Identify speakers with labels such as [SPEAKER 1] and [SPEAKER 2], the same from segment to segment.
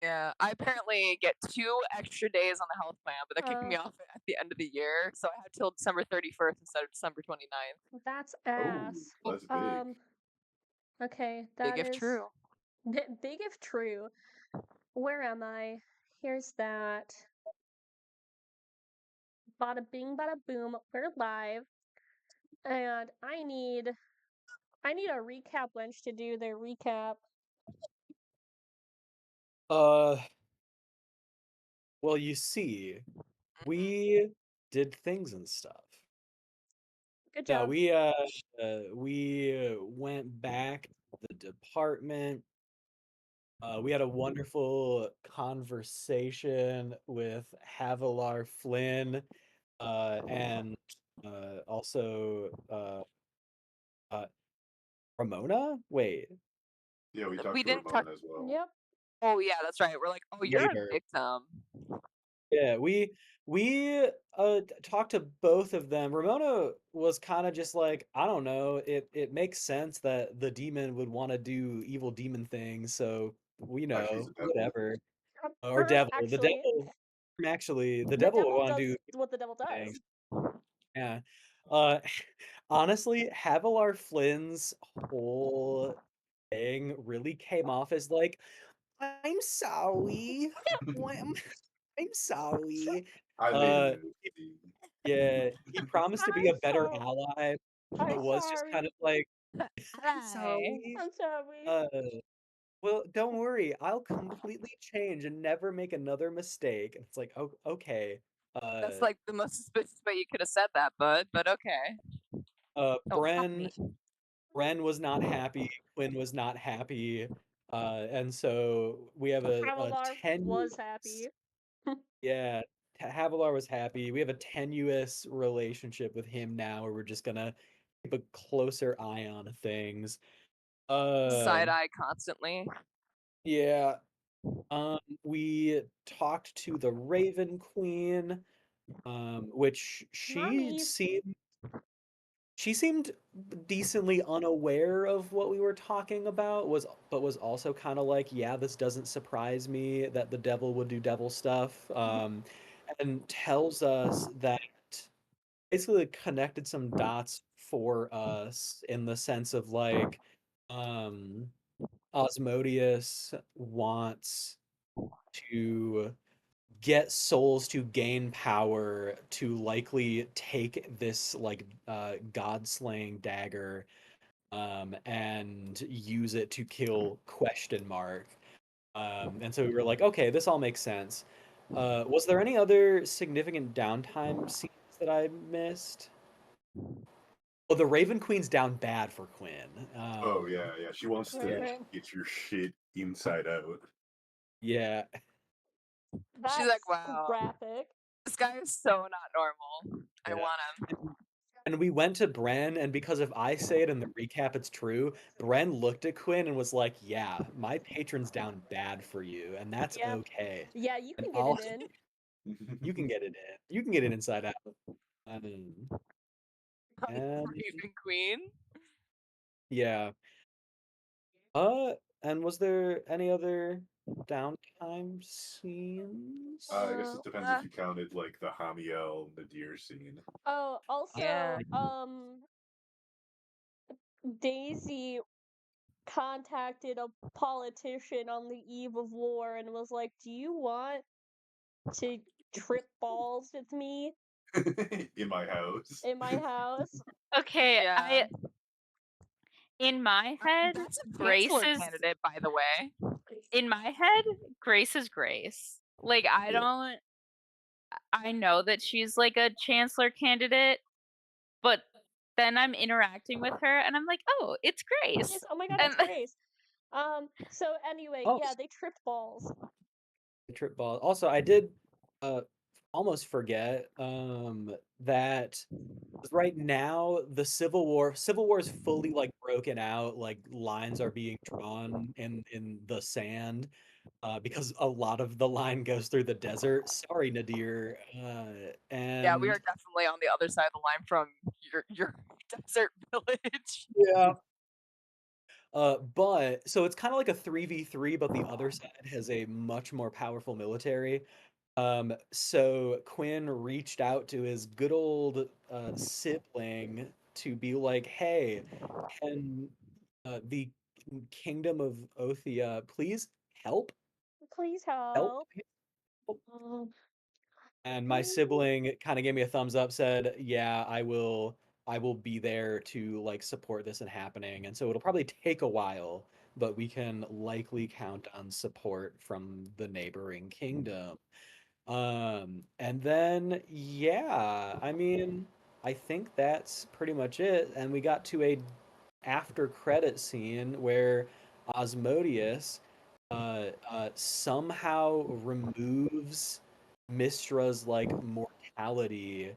[SPEAKER 1] Yeah, I apparently get 2 extra days on the health plan, but they're kicking me
[SPEAKER 2] Uh,
[SPEAKER 1] off at the end of the year, so I have till December 31st instead of December 29th.
[SPEAKER 2] that's
[SPEAKER 3] Oh,
[SPEAKER 2] ass.
[SPEAKER 1] Oh,
[SPEAKER 3] that's big.
[SPEAKER 2] Okay,
[SPEAKER 1] big
[SPEAKER 2] that
[SPEAKER 1] if
[SPEAKER 2] is
[SPEAKER 1] true.
[SPEAKER 2] big if true. Where am I? Here's that. Bada bing, bada boom. We're live, and I need a recap wench to do their recap.
[SPEAKER 4] Uh, well, you see,
[SPEAKER 1] Mhm.
[SPEAKER 4] we did things and stuff.
[SPEAKER 2] Good
[SPEAKER 4] No,
[SPEAKER 2] job.
[SPEAKER 4] we went back to the department. We had a wonderful conversation with Havilar Flynn, and also uh, Ramona. Wait,
[SPEAKER 3] Yeah, we talked
[SPEAKER 1] We
[SPEAKER 3] to
[SPEAKER 1] didn't talk.
[SPEAKER 3] Ramona as well.
[SPEAKER 2] Yep.
[SPEAKER 1] Oh, yeah, that's right. We're like, "Oh, you're a
[SPEAKER 4] later.
[SPEAKER 1] victim."
[SPEAKER 4] Yeah, we talked to both of them. Ramona was kind of just like, I don't know, it makes sense that the demon would want to do evil demon things, so we
[SPEAKER 3] Actually, he's
[SPEAKER 4] know,
[SPEAKER 3] a devil.
[SPEAKER 4] whatever. Or devil. The
[SPEAKER 2] Actually,
[SPEAKER 4] devil actually the
[SPEAKER 2] the
[SPEAKER 4] devil would
[SPEAKER 2] devil
[SPEAKER 4] want to do
[SPEAKER 2] does what the devil
[SPEAKER 4] things.
[SPEAKER 2] does.
[SPEAKER 4] Yeah. Uh honestly, Havilar Flynn's whole thing really came off as like, I'm sorry. I'm sorry.
[SPEAKER 3] I made
[SPEAKER 4] Uh,
[SPEAKER 3] him a
[SPEAKER 4] yeah, he promised to be
[SPEAKER 2] I'm
[SPEAKER 4] a better
[SPEAKER 2] so
[SPEAKER 4] ally,
[SPEAKER 2] I'm
[SPEAKER 4] but was just kind
[SPEAKER 2] sorry.
[SPEAKER 4] of like, "I'm
[SPEAKER 1] Hi.
[SPEAKER 4] sorry.
[SPEAKER 2] I'm sorry.
[SPEAKER 4] Uh, well, don't worry, I'll completely change and never make another mistake." And it's like, "Oh, okay."
[SPEAKER 1] That's,
[SPEAKER 4] Uh,
[SPEAKER 1] like, the most suspicious way you could have said that, bud, but okay. Oh, fuck
[SPEAKER 4] Bren
[SPEAKER 1] me.
[SPEAKER 4] Bren was not happy, Quinn was not happy, and so we have a
[SPEAKER 2] Havalar was
[SPEAKER 4] tenuous
[SPEAKER 2] happy.
[SPEAKER 4] yeah, Havilar was happy. We have a tenuous relationship with him now where we're just gonna keep a closer eye on things.
[SPEAKER 1] Side
[SPEAKER 4] Um,
[SPEAKER 1] eye constantly.
[SPEAKER 4] yeah, we talked to the Raven Queen, which
[SPEAKER 2] Mommies.
[SPEAKER 4] she seemed decently unaware of what we were talking about, was also kind of like, yeah, this doesn't surprise me that the devil would do devil stuff, and tells us that basically connected some dots for us in the sense of like, um, Osmodius wants to get souls to gain power to likely take this like god slaying dagger, and use it to kill question mark, and so we were like, okay, this all makes sense. Was there any other significant downtime scenes that I missed? Well, the Raven Queen's down bad for Quinn.
[SPEAKER 3] Oh yeah, yeah. She wants
[SPEAKER 2] Right,
[SPEAKER 3] to
[SPEAKER 4] Yeah,
[SPEAKER 2] right.
[SPEAKER 3] get your shit inside out.
[SPEAKER 4] yeah,
[SPEAKER 1] She's like,
[SPEAKER 2] That's
[SPEAKER 1] "Wow,
[SPEAKER 2] graphic.
[SPEAKER 1] this guy is so not normal. I
[SPEAKER 4] yeah.
[SPEAKER 1] want him."
[SPEAKER 4] And we went to Bren, and because if I say it in the recap, it's true. Bren looked at Quinn and was like, "Yeah, my patron's down bad for you, and that's
[SPEAKER 2] Yeah.
[SPEAKER 4] okay.
[SPEAKER 2] Yeah, you
[SPEAKER 4] And
[SPEAKER 2] can get
[SPEAKER 4] I'll
[SPEAKER 2] it in.
[SPEAKER 4] you can get it in. You can get it inside out." Um, and
[SPEAKER 1] Raven Queen?
[SPEAKER 4] yeah. And was there any other downtime scenes?
[SPEAKER 3] I guess it depends if
[SPEAKER 1] Uh,
[SPEAKER 3] you counted like the Hamiel Nadir scene.
[SPEAKER 2] Oh,
[SPEAKER 1] yeah.
[SPEAKER 2] also, Daisy contacted a politician on the eve of war and was like, "Do you want to trip balls with me
[SPEAKER 3] In my house.
[SPEAKER 2] in my house?"
[SPEAKER 5] Okay,
[SPEAKER 1] Yeah.
[SPEAKER 5] I in my head,
[SPEAKER 1] That's a
[SPEAKER 5] Grace
[SPEAKER 1] chancellor
[SPEAKER 5] is
[SPEAKER 1] candidate, by the way.
[SPEAKER 5] in my head, Grace is Grace. Like
[SPEAKER 3] Yeah.
[SPEAKER 5] I know that she's like a chancellor candidate, but then I'm interacting with her and I'm like, "Oh, it's
[SPEAKER 2] Yes,
[SPEAKER 5] Grace."
[SPEAKER 2] oh my god,
[SPEAKER 5] And
[SPEAKER 2] it's Grace. So anyway,
[SPEAKER 4] Oh,
[SPEAKER 2] yeah, they tripped balls.
[SPEAKER 4] trip ball. Also, I did uh almost forget that right now the Civil War is fully like broken out, like lines are being drawn in the sand, because a lot of the line goes through the desert. Sorry, Nadir.
[SPEAKER 1] Yeah, we are
[SPEAKER 4] And
[SPEAKER 1] definitely on the other side of the line from your desert village.
[SPEAKER 4] yeah. But so it's kind of like a 3v3, but the other side has a much more powerful military. So Quinn reached out to his good old sibling to be like, "Hey, can the Kingdom of Othia please help?
[SPEAKER 2] Please
[SPEAKER 4] Help?"
[SPEAKER 2] help. Mm,
[SPEAKER 4] And my
[SPEAKER 2] please.
[SPEAKER 4] sibling kind of gave me a thumbs up, said, "Yeah, I will be there to like support this and happening." And so it'll probably take a while, but we can likely count on support from the neighboring kingdom. And then yeah, I mean, I think that's pretty much it. And we got to a after credit scene where Osmodius somehow removes Mistra's like mortality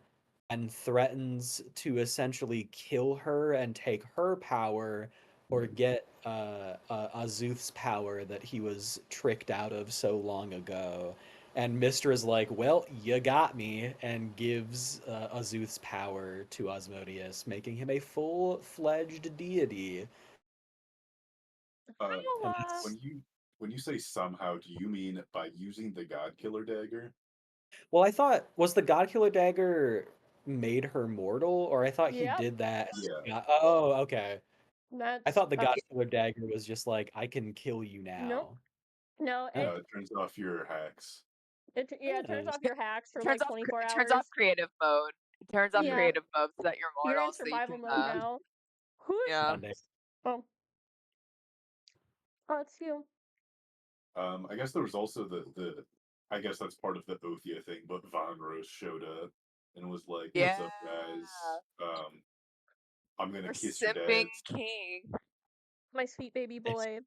[SPEAKER 4] and threatens to essentially kill her and take her power or get Azuth's power that he was tricked out of so long ago. And Mistra's like, "Well, you got me," and gives Azuth's power to Osmodius, making him a full-fledged deity.
[SPEAKER 3] Uh,
[SPEAKER 4] And that's
[SPEAKER 3] when you say somehow, do you mean by using the God Killer dagger?
[SPEAKER 4] well, I thought was the Godkiller dagger made her mortal, or I thought he
[SPEAKER 2] Yep.
[SPEAKER 4] did that.
[SPEAKER 3] Yeah.
[SPEAKER 4] Oh, okay. I
[SPEAKER 2] That's
[SPEAKER 4] thought the Godkiller dagger was just like, I can kill you
[SPEAKER 2] Nope.
[SPEAKER 4] now.
[SPEAKER 2] no.
[SPEAKER 3] No, it turns off your hacks.
[SPEAKER 2] It turns
[SPEAKER 4] Oh.
[SPEAKER 2] off your hacks for
[SPEAKER 1] It
[SPEAKER 2] like
[SPEAKER 1] turns off
[SPEAKER 2] 24
[SPEAKER 1] it
[SPEAKER 2] hours.
[SPEAKER 1] turns off creative mode. It turns off
[SPEAKER 2] Yeah.
[SPEAKER 1] creative mode so that you're
[SPEAKER 2] You're
[SPEAKER 1] mortal,
[SPEAKER 2] in
[SPEAKER 1] so you
[SPEAKER 2] survival
[SPEAKER 1] can,
[SPEAKER 2] mode now. Who's
[SPEAKER 1] yeah.
[SPEAKER 4] Sunday.
[SPEAKER 2] oh it's you.
[SPEAKER 3] I guess there was also the I guess that's part of the Othia thing, but Von Rose showed up and was like, "What's up, guys? I'm gonna
[SPEAKER 1] Our
[SPEAKER 3] kiss your
[SPEAKER 1] sipping
[SPEAKER 3] dads."
[SPEAKER 1] king.
[SPEAKER 2] My sweet baby boy.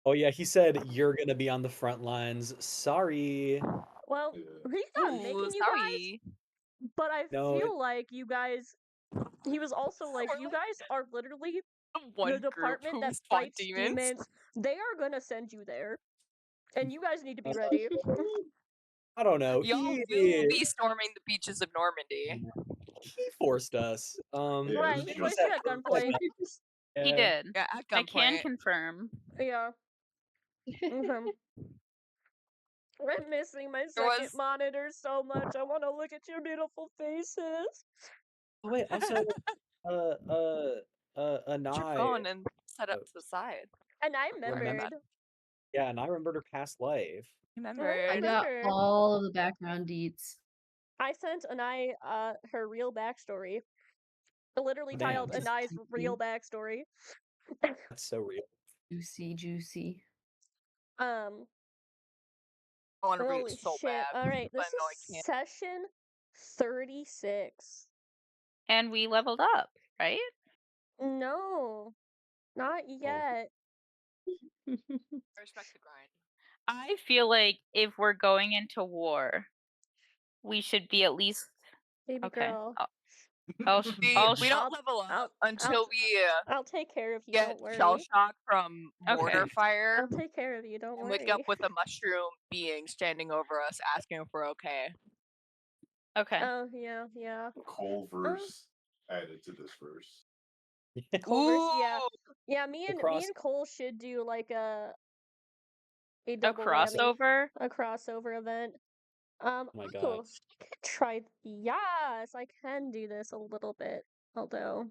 [SPEAKER 4] Oh yeah, he said you're gonna be on the front lines. Sorry.
[SPEAKER 2] Well,
[SPEAKER 3] Yeah.
[SPEAKER 2] he's not
[SPEAKER 1] Ooh,
[SPEAKER 2] making you guys,
[SPEAKER 1] sorry.
[SPEAKER 2] but I
[SPEAKER 4] No,
[SPEAKER 2] feel like you guys. He was also like,
[SPEAKER 1] We're
[SPEAKER 2] you
[SPEAKER 1] like
[SPEAKER 2] guys are literally
[SPEAKER 1] one
[SPEAKER 2] the
[SPEAKER 1] group
[SPEAKER 2] department
[SPEAKER 1] who
[SPEAKER 2] that
[SPEAKER 1] fought
[SPEAKER 2] fights
[SPEAKER 1] demons.
[SPEAKER 2] demons. They are gonna send you there, and you guys need to be ready.
[SPEAKER 4] I don't know.
[SPEAKER 1] Y'all will be storming the beaches of Normandy.
[SPEAKER 4] He forced us.
[SPEAKER 3] Yeah,
[SPEAKER 2] Right,
[SPEAKER 3] this
[SPEAKER 2] he
[SPEAKER 3] is
[SPEAKER 2] placed
[SPEAKER 3] just
[SPEAKER 2] you at
[SPEAKER 3] for
[SPEAKER 2] gunpoint.
[SPEAKER 5] He
[SPEAKER 4] Yeah.
[SPEAKER 5] did.
[SPEAKER 1] Yeah, at
[SPEAKER 5] I can
[SPEAKER 1] gunpoint.
[SPEAKER 5] confirm.
[SPEAKER 2] Yeah. Mhm. I'm missing my
[SPEAKER 1] There
[SPEAKER 2] second
[SPEAKER 1] was
[SPEAKER 2] monitor so much. I want to look at your beautiful faces.
[SPEAKER 4] Oh wait, also uh uh
[SPEAKER 1] your
[SPEAKER 4] Anai.
[SPEAKER 1] phone and set up to the side.
[SPEAKER 2] And I
[SPEAKER 1] My
[SPEAKER 2] remembered.
[SPEAKER 1] bad.
[SPEAKER 4] Yeah, and I remembered her past life.
[SPEAKER 1] Remember.
[SPEAKER 6] I got
[SPEAKER 2] remember.
[SPEAKER 6] all of the background deets.
[SPEAKER 2] I sent Anai her real backstory. Literally
[SPEAKER 4] Damn.
[SPEAKER 2] titled Anai's real backstory.
[SPEAKER 4] That's so real.
[SPEAKER 6] Juicy, juicy.
[SPEAKER 1] I want to read
[SPEAKER 2] Holy
[SPEAKER 1] it so
[SPEAKER 2] shit.
[SPEAKER 1] bad.
[SPEAKER 2] Alright,
[SPEAKER 1] but
[SPEAKER 2] this
[SPEAKER 1] I know I
[SPEAKER 2] is
[SPEAKER 1] can't.
[SPEAKER 2] session 36.
[SPEAKER 5] And we leveled up, right?
[SPEAKER 2] No, not yet.
[SPEAKER 1] I respect the grind.
[SPEAKER 5] I feel like if we're going into war, we should be at least
[SPEAKER 2] Baby
[SPEAKER 5] okay.
[SPEAKER 2] girl.
[SPEAKER 1] We
[SPEAKER 5] I'll
[SPEAKER 1] don't level up until we
[SPEAKER 2] I'll take care of you,
[SPEAKER 1] get
[SPEAKER 2] don't worry.
[SPEAKER 1] shell shock from mortar
[SPEAKER 5] Okay.
[SPEAKER 1] fire
[SPEAKER 2] I'll take care of you, don't
[SPEAKER 1] and
[SPEAKER 2] worry.
[SPEAKER 1] wake up with a mushroom being standing over us asking if we're okay.
[SPEAKER 5] Okay.
[SPEAKER 2] Oh, yeah, yeah.
[SPEAKER 3] Cole verse added to this verse.
[SPEAKER 2] Culver's, yeah.
[SPEAKER 1] Ooh!
[SPEAKER 2] Yeah, me and Cole should do like a
[SPEAKER 5] A
[SPEAKER 2] double whammy,
[SPEAKER 5] crossover?
[SPEAKER 2] a crossover event.
[SPEAKER 4] Oh my god.
[SPEAKER 2] I could try. Yes, I can do this a little bit. Although,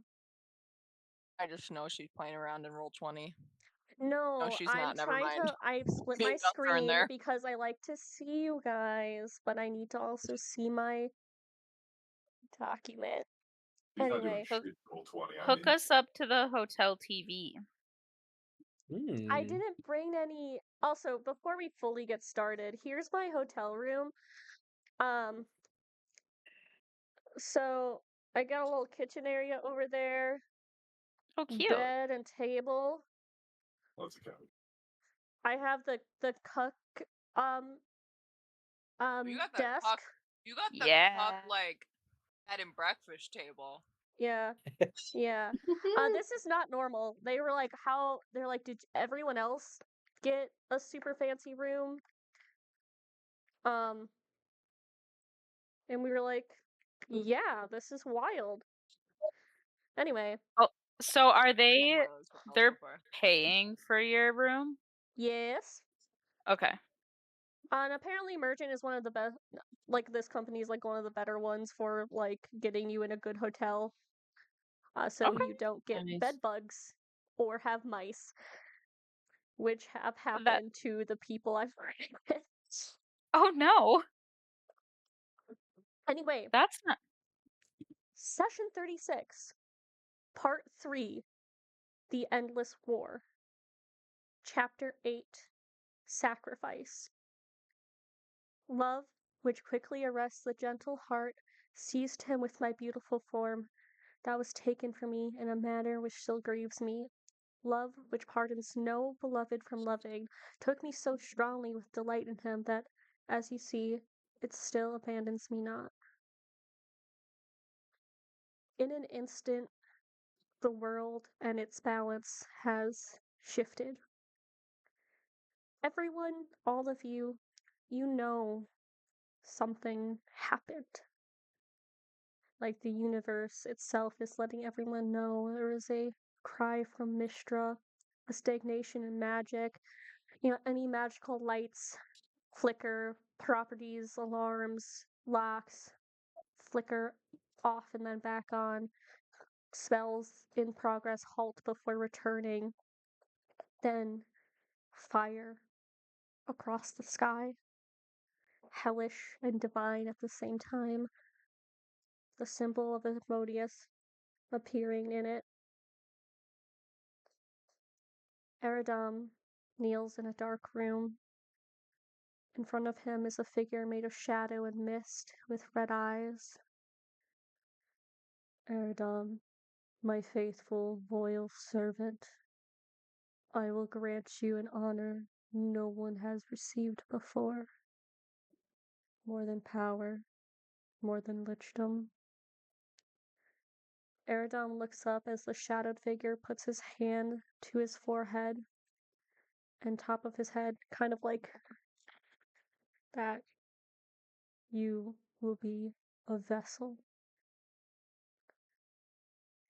[SPEAKER 1] I just know she's playing around in Roll20.
[SPEAKER 2] no,
[SPEAKER 1] she's
[SPEAKER 2] I'm
[SPEAKER 1] not, never
[SPEAKER 2] trying
[SPEAKER 1] mind.
[SPEAKER 2] to. I've split
[SPEAKER 1] Me
[SPEAKER 2] my
[SPEAKER 1] and Gus are in
[SPEAKER 2] screen
[SPEAKER 1] there.
[SPEAKER 2] because I like to see you guys, but I need to also see my document.
[SPEAKER 3] He's not doing
[SPEAKER 2] Anyway,
[SPEAKER 3] shit in Roll20. I
[SPEAKER 5] Hook
[SPEAKER 3] mean,
[SPEAKER 5] us up to the hotel TV.
[SPEAKER 2] I didn't bring any. Also, before we fully get started, here's my hotel room. So I got a little kitchen area over there.
[SPEAKER 5] Oh, cute.
[SPEAKER 2] Bed and table.
[SPEAKER 3] let's go.
[SPEAKER 2] I have the cook
[SPEAKER 1] You got that
[SPEAKER 2] desk.
[SPEAKER 1] cup. You got the
[SPEAKER 5] Yeah.
[SPEAKER 1] cup like bed and breakfast table.
[SPEAKER 2] Yeah. Yeah. This is not normal. They were like, how they're like, did everyone else get a super fancy room? And we were like, yeah, this is wild. Anyway.
[SPEAKER 5] Oh, So are
[SPEAKER 1] I
[SPEAKER 5] they?
[SPEAKER 1] didn't know that was possible
[SPEAKER 5] They're
[SPEAKER 1] before.
[SPEAKER 5] paying for your room.
[SPEAKER 2] Yes.
[SPEAKER 5] Okay.
[SPEAKER 2] And apparently Merchant is one of the best, like this company is like one of the better ones for like getting you in a good hotel. So
[SPEAKER 5] Okay.
[SPEAKER 2] you don't get
[SPEAKER 6] Nice.
[SPEAKER 2] bed bugs or have mice, which have
[SPEAKER 5] That.
[SPEAKER 2] happened to the people I've worked with.
[SPEAKER 5] Oh no.
[SPEAKER 2] Anyway,
[SPEAKER 5] That's not.
[SPEAKER 2] session 36, part 3, The Endless War, chapter 8, Sacrifice. Love, which quickly arrests the gentle heart, seized him with my beautiful form, that was taken from me in a manner which still grieves me. Love, which pardons no beloved from loving, took me so strongly with delight in him that, as you see, it still abandons me not. In an instant, the world and its balance has shifted. Everyone, all of you, you know something happened. Like the universe itself is letting everyone know there is a cry from Mistra, a stagnation in magic. Any magical lights flicker, properties, alarms, locks flicker off and then back on. Spells in progress halt before returning. Then fire across the sky, hellish and divine at the same time. The symbol of Asmodeus appearing in it. Eridam kneels in a dark room. In front of him is a figure made of shadow and mist with red eyes. Eridam, my faithful, loyal servant, I will grant you an honor no one has received before. More than power, more than lichdom. Eridam looks up as the shadowed figure puts his hand to his forehead and top of his head, kind of like that. You will be a vessel.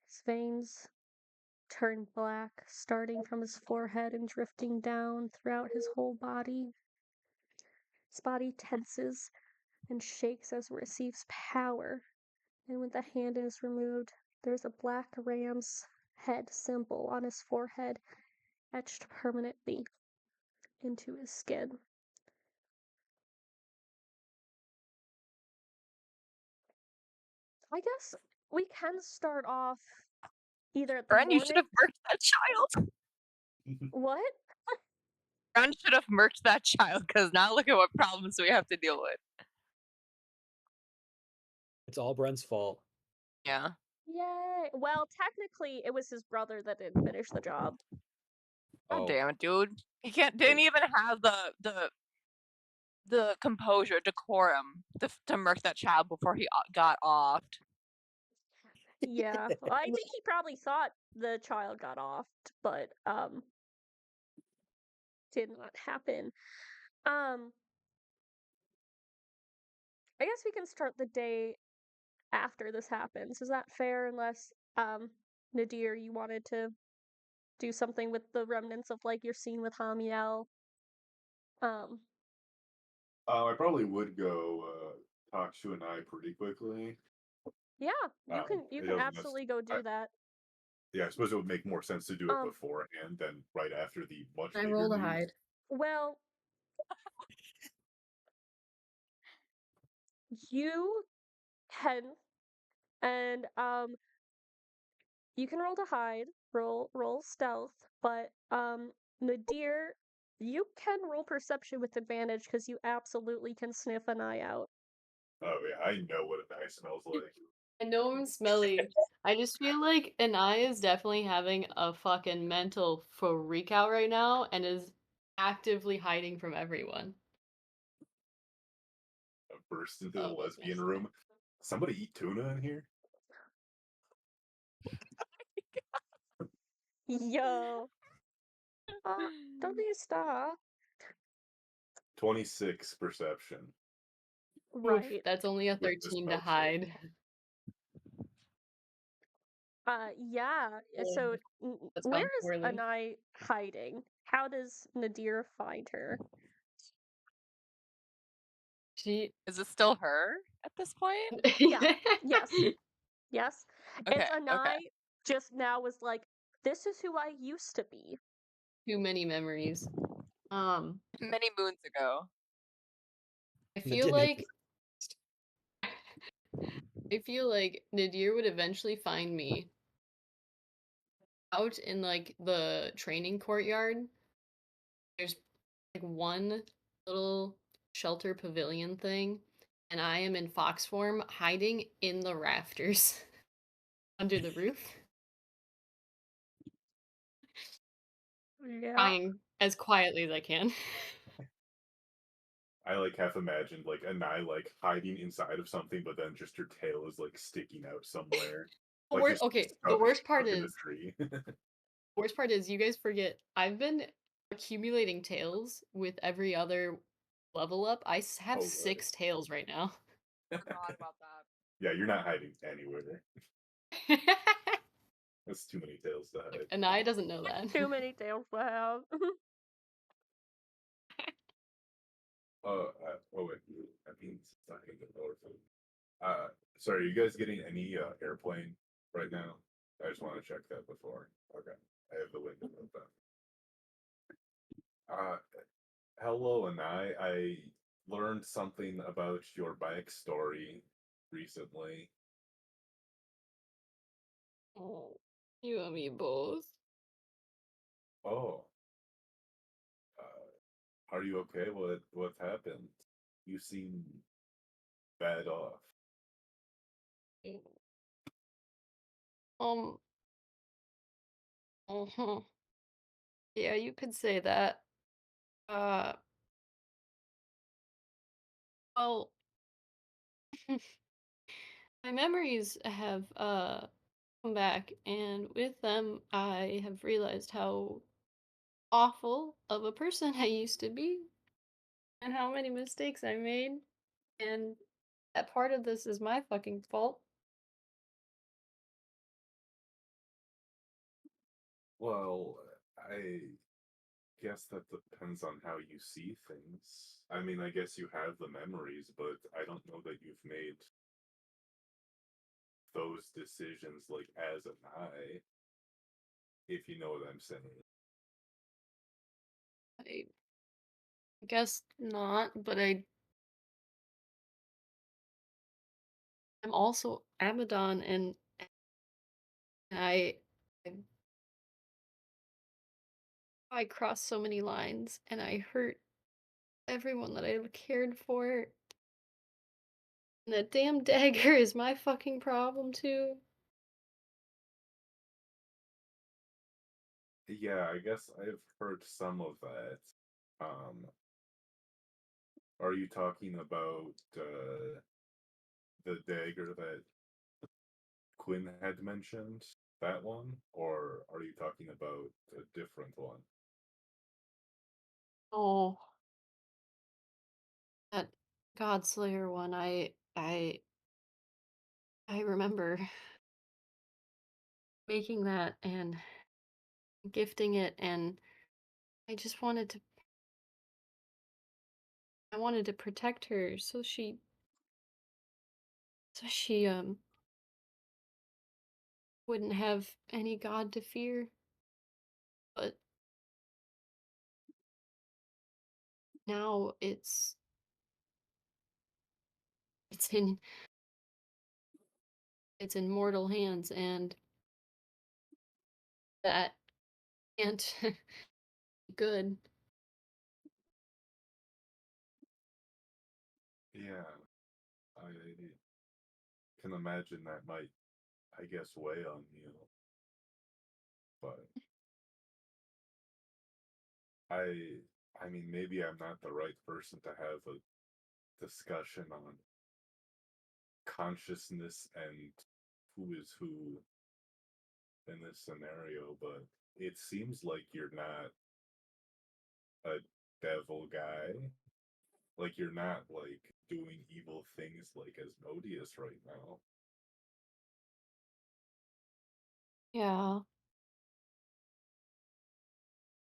[SPEAKER 2] His veins turn black, starting from his forehead and drifting down throughout his whole body. His body tenses and shakes as it receives power, and when the hand is removed, there's a black ram's head symbol on his forehead, etched permanently into his skin. I guess we can start off either at the
[SPEAKER 1] Bren, you should have
[SPEAKER 2] morning.
[SPEAKER 1] murked that child.
[SPEAKER 2] What?
[SPEAKER 1] Bren should have murked that child because now look at what problems we have to deal with.
[SPEAKER 4] It's all Bren's fault.
[SPEAKER 1] Yeah.
[SPEAKER 2] Yay! Well, technically, it was his brother that didn't finish the job.
[SPEAKER 1] God
[SPEAKER 4] Oh.
[SPEAKER 1] damn it, dude. He didn't even have the composure, decorum to murk that child before he got offed.
[SPEAKER 2] Yeah, I think he probably thought the child got offed, but did not happen. I guess we can start the day after this happens. Is that fair? Unless Nadir, you wanted to do something with the remnants of like your scene with Hamiel.
[SPEAKER 3] I probably would go talk to an eye pretty quickly.
[SPEAKER 2] Yeah, you
[SPEAKER 3] it
[SPEAKER 2] can
[SPEAKER 3] doesn't
[SPEAKER 2] absolutely go do that.
[SPEAKER 3] Yeah, I suppose it would make more sense to do it
[SPEAKER 2] Um,
[SPEAKER 3] beforehand than right after the much
[SPEAKER 6] I
[SPEAKER 3] bigger
[SPEAKER 6] rolled a
[SPEAKER 3] news.
[SPEAKER 6] hide.
[SPEAKER 2] Well, you can, and you can roll to hide, roll stealth, but Nadir, you can roll perception with advantage because you absolutely can sniff an eye out.
[SPEAKER 3] Oh yeah, I know what a eye smells like.
[SPEAKER 6] I know I'm smelly. I just feel like an eye is definitely having a fucking mental freak out right now and is actively hiding from everyone.
[SPEAKER 3] I burst into the
[SPEAKER 6] Oh,
[SPEAKER 3] lesbian
[SPEAKER 6] goodness.
[SPEAKER 3] room. Somebody eat tuna in here?
[SPEAKER 2] Yo. Don't be a star.
[SPEAKER 3] 26 perception.
[SPEAKER 6] Oof,
[SPEAKER 2] Right.
[SPEAKER 6] that's only a
[SPEAKER 3] With the
[SPEAKER 6] 13 to
[SPEAKER 3] spell check.
[SPEAKER 6] hide.
[SPEAKER 2] Yeah. So,
[SPEAKER 6] That's
[SPEAKER 2] where
[SPEAKER 6] gone
[SPEAKER 2] is
[SPEAKER 6] poorly.
[SPEAKER 2] Anai hiding? How does Nadir find her?
[SPEAKER 6] She
[SPEAKER 1] Is it still her at this point?
[SPEAKER 2] Yeah. Yes. Yes.
[SPEAKER 1] Okay,
[SPEAKER 2] It's
[SPEAKER 1] okay.
[SPEAKER 2] Anai just now was like, this is who I used to be.
[SPEAKER 6] Too many memories.
[SPEAKER 1] Many moons ago.
[SPEAKER 6] I
[SPEAKER 4] The
[SPEAKER 6] feel
[SPEAKER 4] Dim
[SPEAKER 6] like Nadir would eventually find me out in like the training courtyard. There's like one little shelter pavilion thing, and I am in fox form hiding in the rafters under the roof,
[SPEAKER 2] Yeah.
[SPEAKER 6] crying as quietly as I can.
[SPEAKER 3] I like half imagined like Anai like hiding inside of something, but then just your tail is like sticking out somewhere. Like just
[SPEAKER 6] Okay, the
[SPEAKER 3] stuck-
[SPEAKER 6] worst part
[SPEAKER 3] stuck in a
[SPEAKER 6] is
[SPEAKER 3] tree.
[SPEAKER 6] worst part is you guys forget I've been accumulating tails with every other level up. I have
[SPEAKER 3] Oh, right.
[SPEAKER 6] 6 tails right now.
[SPEAKER 1] Forgot about that.
[SPEAKER 3] Yeah, you're not hiding anywhere. That's too many tails to hide.
[SPEAKER 6] And I doesn't know that.
[SPEAKER 2] Too many tails to have.
[SPEAKER 3] Oh wait, that means it's not gonna get lower food. Sorry, are you guys getting any airplane right now? I just want to check that before. Okay, I have the window open. Hello, and I learned something about your backstory recently.
[SPEAKER 6] Oh, you and me both.
[SPEAKER 3] Oh, are you okay? What happened? You seem bad off.
[SPEAKER 6] Um, uh-huh. Yeah, you could say that. Uh, well, my memories have come back, and with them, I have realized how awful of a person I used to be, and how many mistakes I made, and that part of this is my fucking fault.
[SPEAKER 3] Well, I guess that depends on how you see things. I mean, I guess you have the memories, but I don't know that you've made those decisions like as an I, if you know what I'm saying.
[SPEAKER 6] I guess not, but I'm also Abaddon, and I I I crossed so many lines, and I hurt everyone that I cared for. And that damn dagger is my fucking problem too.
[SPEAKER 3] Yeah, I guess I've heard some of that. Um, are you talking about the dagger that Quinn had mentioned? That one? Or are you talking about a different one?
[SPEAKER 6] Oh, that Godslayer one, I remember making that and gifting it, and I just I wanted to protect her so she wouldn't have any god to fear. But now it's in it's in mortal hands, and that can't be good.
[SPEAKER 3] Yeah, I can imagine that might, I guess, weigh on you. But I I mean maybe I'm not the right person to have a discussion on consciousness and who is who in this scenario, but it seems like you're not a devil guy. Like you're not like doing evil things like Asmodeus right now.
[SPEAKER 6] Yeah.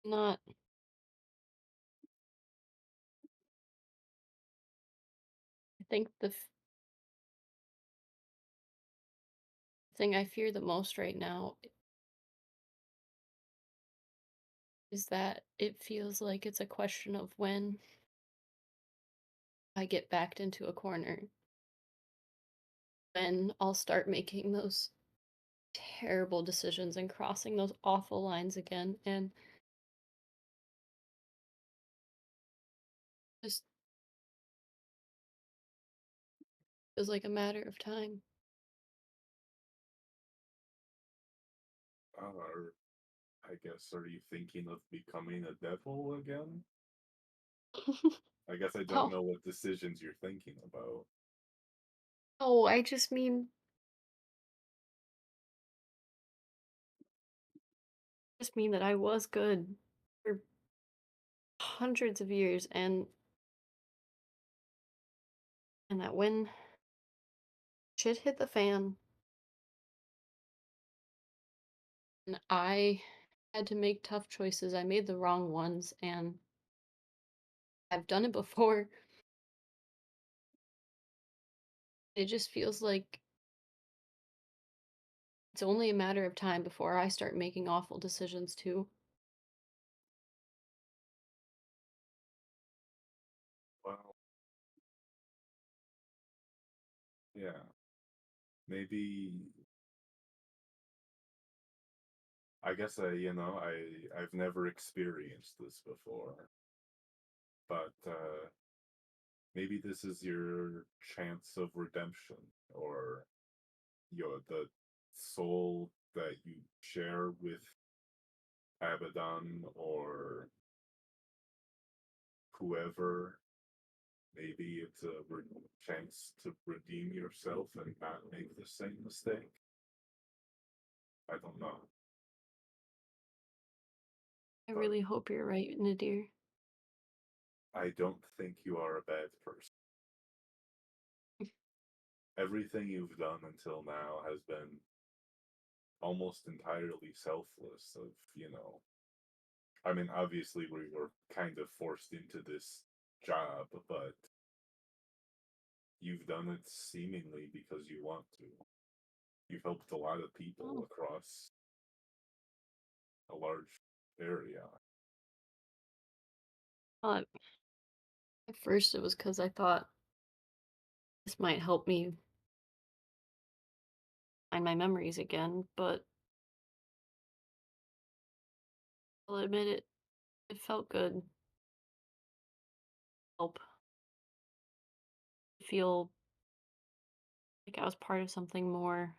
[SPEAKER 6] Not. I think the thing I fear the most right now is that it feels like it's a question of when I get backed into a corner, then I'll start making those terrible decisions and crossing those awful lines again, and just feels like a matter of time.
[SPEAKER 3] Or I guess, are you thinking of becoming a devil again? I guess I don't
[SPEAKER 6] Oh,
[SPEAKER 3] know what decisions you're thinking about.
[SPEAKER 6] oh, I just mean that I was good for hundreds of years, and that when shit hit the fan and I had to make tough choices, I made the wrong ones, and I've done it before. It just feels like it's only a matter of time before I start making awful decisions too.
[SPEAKER 3] Well, yeah. Maybe I guess I've never experienced this before, but maybe this is your chance of redemption, or the soul that you share with Abaddon or whoever. Maybe it's a chance to redeem yourself and not make the same mistake. I don't know,
[SPEAKER 6] I
[SPEAKER 3] but
[SPEAKER 6] really hope you're right, Nadir.
[SPEAKER 3] I don't think you are a bad person. Everything you've done until now has been almost entirely selfless. I mean, obviously we were kind of forced into this job, but you've done it seemingly because you want to. You've helped a lot of people
[SPEAKER 6] Oh.
[SPEAKER 3] across a large area.
[SPEAKER 6] Uh, at first, it was because I thought this might help me find my memories again, but I'll admit it felt good. Help feel like I was part of something more.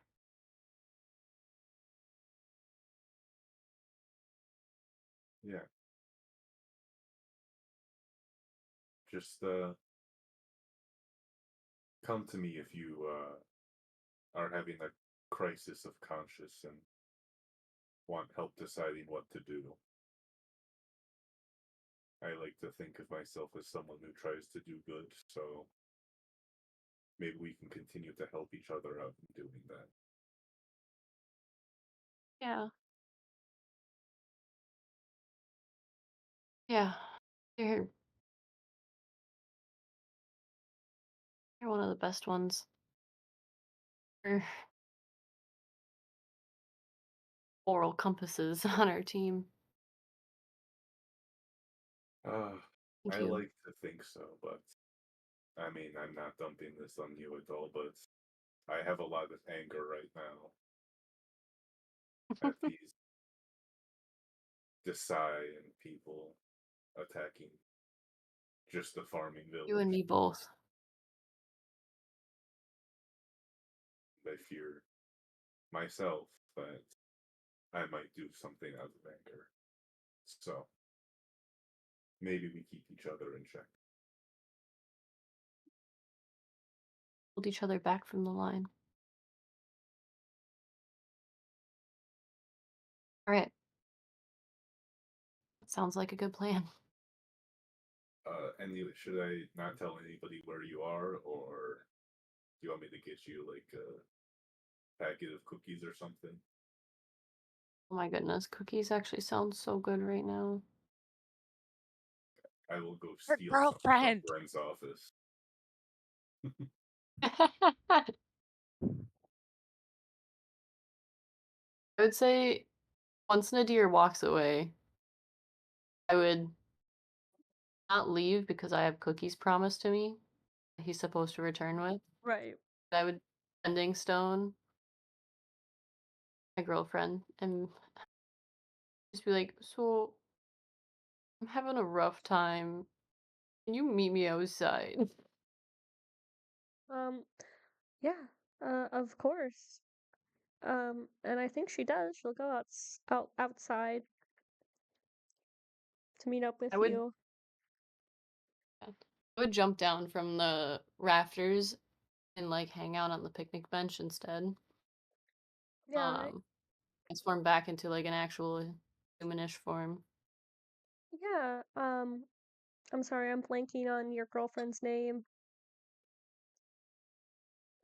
[SPEAKER 3] Yeah, just come to me if you are having a crisis of conscience and want help deciding what to do. I like to think of myself as someone who tries to do good, so maybe we can continue to help each other out in doing that.
[SPEAKER 6] Yeah, yeah. You're you're one of the best ones. You're moral compasses on our team.
[SPEAKER 3] Uh,
[SPEAKER 6] Thank
[SPEAKER 3] I
[SPEAKER 6] you.
[SPEAKER 3] like to think so, but I mean, I'm not dumping this on you at all, but I have a lot of anger right now at these Desai and people attacking just the farming
[SPEAKER 6] You and
[SPEAKER 3] village.
[SPEAKER 6] me both.
[SPEAKER 3] I fear myself that I might do something out of anger. So maybe we keep each other in check.
[SPEAKER 6] Hold each other back from the line. All right. Sounds like a good plan.
[SPEAKER 3] Should I not tell anybody where you are, or do you want me to get you like a packet of cookies or something?
[SPEAKER 6] Oh my goodness, cookies actually sound so good right now.
[SPEAKER 3] I will go
[SPEAKER 1] Her
[SPEAKER 3] steal some from
[SPEAKER 1] girlfriend.
[SPEAKER 3] Bren's office.
[SPEAKER 6] I would say once Nadir walks away, I would not leave because I have cookies promised to me that he's supposed to return with.
[SPEAKER 2] Right.
[SPEAKER 6] I would ending stone my girlfriend and just be like, so I'm having a rough time. Can you meet me outside?
[SPEAKER 2] Um, yeah, of course. And I think she does. She'll go outside to meet up with
[SPEAKER 6] I would
[SPEAKER 2] you.
[SPEAKER 6] I would jump down from the rafters and like hang out on the picnic bench instead.
[SPEAKER 2] Yeah,
[SPEAKER 6] Transform back into like an actual humanish form.
[SPEAKER 2] yeah. I'm sorry, I'm blanking on your girlfriend's name.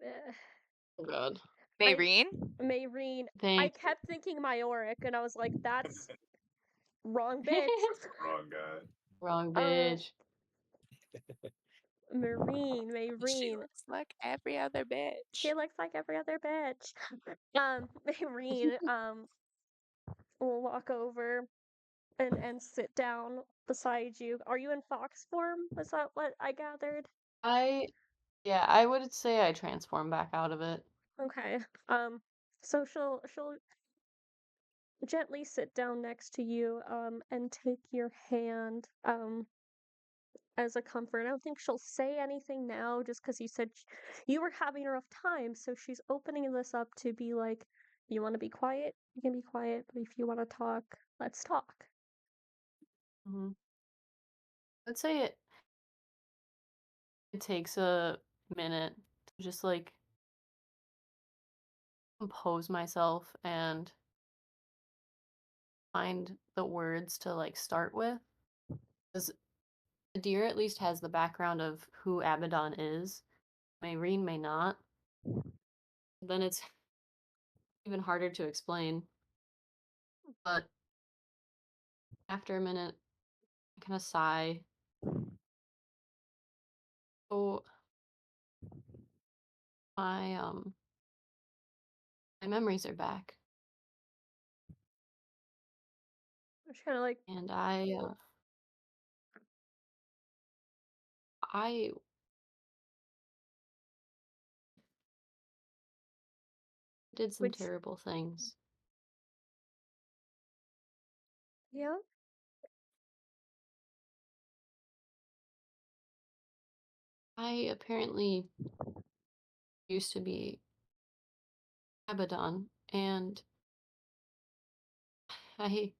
[SPEAKER 2] Eh,
[SPEAKER 6] Oh god.
[SPEAKER 1] Mayreen?
[SPEAKER 2] Mayreen. I
[SPEAKER 6] Thank
[SPEAKER 2] kept thinking Majoric, and I was like, that's wrong bitch.
[SPEAKER 3] Wrong guy.
[SPEAKER 6] wrong
[SPEAKER 2] Um,
[SPEAKER 6] bitch.
[SPEAKER 2] Mayreen,
[SPEAKER 1] She
[SPEAKER 2] Mayreen.
[SPEAKER 1] looks like every other bitch.
[SPEAKER 2] She looks like every other bitch. Mayreen, will walk over and sit down beside you. Are you in fox form? Was that what I gathered?
[SPEAKER 6] I would say I transform back out of it.
[SPEAKER 2] Okay. So she'll gently sit down next to you, and take your hand, as a comfort. I don't think she'll say anything now just because you said you were having a rough time, so she's opening this up to be like, you want to be quiet? You can be quiet, but if you want to talk, let's talk.
[SPEAKER 6] hmm I'd say it takes a minute to just like compose myself and find the words to like start with. Because Deer at least has the background of who Abaddon is. Mayreen may not. Then it's even harder to explain. But after a minute, I kind of sigh. Oh, my my memories are back,
[SPEAKER 2] She's kind of like,
[SPEAKER 6] and I did some
[SPEAKER 2] which,
[SPEAKER 6] terrible things.
[SPEAKER 2] yeah,
[SPEAKER 6] I apparently used to be Abaddon, and I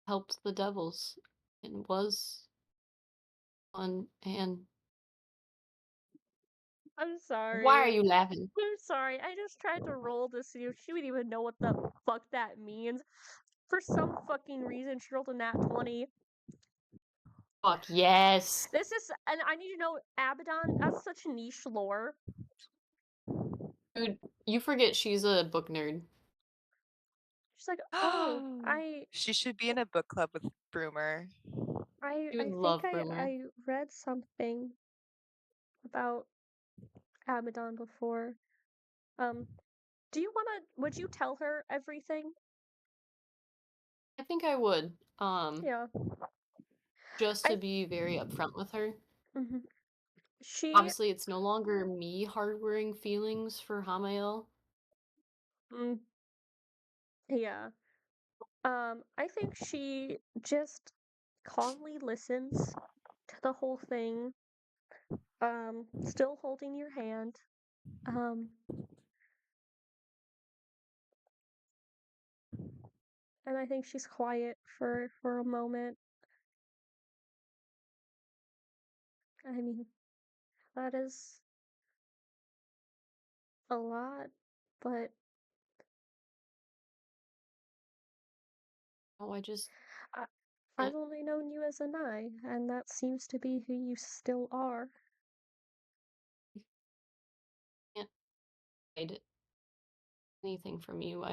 [SPEAKER 6] helped the devils and was one. And
[SPEAKER 2] I'm
[SPEAKER 6] why are
[SPEAKER 2] sorry.
[SPEAKER 6] you laughing?
[SPEAKER 2] I'm sorry. I just tried to roll to see if she would even know what the fuck that means. For some fucking reason, she rolled a nat 20.
[SPEAKER 6] Fuck yes.
[SPEAKER 2] This is, and I need to know, Abaddon, that's such niche lore.
[SPEAKER 6] Dude, you forget she's a book nerd.
[SPEAKER 2] She's like, oh, I
[SPEAKER 1] She should be in a book club with Broomer.
[SPEAKER 2] I
[SPEAKER 6] She would
[SPEAKER 2] I think
[SPEAKER 6] love Broomer.
[SPEAKER 2] I read something about Abaddon before. Do you would you tell her everything?
[SPEAKER 6] I think I would.
[SPEAKER 2] Yeah.
[SPEAKER 6] Just
[SPEAKER 2] I
[SPEAKER 6] to be very upfront with her.
[SPEAKER 2] mhm. She
[SPEAKER 6] Obviously, it's no longer me harboring feelings for Hamael.
[SPEAKER 2] mm, yeah. I think she just calmly listens to the whole thing. Still holding your hand. Um, and I think she's quiet for a moment. I mean, that is a lot, but
[SPEAKER 6] Oh, I just
[SPEAKER 2] I,
[SPEAKER 6] can't,
[SPEAKER 2] I've only known you as a Nye, and that seems to be who you still are.
[SPEAKER 6] can't hide anything from you.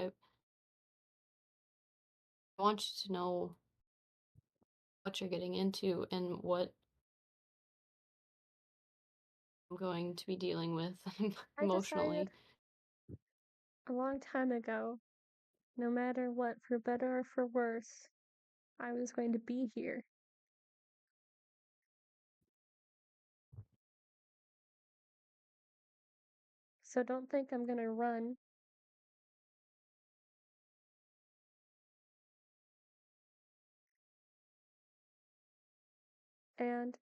[SPEAKER 6] I want you to know what you're getting into and what I'm going to be dealing with
[SPEAKER 2] I decided
[SPEAKER 6] emotionally.
[SPEAKER 2] a long time ago, no matter what, for better or for worse, I was going to be here. So don't think I'm gonna run. And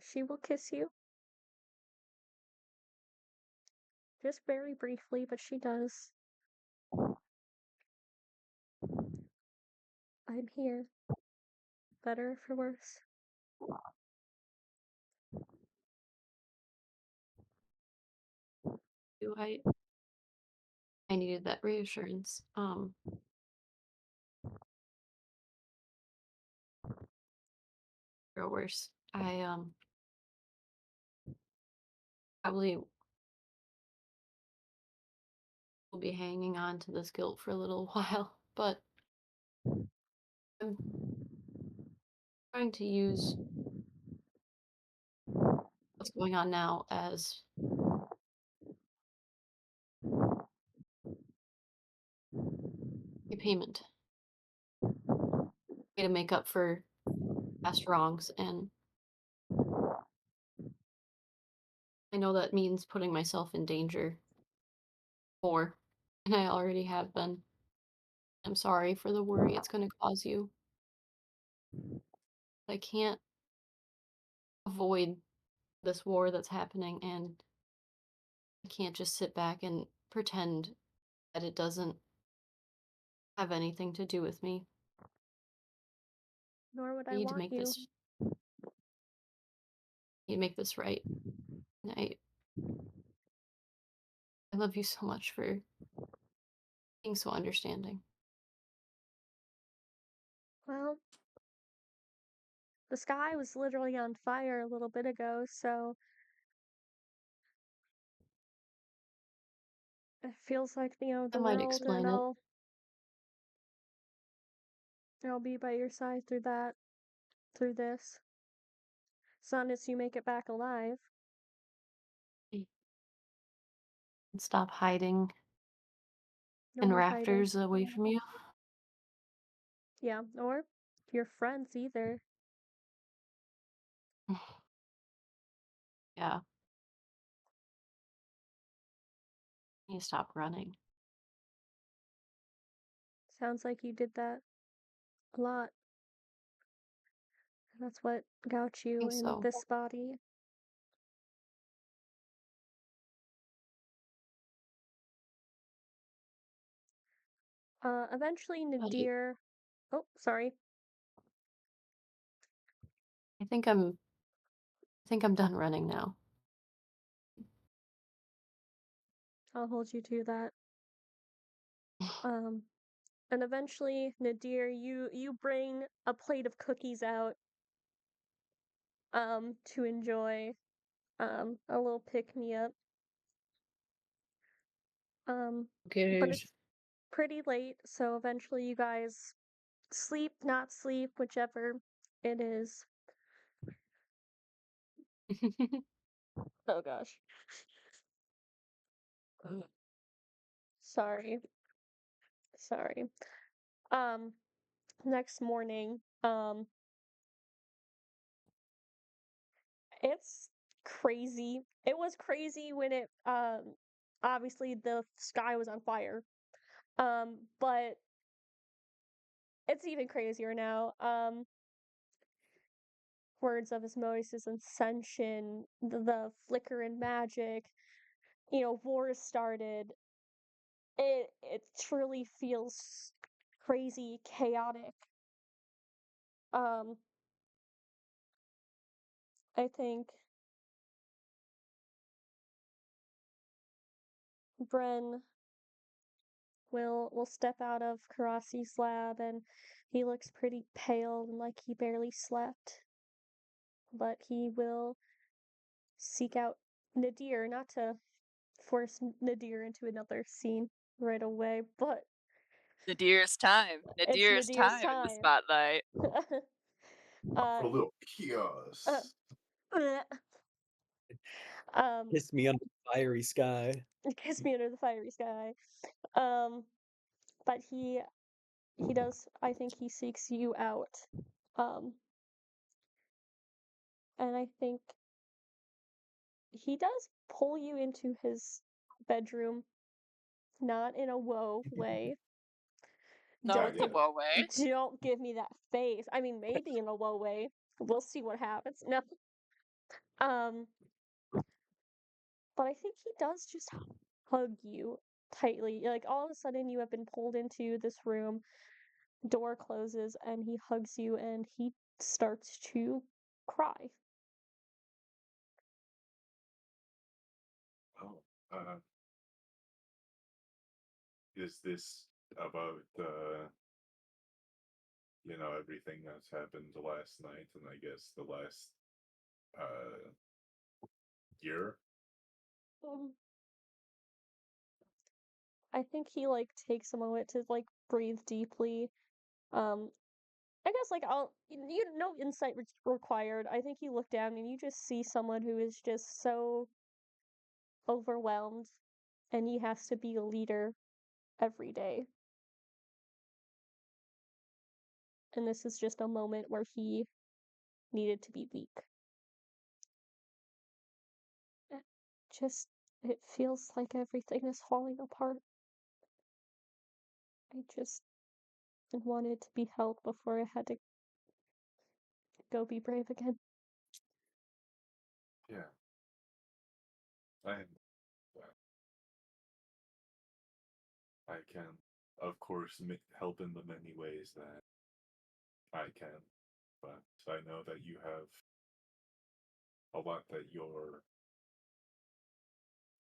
[SPEAKER 2] she will kiss you. Just very briefly, but she does. I'm here. Better or for worse.
[SPEAKER 6] Do I needed that reassurance. Or worse. I probably will be hanging on to this guilt for a little while, but I'm trying to use what's going on now as a payment, way to make up for past wrongs, and I know that means putting myself in danger more, and I already have been. I'm sorry for the worry it's going to cause you. I can't avoid this war that's happening, and I can't just sit back and pretend that it doesn't have anything to do with me.
[SPEAKER 2] Nor would
[SPEAKER 6] I
[SPEAKER 2] I
[SPEAKER 6] need to
[SPEAKER 2] want
[SPEAKER 6] make
[SPEAKER 2] you.
[SPEAKER 6] this need to make this right. And I love you so much for being so understanding.
[SPEAKER 2] Well, the sky was literally on fire a little bit ago, so it feels like,
[SPEAKER 6] That
[SPEAKER 2] the
[SPEAKER 6] might
[SPEAKER 2] world, and
[SPEAKER 6] explain it.
[SPEAKER 2] I'll be by your side through that, through this. As long as you make it back alive.
[SPEAKER 6] And stop hiding
[SPEAKER 2] No
[SPEAKER 6] in
[SPEAKER 2] more hiding.
[SPEAKER 6] rafters away from you.
[SPEAKER 2] Yeah, or your friends either.
[SPEAKER 6] Yeah. You stop running.
[SPEAKER 2] Sounds like you did that a lot. And that's what got
[SPEAKER 6] I
[SPEAKER 2] you
[SPEAKER 6] think
[SPEAKER 2] in
[SPEAKER 6] so.
[SPEAKER 2] this body. Eventually
[SPEAKER 6] But
[SPEAKER 2] Nadir. Oh, sorry.
[SPEAKER 6] I think I'm done running now.
[SPEAKER 2] I'll hold you to that. Um, and eventually, Nadir, you bring a plate of cookies out, to enjoy, a little pick me up. But
[SPEAKER 6] Good.
[SPEAKER 2] it's pretty late, so eventually you guys sleep, not sleep, whichever it is. Oh gosh. Sorry. Sorry. Um, next morning, it's crazy. It was crazy when it obviously the sky was on fire. But it's even crazier now. Words of osmosis and ascension, the flicker and magic, war started. It truly feels crazy, chaotic. Um, I think Bren will step out of Karasi's lab, and he looks pretty pale and like he barely slept. But he will seek out Nadir, not to force Nadir into another scene right away, but
[SPEAKER 1] Nadir's time.
[SPEAKER 2] It's
[SPEAKER 1] Nadir's
[SPEAKER 2] Nadir's
[SPEAKER 1] time in the
[SPEAKER 2] time.
[SPEAKER 1] spotlight.
[SPEAKER 3] For a little chaos.
[SPEAKER 4] Kiss me under the fiery sky.
[SPEAKER 2] Kiss me under the fiery sky. But he does. I think he seeks you out. And I think he does pull you into his bedroom, not in a whoa way.
[SPEAKER 1] No,
[SPEAKER 2] Don't
[SPEAKER 1] it's a
[SPEAKER 3] yeah.
[SPEAKER 1] well way.
[SPEAKER 2] don't give me that face. I mean, maybe in a low way. We'll see what happens. No. But I think he does just hug you tightly. Like all of a sudden you have been pulled into this room, door closes, and he hugs you and he starts to cry.
[SPEAKER 3] Oh, is this about everything that's happened last night and I guess the last year?
[SPEAKER 2] Um, I think he like takes a moment to like breathe deeply. I guess like no insight required. I think you look down and you just see someone who is just so overwhelmed and he has to be a leader every day. And this is just a moment where he needed to be weak. Just it feels like everything is falling apart. I just wanted to be held before I had to go be brave again.
[SPEAKER 3] Yeah. I I can, of course, help in the many ways that I can, but I know that you have a lot that you're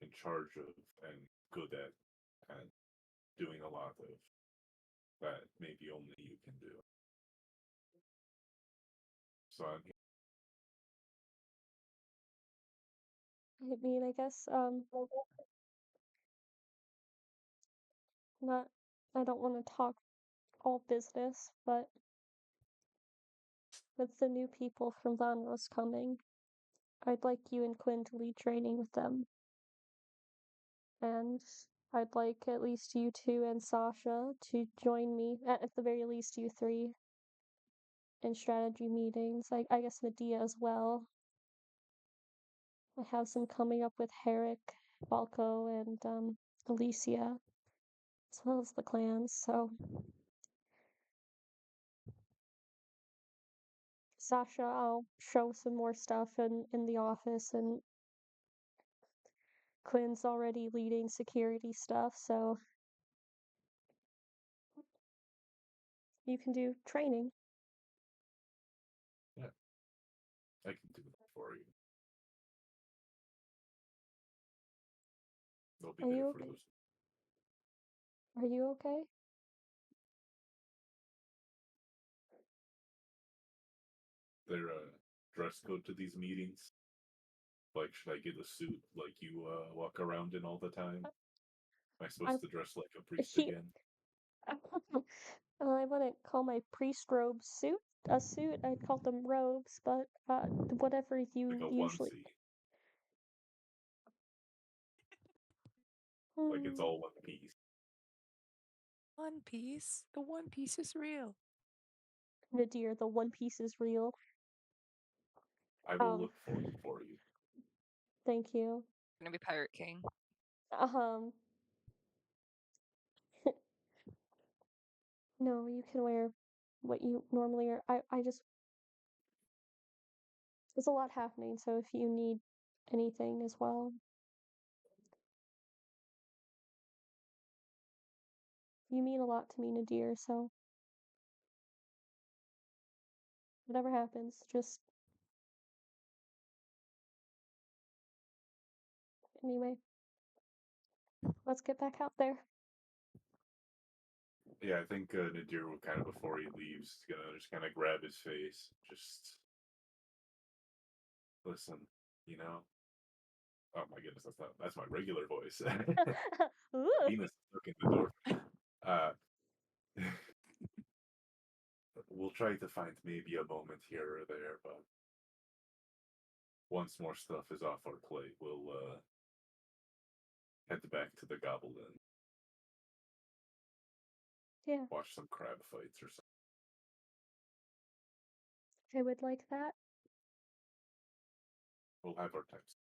[SPEAKER 3] in charge of and good at, and doing a lot of that maybe only you can do. So I'm
[SPEAKER 2] I mean, I guess not I don't want to talk all business, but with the new people from Vanros coming, I'd like you and Quinn to lead training with them. And I'd like at least you two and Sasha to join me, at the very least you three, in strategy meetings. I guess Medea as well. I have some coming up with Herrick, Balco, and Alicia, as well as the clans, so Sasha, I'll show some more stuff in the office, and Quinn's already leading security stuff, so you can do training.
[SPEAKER 3] Yeah, I can do that for you. They'll be
[SPEAKER 2] Are
[SPEAKER 3] there
[SPEAKER 2] you
[SPEAKER 3] for
[SPEAKER 2] okay?
[SPEAKER 3] those.
[SPEAKER 2] Are you okay?
[SPEAKER 3] Their dress code to these meetings. Like, should I get a suit like you walk around in all the time? Am I supposed to dress like a priest
[SPEAKER 2] He
[SPEAKER 3] again?
[SPEAKER 2] I wouldn't call my priest robe suit a suit. I'd call them robes, but whatever you
[SPEAKER 3] Like a
[SPEAKER 2] usually.
[SPEAKER 3] onesie. Like it's all one piece.
[SPEAKER 1] One Piece. The One Piece is real.
[SPEAKER 2] Nadir, the One Piece is real.
[SPEAKER 3] I will look for it for you.
[SPEAKER 2] Thank you.
[SPEAKER 1] I'm gonna be Pirate King.
[SPEAKER 2] No, you can wear what you normally wear. I just there's a lot happening, so if you need anything as well. You mean a lot to me, Nadir, so whatever happens, just anyway. Let's get back out there.
[SPEAKER 3] Yeah, I think Nadir will kind of, before he leaves, gonna just kind of grab his face. Just listen, you know? Oh my goodness, that's my regular voice.
[SPEAKER 2] Ooh.
[SPEAKER 3] Venus is looking the door. We'll try to find maybe a moment here or there, but once more stuff is off our plate, we'll head back to the Goblin.
[SPEAKER 2] Yeah,
[SPEAKER 3] Watch some crab fights or something.
[SPEAKER 2] I would like that.
[SPEAKER 3] We'll have our times.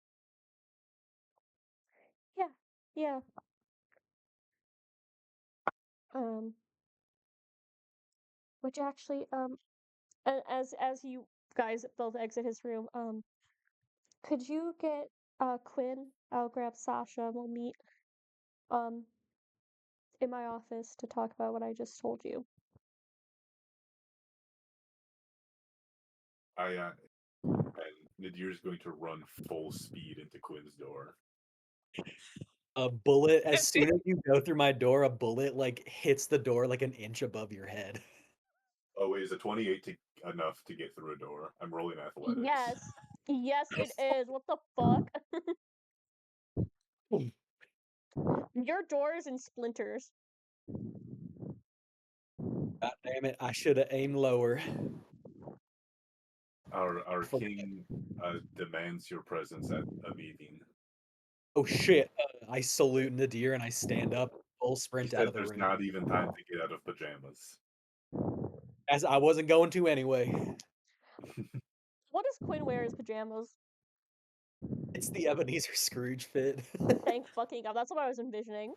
[SPEAKER 2] Yeah, yeah. Which actually, as you guys both exit his room, could you get Quinn? I'll grab Sasha and we'll meet um in my office to talk about what I just told you.
[SPEAKER 3] And Nadir's going to run full speed into Quinn's door.
[SPEAKER 4] A bullet, as soon as you go through my door, a bullet like hits the door like an inch above your head.
[SPEAKER 3] Oh, is a 28 enough to get through a door? I'm rolling athletics.
[SPEAKER 2] Yes. Yes, it is. What the fuck? Your door is in splinters.
[SPEAKER 4] God damn it! I should have aimed lower.
[SPEAKER 3] Our
[SPEAKER 4] Forget.
[SPEAKER 3] king demands your presence at a meeting.
[SPEAKER 4] Oh shit! I salute Nadir and I stand up, full
[SPEAKER 3] He
[SPEAKER 4] sprint out
[SPEAKER 3] said
[SPEAKER 4] of the
[SPEAKER 3] there's
[SPEAKER 4] room.
[SPEAKER 3] not even time to get out of pajamas.
[SPEAKER 4] As I wasn't going to anyway.
[SPEAKER 2] What does Quinn wear as pajamas?
[SPEAKER 4] It's the Ebenezer Scrooge fit.
[SPEAKER 2] Thank fucking God. That's what I was envisioning.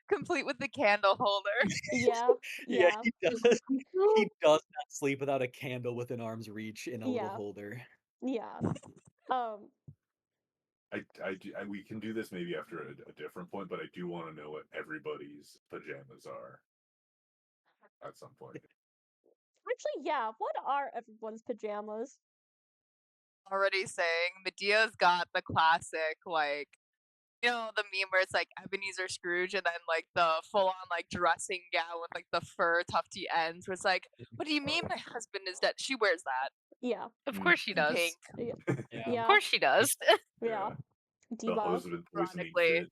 [SPEAKER 1] Complete with the candle holder.
[SPEAKER 2] Yeah,
[SPEAKER 4] Yeah,
[SPEAKER 2] yeah,
[SPEAKER 4] he does. He does not sleep without a candle within arm's reach in a little
[SPEAKER 2] Yeah.
[SPEAKER 4] holder.
[SPEAKER 2] yeah.
[SPEAKER 3] We can do this maybe after a different point, but I do want to know what everybody's pajamas are at some point.
[SPEAKER 2] Actually, yeah. What are everyone's pajamas?
[SPEAKER 1] Already saying Medea's got the classic, like, you know, the meme where it's like Ebenezer Scrooge and then like the full on like dressing gown with like the fur tufty ends where it's like, what do you mean my husband is dead? She wears that.
[SPEAKER 2] Yeah,
[SPEAKER 5] Of course she does.
[SPEAKER 1] Pink.
[SPEAKER 4] Yeah.
[SPEAKER 2] yeah,
[SPEAKER 5] Of course she does.
[SPEAKER 2] yeah.
[SPEAKER 3] The
[SPEAKER 2] Diva.
[SPEAKER 3] husband poisoning
[SPEAKER 1] Ironically.
[SPEAKER 3] fit.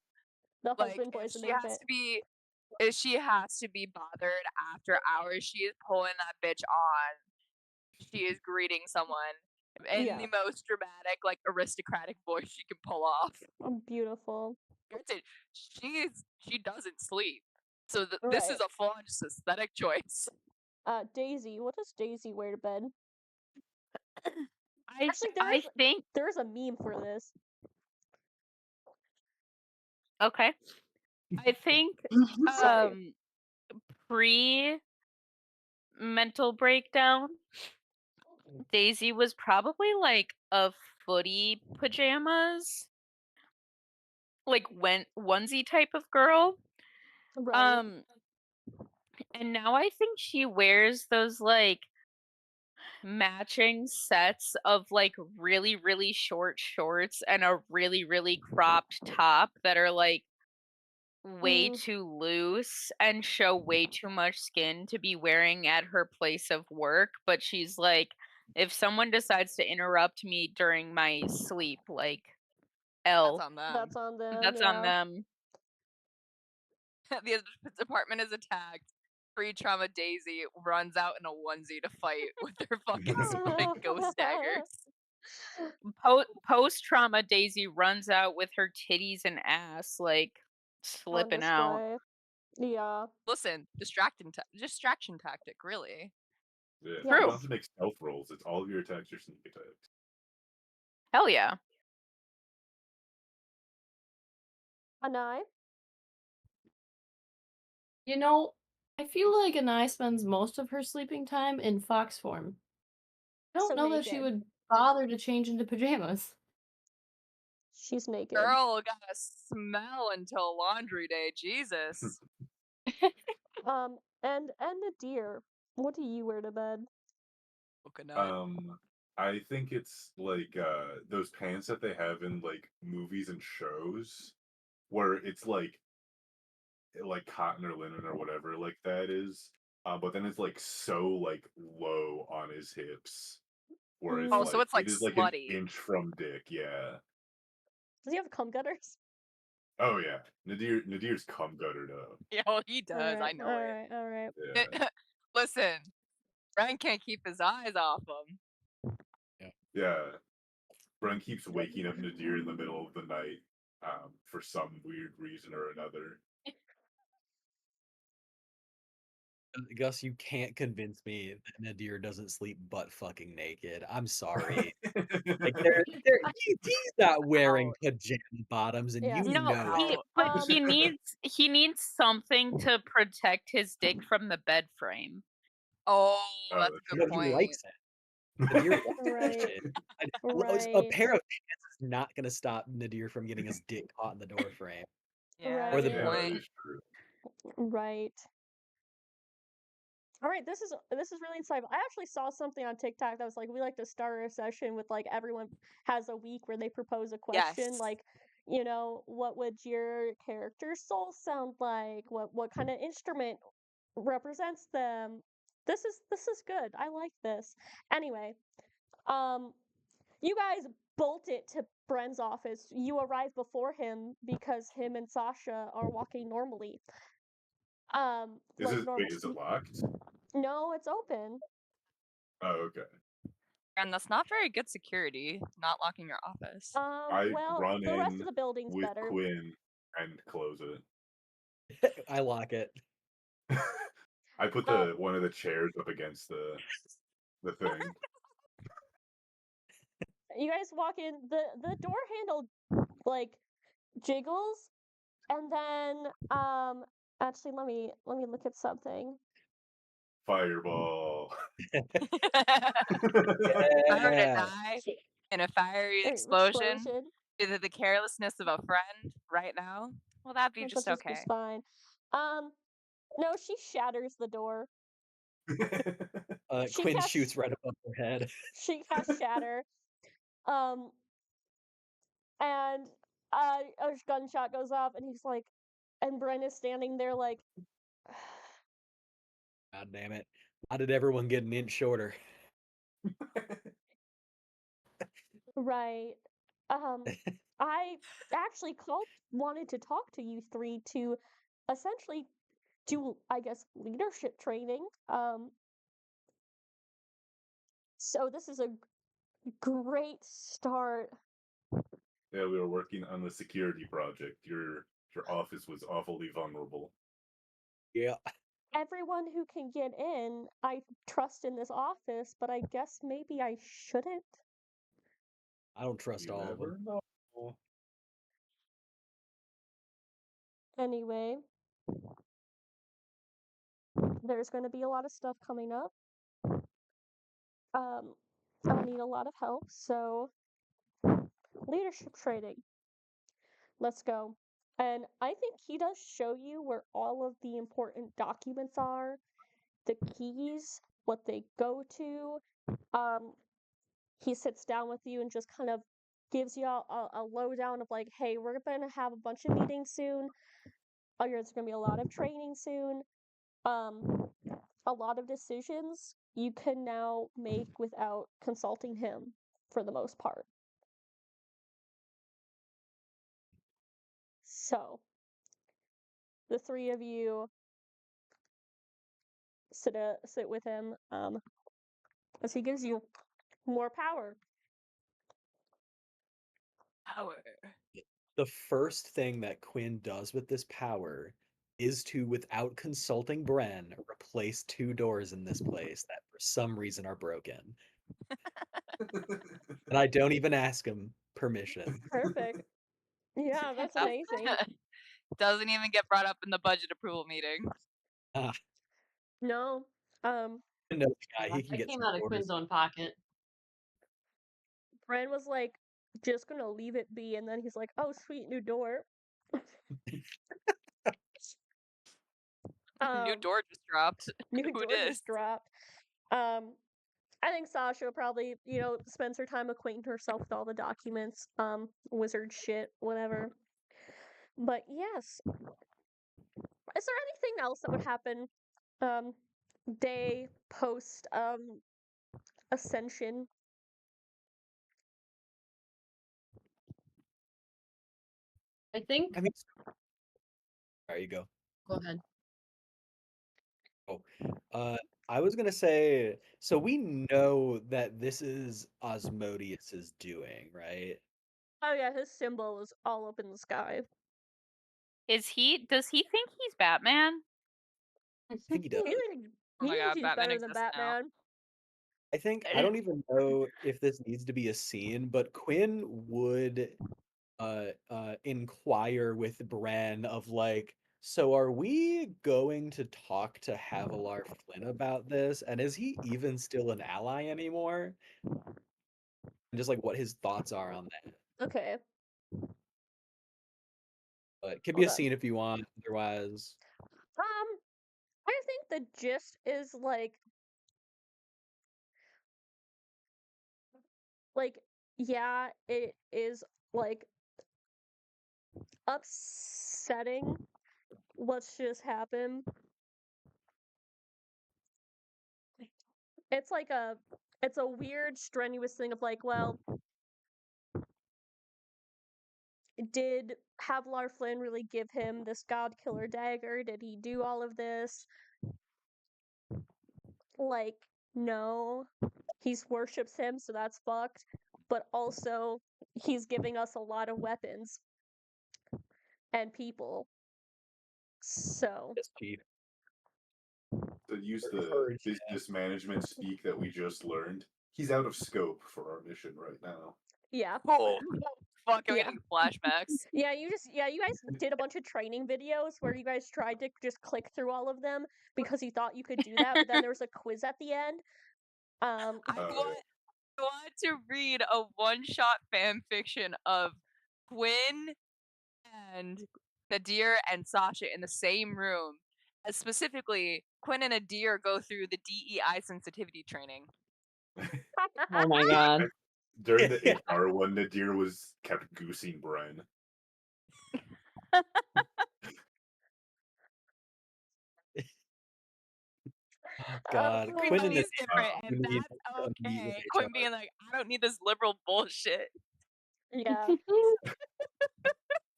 [SPEAKER 2] The
[SPEAKER 1] Like
[SPEAKER 2] husband
[SPEAKER 1] if
[SPEAKER 2] poisoning
[SPEAKER 1] she has
[SPEAKER 2] fit.
[SPEAKER 1] to be if she has to be bothered after hours, she is pulling that bitch on. She is greeting someone in
[SPEAKER 2] Yeah.
[SPEAKER 1] the most dramatic, like aristocratic voice she can pull off.
[SPEAKER 2] Beautiful.
[SPEAKER 1] Granted, she doesn't sleep. So this is
[SPEAKER 2] Right.
[SPEAKER 1] a full on just aesthetic choice.
[SPEAKER 2] Daisy. What does Daisy wear to bed?
[SPEAKER 5] I
[SPEAKER 2] Actually,
[SPEAKER 5] I think
[SPEAKER 2] there's a meme for this.
[SPEAKER 5] okay. I think
[SPEAKER 2] Sorry.
[SPEAKER 5] pre mental breakdown, Daisy was probably like a footy pajamas, like onesie type of girl.
[SPEAKER 2] Right.
[SPEAKER 5] And now I think she wears those like matching sets of like really really short shorts and a really really cropped top that are like way too loose and show way too much skin to be wearing at her place of work, but she's like, if someone decides to interrupt me during my sleep, like
[SPEAKER 1] That's
[SPEAKER 5] L,
[SPEAKER 1] on them.
[SPEAKER 2] That's on them.
[SPEAKER 5] that's
[SPEAKER 2] yeah.
[SPEAKER 5] on them.
[SPEAKER 1] The department is attacked. Pre-trauma Daisy runs out in a onesie to fight with her fucking like ghost daggers.
[SPEAKER 5] Post trauma Daisy runs out with her titties and ass like
[SPEAKER 2] On
[SPEAKER 5] slipping out.
[SPEAKER 2] display. Yeah.
[SPEAKER 1] Listen, distraction tactic, really.
[SPEAKER 3] Yeah, if
[SPEAKER 5] True.
[SPEAKER 3] you want to make stealth rolls, it's all of your attacks are sneak attacks.
[SPEAKER 5] Hell yeah.
[SPEAKER 2] Anai?
[SPEAKER 6] You know, I feel like Anai spends most of her sleeping time in fox form. I don't
[SPEAKER 2] So
[SPEAKER 6] know that she
[SPEAKER 2] naked.
[SPEAKER 6] would bother to change into pajamas.
[SPEAKER 2] She's naked.
[SPEAKER 1] Girl gotta smell until laundry day. Jesus.
[SPEAKER 2] And Nadir, what do you wear to bed?
[SPEAKER 3] I think it's like those pants that they have in like movies and shows where it's like cotton or linen or whatever like that is. But then it's like so like low on his hips. Where it's
[SPEAKER 1] Oh, so it's like
[SPEAKER 3] it is like
[SPEAKER 1] slutty.
[SPEAKER 3] an inch from dick, yeah.
[SPEAKER 2] Does he have cum gutters?
[SPEAKER 3] Oh yeah, Nadir's cum guttered up.
[SPEAKER 1] Yo, he does. I know it.
[SPEAKER 2] Alright.
[SPEAKER 3] Yeah,
[SPEAKER 1] Listen, Bren can't keep his eyes off him.
[SPEAKER 3] yeah. Bren keeps waking up Nadir in the middle of the night, for some weird reason or another.
[SPEAKER 4] Gus, you can't convince me that Nadir doesn't sleep butt fucking naked. I'm sorry. Like he's not wearing pajama bottoms, and
[SPEAKER 2] Yeah.
[SPEAKER 4] you
[SPEAKER 5] No,
[SPEAKER 4] know
[SPEAKER 5] he
[SPEAKER 4] it.
[SPEAKER 5] but he needs something to protect his dick from the bed frame.
[SPEAKER 1] Oh,
[SPEAKER 3] Oh,
[SPEAKER 1] that's a
[SPEAKER 3] that's
[SPEAKER 1] good
[SPEAKER 4] But he
[SPEAKER 1] point.
[SPEAKER 4] likes it. Nadir likes that
[SPEAKER 2] Right.
[SPEAKER 4] shit. A
[SPEAKER 2] Right.
[SPEAKER 4] pair of pants is not gonna stop Nadir from getting his dick caught in the door frame.
[SPEAKER 1] Yeah,
[SPEAKER 4] Or the
[SPEAKER 1] good
[SPEAKER 3] Yeah, that
[SPEAKER 1] point.
[SPEAKER 3] is true.
[SPEAKER 2] Right. All right, this is really insightful. I actually saw something on TikTok that was like, we like to start a session with like everyone has a week where they propose a question,
[SPEAKER 1] Yes.
[SPEAKER 2] like, what would your character's soul sound like? What kind of instrument represents them? This is good. I like this. Anyway, you guys bolt it to Bren's office. You arrive before him because him and Sasha are walking normally. Like normal.
[SPEAKER 3] Wait, is it locked?
[SPEAKER 2] No, it's open.
[SPEAKER 3] Oh, okay.
[SPEAKER 1] And that's not very good security, not locking your office.
[SPEAKER 3] I
[SPEAKER 2] Well,
[SPEAKER 3] run
[SPEAKER 2] the rest of
[SPEAKER 3] in
[SPEAKER 2] the building's
[SPEAKER 3] with
[SPEAKER 2] better.
[SPEAKER 3] Quinn and close it.
[SPEAKER 4] I lock it.
[SPEAKER 3] I put one of the chairs up against the thing.
[SPEAKER 2] You guys walk in, the door handle like jiggles, and then actually let me look at something.
[SPEAKER 3] Fireball.
[SPEAKER 1] I heard it
[SPEAKER 4] Yeah.
[SPEAKER 1] die in a fiery
[SPEAKER 2] Explosion.
[SPEAKER 1] explosion due to the carelessness of a friend right now. Well, that'd be
[SPEAKER 2] That's
[SPEAKER 1] just okay.
[SPEAKER 2] just fine. No, she shatters the door. She
[SPEAKER 4] Quinn
[SPEAKER 2] casts-
[SPEAKER 4] shoots right above her head.
[SPEAKER 2] She casts shatter. And a gunshot goes off, and he's like, and Bren is standing there like,
[SPEAKER 4] God damn it. How did everyone get an inch shorter?
[SPEAKER 2] right. I actually wanted to talk to you three to essentially do, I guess, leadership training. So this is a great start.
[SPEAKER 3] Yeah, we were working on the security project. Your office was awfully vulnerable.
[SPEAKER 4] Yeah.
[SPEAKER 2] Everyone who can get in, I trust in this office, but I guess maybe I shouldn't.
[SPEAKER 4] I don't trust
[SPEAKER 3] You
[SPEAKER 4] all of
[SPEAKER 3] never
[SPEAKER 4] them.
[SPEAKER 3] know.
[SPEAKER 2] Anyway, there's going to be a lot of stuff coming up. I'll need a lot of help, so leadership training. Let's go. And I think he does show you where all of the important documents are, the keys, what they go to. He sits down with you and just kind of gives you a lowdown of like, hey, we're gonna have a bunch of meetings soon. There's gonna be a lot of training soon. A lot of decisions you can now make without consulting him for the most part. So, the three of you sit with him as he gives you more power.
[SPEAKER 1] Power.
[SPEAKER 4] The first thing that Quinn does with this power is to, without consulting Bren, replace 2 doors in this place that for some reason are broken. And I don't even ask him permission.
[SPEAKER 2] Perfect. Yeah, that's amazing.
[SPEAKER 1] Doesn't even get brought up in the budget approval meeting.
[SPEAKER 2] No.
[SPEAKER 4] I know the guy, he can
[SPEAKER 6] I
[SPEAKER 4] get
[SPEAKER 6] came
[SPEAKER 4] some
[SPEAKER 6] out of
[SPEAKER 4] orders.
[SPEAKER 6] Quinn's own pocket.
[SPEAKER 2] Bren was like, just gonna leave it be, and then he's like, oh, sweet, new door.
[SPEAKER 1] New door just dropped.
[SPEAKER 2] New
[SPEAKER 1] Who
[SPEAKER 2] door
[SPEAKER 1] dis?
[SPEAKER 2] just dropped. I think Sasha probably, spends her time acquainting herself with all the documents, wizard shit, whatever. But yes. Is there anything else that would happen, day post, ascension?
[SPEAKER 6] I think.
[SPEAKER 4] I mean, there you go.
[SPEAKER 6] Go ahead.
[SPEAKER 4] I was gonna say, so we know that this is Asmodeus's doing, right?
[SPEAKER 2] Oh yeah, his symbol is all up in the sky.
[SPEAKER 5] Does he think he's Batman?
[SPEAKER 4] I think he does.
[SPEAKER 2] He thinks,
[SPEAKER 5] Oh
[SPEAKER 2] he
[SPEAKER 5] my
[SPEAKER 2] thinks
[SPEAKER 5] god,
[SPEAKER 2] he's
[SPEAKER 5] Batman
[SPEAKER 2] better than
[SPEAKER 5] exists now.
[SPEAKER 2] Batman.
[SPEAKER 4] I don't even know if this needs to be a scene, but Quinn would inquire with Bran of like, so are we going to talk to Havilar Flynn about this? And is he even still an ally anymore? And just like what his thoughts are on that.
[SPEAKER 2] Okay.
[SPEAKER 4] But it could be
[SPEAKER 2] Hold
[SPEAKER 4] a
[SPEAKER 2] on.
[SPEAKER 4] scene if you want, otherwise.
[SPEAKER 2] I think the gist is like yeah, it is like upsetting what's just happened. It's like it's a weird strenuous thing of like, well, did Havilar Flynn really give him this god killer dagger? Did he do all of this? Like, no. He's worships him, so that's fucked. But also, he's giving us a lot of weapons and people. So,
[SPEAKER 4] It's cheap.
[SPEAKER 3] To use
[SPEAKER 4] Or
[SPEAKER 3] the
[SPEAKER 4] courage,
[SPEAKER 3] business management speak that we just learned, he's out of scope for our mission right now.
[SPEAKER 2] yeah.
[SPEAKER 1] Oh, fuck, I'm
[SPEAKER 2] Yeah.
[SPEAKER 1] getting flashbacks.
[SPEAKER 2] Yeah, you guys did a bunch of training videos where you guys tried to just click through all of them because you thought you could do that, but then there was a quiz at the end.
[SPEAKER 1] I want to read a one-shot fan fiction of Quinn and Nadir and Sasha in the same room. As specifically, Quinn and Nadir go through the DEI sensitivity training.
[SPEAKER 6] Oh my god.
[SPEAKER 3] During the HR one, Nadir was kept goosing Bren.
[SPEAKER 4] Oh God,
[SPEAKER 2] Oh,
[SPEAKER 4] Quinn and
[SPEAKER 1] Everybody's
[SPEAKER 4] the
[SPEAKER 1] different, and
[SPEAKER 4] need
[SPEAKER 1] that's
[SPEAKER 4] to meet with
[SPEAKER 1] okay. Quinn
[SPEAKER 4] HR.
[SPEAKER 1] being like, I don't need this liberal bullshit.
[SPEAKER 2] yeah.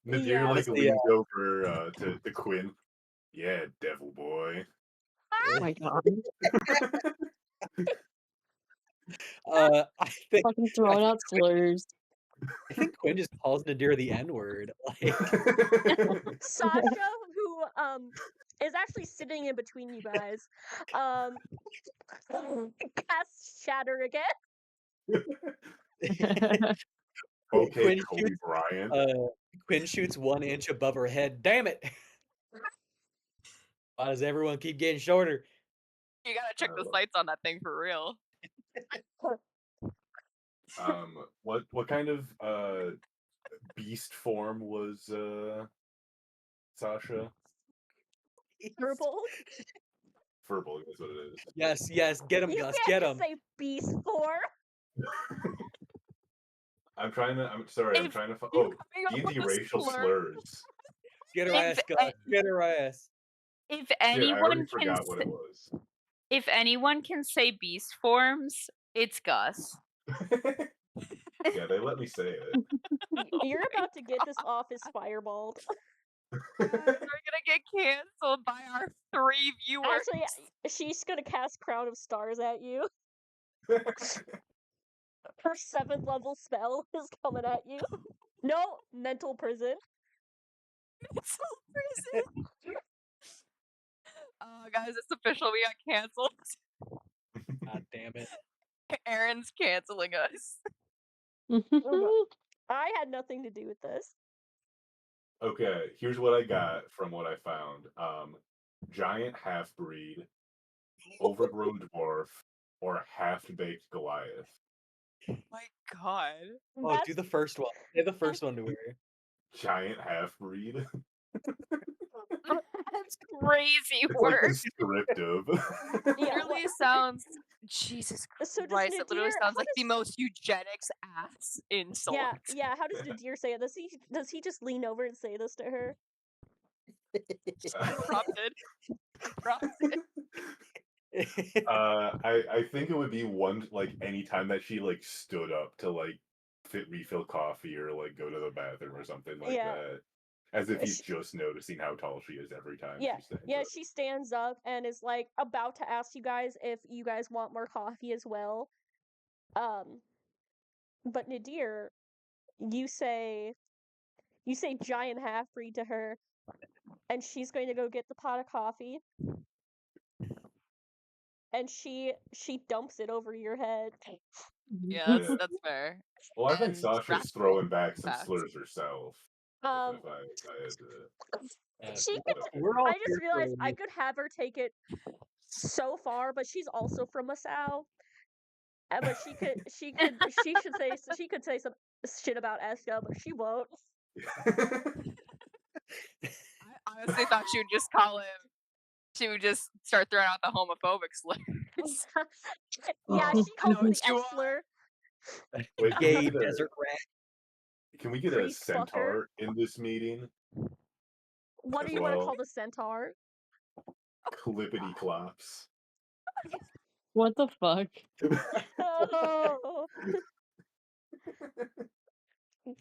[SPEAKER 3] Nadir
[SPEAKER 2] Yeah.
[SPEAKER 3] like
[SPEAKER 4] Honestly,
[SPEAKER 3] leans over to Quinn. Yeah, devil boy.
[SPEAKER 6] Oh my god.
[SPEAKER 4] I think
[SPEAKER 6] Fucking throwing out slurs.
[SPEAKER 4] I think Quinn just calls Nadir the N-word. Like,
[SPEAKER 2] Sasha, who is actually sitting in between you guys, casts Shatter again.
[SPEAKER 3] Okay,
[SPEAKER 4] Quinn
[SPEAKER 3] Kobe
[SPEAKER 4] shoots,
[SPEAKER 3] Bryant.
[SPEAKER 4] Quinn shoots 1 inch above her head. Damn it! Why does everyone keep getting shorter?
[SPEAKER 1] You gotta check the
[SPEAKER 3] Oh.
[SPEAKER 1] sights on that thing for real.
[SPEAKER 3] What kind of beast form was Sasha?
[SPEAKER 2] Purple.
[SPEAKER 3] Furbolg is what it is.
[SPEAKER 4] Yes, yes, get him,
[SPEAKER 2] You
[SPEAKER 4] Gus,
[SPEAKER 2] can't
[SPEAKER 4] get
[SPEAKER 2] just
[SPEAKER 4] him.
[SPEAKER 2] say beast form.
[SPEAKER 3] I'm trying to. I'm sorry. I'm
[SPEAKER 1] If
[SPEAKER 3] trying to.
[SPEAKER 1] you
[SPEAKER 3] Oh,
[SPEAKER 1] coming up with
[SPEAKER 3] D&D
[SPEAKER 1] a
[SPEAKER 3] racial
[SPEAKER 1] slur-
[SPEAKER 3] slurs.
[SPEAKER 4] Get her
[SPEAKER 5] If
[SPEAKER 4] ass, Gus. Get her ass.
[SPEAKER 5] If
[SPEAKER 3] Shit, I already
[SPEAKER 5] anyone can
[SPEAKER 3] forgot what it was.
[SPEAKER 5] if anyone can say beast forms, it's Gus.
[SPEAKER 3] Yeah, they let me say it.
[SPEAKER 2] You're about to get this office fireballed.
[SPEAKER 1] We're gonna get canceled by our 3 viewers.
[SPEAKER 2] Actually, she's gonna cast Crown of Stars at you. Her 7th level spell is coming at you. No, mental prison.
[SPEAKER 1] It's so prison. Guys, it's official. We got canceled.
[SPEAKER 4] God damn it.
[SPEAKER 1] Aaron's canceling us.
[SPEAKER 2] I had nothing to do with this.
[SPEAKER 3] Okay, here's what I got from what I found. Giant half-breed, overgrown dwarf, or half-baked Goliath.
[SPEAKER 1] My God.
[SPEAKER 4] Oh,
[SPEAKER 2] That's
[SPEAKER 4] do the first one. Say the first one to her.
[SPEAKER 3] Giant half-breed.
[SPEAKER 5] That's crazy
[SPEAKER 3] It's like
[SPEAKER 5] work.
[SPEAKER 3] descriptive.
[SPEAKER 2] yeah.
[SPEAKER 1] Literally sounds. Jesus
[SPEAKER 2] So does
[SPEAKER 1] Christ! It literally
[SPEAKER 2] Nadir-
[SPEAKER 1] sounds
[SPEAKER 2] how
[SPEAKER 1] like the
[SPEAKER 2] does-
[SPEAKER 1] most eugenics ass insult.
[SPEAKER 2] Yeah. How does Nadir say it? Does he just lean over and say this to her?
[SPEAKER 1] Prompted. Prompted.
[SPEAKER 3] I think it would be one like any time that she like stood up to like refill coffee or like go to the bathroom or something like
[SPEAKER 2] Yeah.
[SPEAKER 3] that. As if he's
[SPEAKER 2] Sh-
[SPEAKER 3] just noticing how tall she is every time
[SPEAKER 2] Yeah,
[SPEAKER 3] she stands
[SPEAKER 2] yeah,
[SPEAKER 3] up.
[SPEAKER 2] she stands up and is like about to ask you guys if you guys want more coffee as well. But Nadir, you say giant half breed to her, and she's going to go get the pot of coffee, and she dumps it over your head.
[SPEAKER 1] Yeah,
[SPEAKER 3] Yeah.
[SPEAKER 1] that's fair.
[SPEAKER 3] Well, I think
[SPEAKER 1] And
[SPEAKER 3] Sasha's
[SPEAKER 1] Raspberry,
[SPEAKER 3] throwing back some
[SPEAKER 1] fact.
[SPEAKER 3] slurs herself.
[SPEAKER 2] Um,
[SPEAKER 3] If I had to
[SPEAKER 2] she
[SPEAKER 3] put
[SPEAKER 2] could.
[SPEAKER 3] a
[SPEAKER 4] We're all
[SPEAKER 2] I just
[SPEAKER 4] here for
[SPEAKER 2] realized I
[SPEAKER 4] you.
[SPEAKER 2] could have her take it so far, but she's also from Masao. But she could say some shit about Eska, but she won't.
[SPEAKER 1] I honestly thought she would just call him. She would just start throwing out the homophobic slurs.
[SPEAKER 2] Yeah,
[SPEAKER 3] Oh,
[SPEAKER 2] she calls
[SPEAKER 1] know
[SPEAKER 2] it
[SPEAKER 1] what
[SPEAKER 2] the
[SPEAKER 1] you
[SPEAKER 2] S
[SPEAKER 1] want.
[SPEAKER 2] slur.
[SPEAKER 3] wait,
[SPEAKER 4] Gay desert rat.
[SPEAKER 3] can we get a
[SPEAKER 2] Priest fucker.
[SPEAKER 3] centaur in this meeting
[SPEAKER 2] What
[SPEAKER 3] as
[SPEAKER 2] do you want to
[SPEAKER 3] well?
[SPEAKER 2] call the centaur?
[SPEAKER 3] Clippity clops.
[SPEAKER 6] What the fuck?
[SPEAKER 2] Oh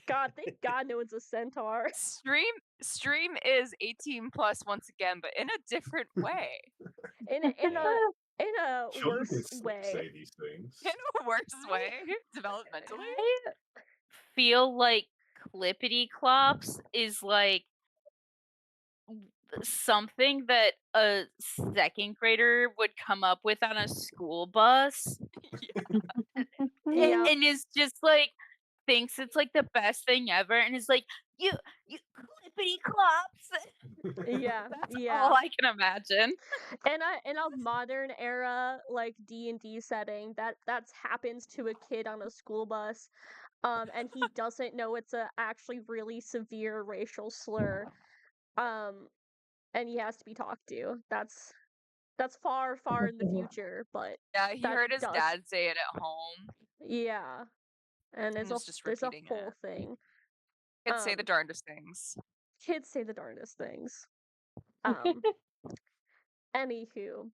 [SPEAKER 2] God! Thank God no one's a centaur.
[SPEAKER 1] Stream is 18 plus once again, but in a different way.
[SPEAKER 2] In a
[SPEAKER 3] Children can
[SPEAKER 2] worse way.
[SPEAKER 3] say these things.
[SPEAKER 1] In a worse way, developmentally.
[SPEAKER 5] I feel like Clippity Clops is like something that a second grader would come up with on a school bus
[SPEAKER 2] Yeah.
[SPEAKER 5] and is just like thinks it's like the best thing ever and is like you Clippity Clops.
[SPEAKER 2] Yeah,
[SPEAKER 5] That's
[SPEAKER 2] yeah.
[SPEAKER 5] all I can imagine.
[SPEAKER 2] In a modern era like D&D setting, that's happens to a kid on a school bus, and he doesn't know it's a actually really severe racial slur, and he has to be talked to. That's far, far in the future, but
[SPEAKER 1] Yeah, he
[SPEAKER 2] that
[SPEAKER 1] heard his
[SPEAKER 2] does.
[SPEAKER 1] dad say it at home.
[SPEAKER 2] Yeah, and
[SPEAKER 1] And was just
[SPEAKER 2] there's a
[SPEAKER 1] repeating
[SPEAKER 2] whole
[SPEAKER 1] it.
[SPEAKER 2] thing.
[SPEAKER 1] Kids say the
[SPEAKER 2] Um,
[SPEAKER 1] darndest things.
[SPEAKER 2] Kids say the darndest things. Um, Anywho,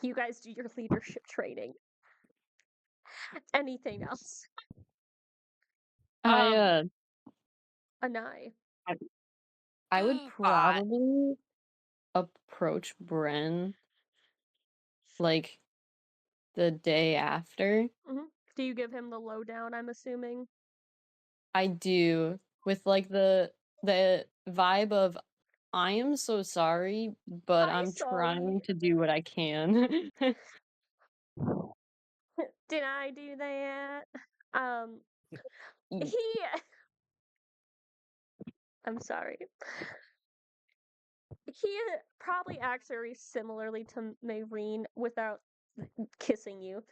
[SPEAKER 2] you guys do your leadership training. Anything else?
[SPEAKER 6] I
[SPEAKER 2] Anai.
[SPEAKER 6] I would
[SPEAKER 5] Bot.
[SPEAKER 6] probably approach Bren like the day after.
[SPEAKER 2] Do you give him the lowdown, I'm assuming?
[SPEAKER 6] I do with like the vibe of I am so sorry, but I'm trying
[SPEAKER 2] sorry.
[SPEAKER 6] to do what I can.
[SPEAKER 2] Did I do that?
[SPEAKER 6] Y-
[SPEAKER 2] He I'm sorry. He probably acts very similarly to Mayreen without kissing you.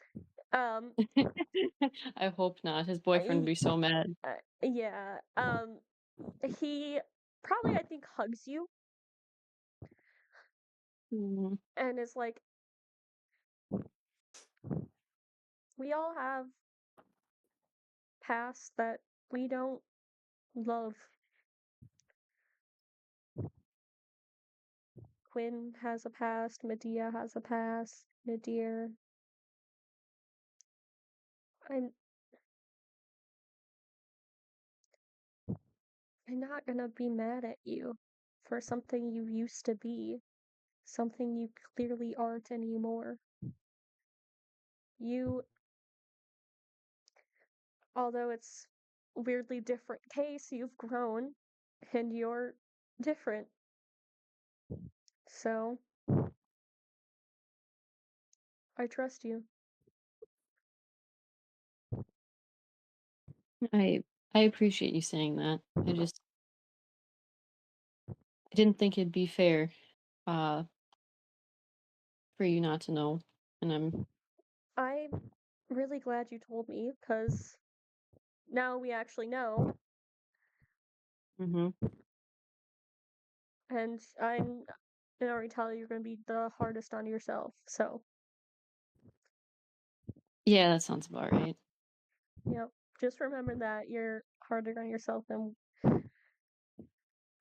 [SPEAKER 6] I hope not. His boyfriend would be so mad.
[SPEAKER 2] Yeah. He probably, I think, hugs you
[SPEAKER 6] Mm.
[SPEAKER 2] and is like, we all have pasts that we don't love. Quinn has a past, Medea has a past, Nadir. I'm I'm not gonna be mad at you for something you used to be, something you clearly aren't anymore. You, although it's a weirdly different case, you've grown and you're different. So, I trust you.
[SPEAKER 6] I appreciate you saying that. I didn't think it'd be fair uh for you not to know. And
[SPEAKER 2] I'm really glad you told me, because now we actually know,
[SPEAKER 6] Mhm.
[SPEAKER 2] and I'm I already tell you you're gonna be the hardest on yourself. So,
[SPEAKER 6] Yeah, that sounds about right.
[SPEAKER 2] yep. Just remember that you're harder on yourself than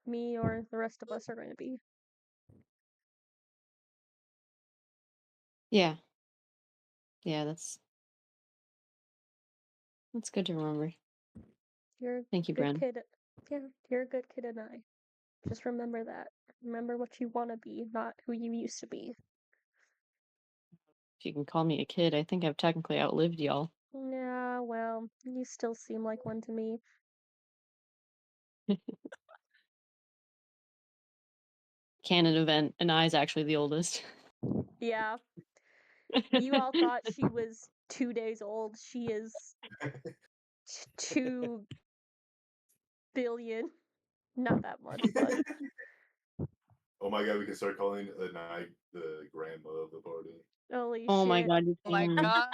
[SPEAKER 2] me or the rest of us are going to be.
[SPEAKER 6] Yeah. Yeah, that's good to remember.
[SPEAKER 2] You're a
[SPEAKER 6] Thank you,
[SPEAKER 2] good
[SPEAKER 6] Bren.
[SPEAKER 2] kid. Yeah, you're a good kid and I. Just remember that. Remember what you want to be, not who you used to be.
[SPEAKER 6] If you can call me a kid, I think I've technically outlived y'all.
[SPEAKER 2] Yeah, well, you still seem like one to me.
[SPEAKER 6] Canon event, and I's actually the oldest.
[SPEAKER 2] Yeah. You all thought she was 2 days old. She is 2 billion. Not that much, but
[SPEAKER 3] Oh my god, we can start calling Anai the grandma of the party.
[SPEAKER 2] holy
[SPEAKER 6] Oh my
[SPEAKER 2] shit.
[SPEAKER 6] god, you
[SPEAKER 1] Oh my
[SPEAKER 6] can.
[SPEAKER 1] god.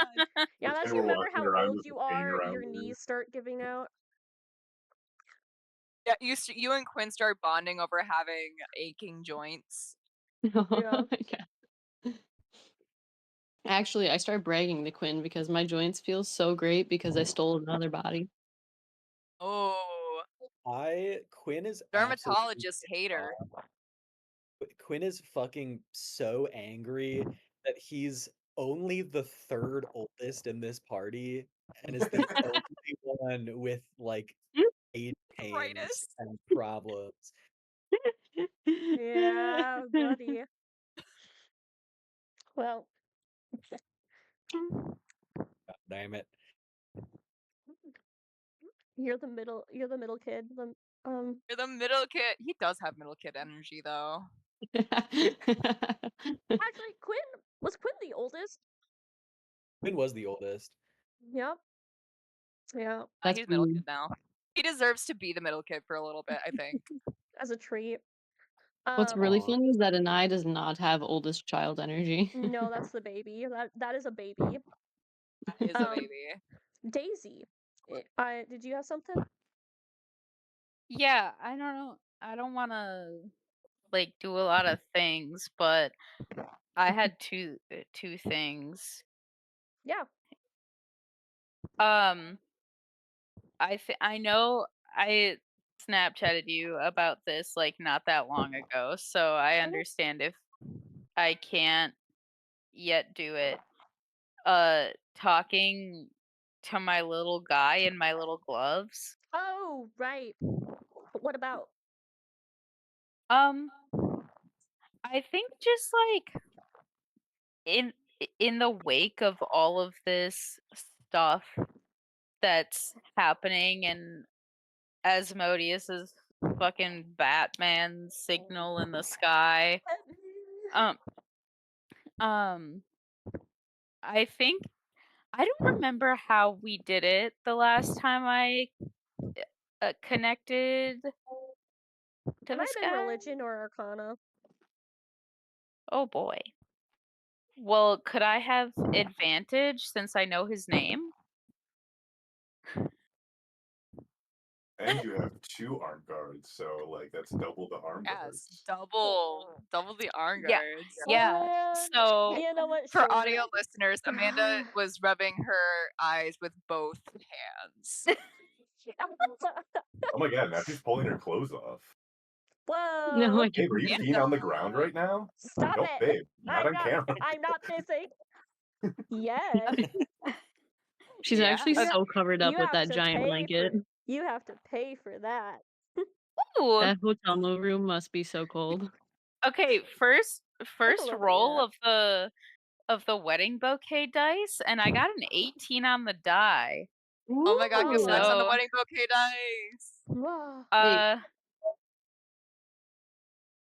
[SPEAKER 2] Yeah, now that
[SPEAKER 3] Pretend
[SPEAKER 2] you
[SPEAKER 3] we're
[SPEAKER 2] remember
[SPEAKER 3] walking
[SPEAKER 2] how
[SPEAKER 3] around
[SPEAKER 2] old
[SPEAKER 3] with
[SPEAKER 2] you
[SPEAKER 3] a cane
[SPEAKER 2] are,
[SPEAKER 3] around
[SPEAKER 2] your
[SPEAKER 3] her.
[SPEAKER 2] knees start giving out.
[SPEAKER 1] Yeah, you and Quinn start bonding over having aching joints.
[SPEAKER 6] Oh
[SPEAKER 2] Yeah.
[SPEAKER 6] my god. Actually, I start bragging to Quinn because my joints feel so great because I stole another body.
[SPEAKER 1] Oh,
[SPEAKER 4] Quinn is absolutely
[SPEAKER 1] dermatologist hater.
[SPEAKER 4] Quinn is fucking so angry that he's only the third oldest in this party and is the only one with like age pains
[SPEAKER 1] Arthritis.
[SPEAKER 4] and problems.
[SPEAKER 2] Yeah, buddy. Well,
[SPEAKER 4] God damn it.
[SPEAKER 2] you're the middle kid.
[SPEAKER 1] You're the middle kid. He does have middle kid energy though.
[SPEAKER 2] Actually, was Quinn the oldest?
[SPEAKER 4] Quinn was the oldest.
[SPEAKER 2] Yep. Yeah,
[SPEAKER 6] That's
[SPEAKER 1] He's middle
[SPEAKER 6] rude.
[SPEAKER 1] kid now. He deserves to be the middle kid for a little bit, I think.
[SPEAKER 2] as a treat.
[SPEAKER 6] What's really
[SPEAKER 4] Aw.
[SPEAKER 6] funny is that Anai does not have oldest child energy.
[SPEAKER 2] No, that's the baby. That is a baby.
[SPEAKER 1] That is a
[SPEAKER 2] Um,
[SPEAKER 1] baby.
[SPEAKER 2] Daisy. Did you have something?
[SPEAKER 5] Yeah, I don't know. I don't want to like do a lot of things, but I had two things.
[SPEAKER 2] Yeah.
[SPEAKER 5] I know I Snapchatted you about this like not that long ago, so I understand if I can't yet do it. Talking to my little guy in my little gloves.
[SPEAKER 2] Oh, right. But what about?
[SPEAKER 5] Um, I think just like in the wake of all of this stuff that's happening and Asmodeus's fucking Batman signal in the sky. Um I think I don't remember how we did it the last time I connected to
[SPEAKER 2] It
[SPEAKER 5] the
[SPEAKER 2] might have been
[SPEAKER 5] sky.
[SPEAKER 2] religion or arcana.
[SPEAKER 5] Oh boy. Well, could I have advantage since I know his name?
[SPEAKER 3] And you have 2 arm guards, so like that's double the arm
[SPEAKER 1] Yes,
[SPEAKER 3] guards.
[SPEAKER 1] double the arm
[SPEAKER 5] Yeah.
[SPEAKER 1] guards.
[SPEAKER 5] Yeah. So
[SPEAKER 2] You know what?
[SPEAKER 1] For
[SPEAKER 2] Sure.
[SPEAKER 1] audio listeners, Amanda was rubbing her eyes with both hands.
[SPEAKER 3] Oh my god, now she's pulling her clothes off.
[SPEAKER 6] No,
[SPEAKER 2] Whoa!
[SPEAKER 6] I
[SPEAKER 3] Babe, are you
[SPEAKER 6] can't.
[SPEAKER 3] peeing on the ground right now?
[SPEAKER 2] Stop
[SPEAKER 3] No,
[SPEAKER 2] it!
[SPEAKER 3] babe, not on camera.
[SPEAKER 2] I'm not pissing. Yes.
[SPEAKER 6] She's actually
[SPEAKER 1] Yes.
[SPEAKER 6] so covered up
[SPEAKER 2] You
[SPEAKER 6] with
[SPEAKER 2] have
[SPEAKER 6] that
[SPEAKER 2] to
[SPEAKER 6] giant
[SPEAKER 2] pay
[SPEAKER 6] blanket.
[SPEAKER 2] for. You have to pay for that.
[SPEAKER 5] Ooh.
[SPEAKER 6] That hotel room must be so cold.
[SPEAKER 5] Okay, first
[SPEAKER 2] little bit,
[SPEAKER 5] roll
[SPEAKER 2] yeah.
[SPEAKER 5] of the wedding bouquet dice, and I got an 18 on the die.
[SPEAKER 1] Oh my god, good
[SPEAKER 2] Ooh.
[SPEAKER 1] flex on the
[SPEAKER 5] So,
[SPEAKER 1] wedding bouquet dice.
[SPEAKER 2] Whoa.
[SPEAKER 6] Wait.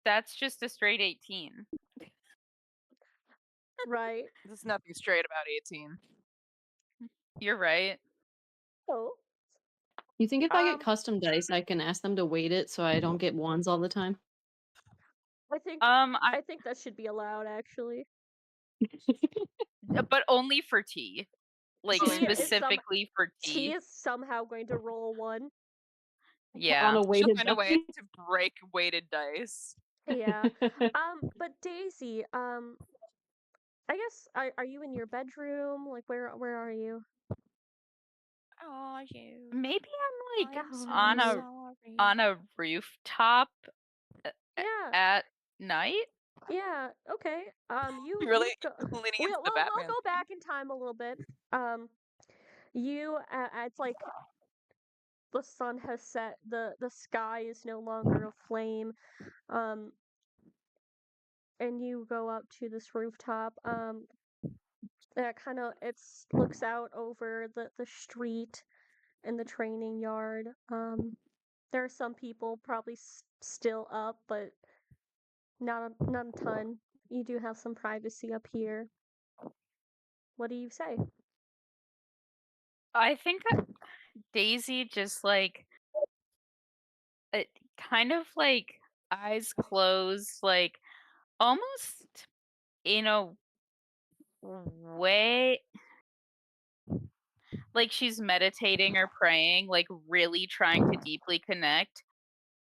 [SPEAKER 5] That's just a straight 18.
[SPEAKER 2] Right.
[SPEAKER 1] There's nothing straight about 18.
[SPEAKER 5] You're right.
[SPEAKER 2] Oh.
[SPEAKER 6] You think if I get
[SPEAKER 5] Um,
[SPEAKER 6] custom dice, I can ask them to weight it so I don't get ones all the time?
[SPEAKER 2] I think that should be allowed, actually.
[SPEAKER 5] But only for tea. Like
[SPEAKER 2] Tea is
[SPEAKER 5] specifically for
[SPEAKER 2] Tea
[SPEAKER 5] tea.
[SPEAKER 2] is somehow going to roll 1.
[SPEAKER 5] Yeah.
[SPEAKER 6] On a
[SPEAKER 1] She'll
[SPEAKER 6] weighted
[SPEAKER 1] find a way
[SPEAKER 6] die?
[SPEAKER 1] to break weighted dice.
[SPEAKER 2] Yeah. But Daisy, I guess are you in your bedroom? Like where are you?
[SPEAKER 1] Oh, you.
[SPEAKER 5] Maybe I'm like
[SPEAKER 2] I'm so
[SPEAKER 5] on a rooftop
[SPEAKER 2] Yeah.
[SPEAKER 5] at night.
[SPEAKER 2] Yeah. Okay. You
[SPEAKER 1] Really
[SPEAKER 2] go,
[SPEAKER 1] leaning into the
[SPEAKER 2] we'll
[SPEAKER 1] Batman.
[SPEAKER 2] go back in time a little bit. You it's like the sun has set, the sky is no longer a flame, um, and you go up to this rooftop, that kind of it's looks out over the street and the training yard. There are some people probably still up, but not a ton. You do have some privacy up here. What do you say?
[SPEAKER 5] I think Daisy just like it kind of like eyes closed, like almost in a way like she's meditating or praying, like really trying to deeply connect.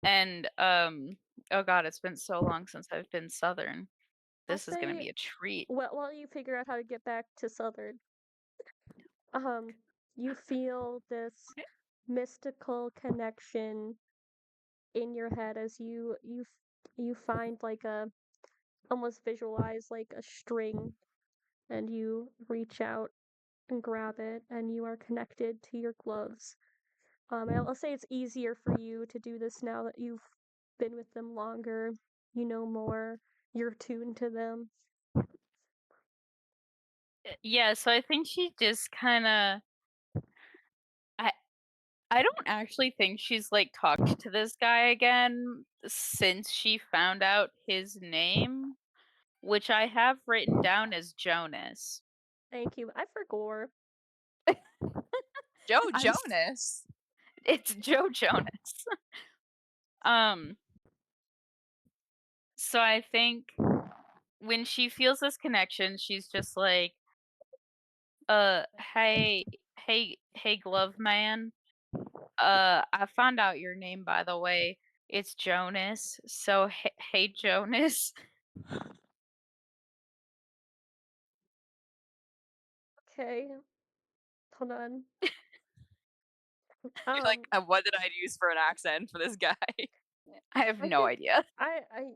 [SPEAKER 5] And oh god, it's been so long since I've been Southern.
[SPEAKER 2] I'll
[SPEAKER 5] This is gonna
[SPEAKER 2] say,
[SPEAKER 5] be a treat.
[SPEAKER 2] well, while you figure out how to get back to Southern, um, you feel this mystical connection in your head as you find like a almost visualize like a string, and you reach out and grab it, and you are connected to your gloves. I'll say it's easier for you to do this now that you've been with them longer. You know more. You're tuned to them.
[SPEAKER 5] Yeah, so I think she just kind of I I don't actually think she's like talked to this guy again since she found out his name, which I have written down as Jonas.
[SPEAKER 2] Thank you. I forgot.
[SPEAKER 1] Joe
[SPEAKER 5] I'm s-
[SPEAKER 1] Jonas.
[SPEAKER 5] it's Joe Jonas. Um so I think when she feels this connection, she's just like, hey, hey, glove man. I found out your name, by the way. It's Jonas. So, hey, Jonas.
[SPEAKER 2] Okay, hold on.
[SPEAKER 1] You're like, what did I use for an accent for this guy?
[SPEAKER 5] I have
[SPEAKER 2] I
[SPEAKER 5] no
[SPEAKER 2] think
[SPEAKER 5] idea.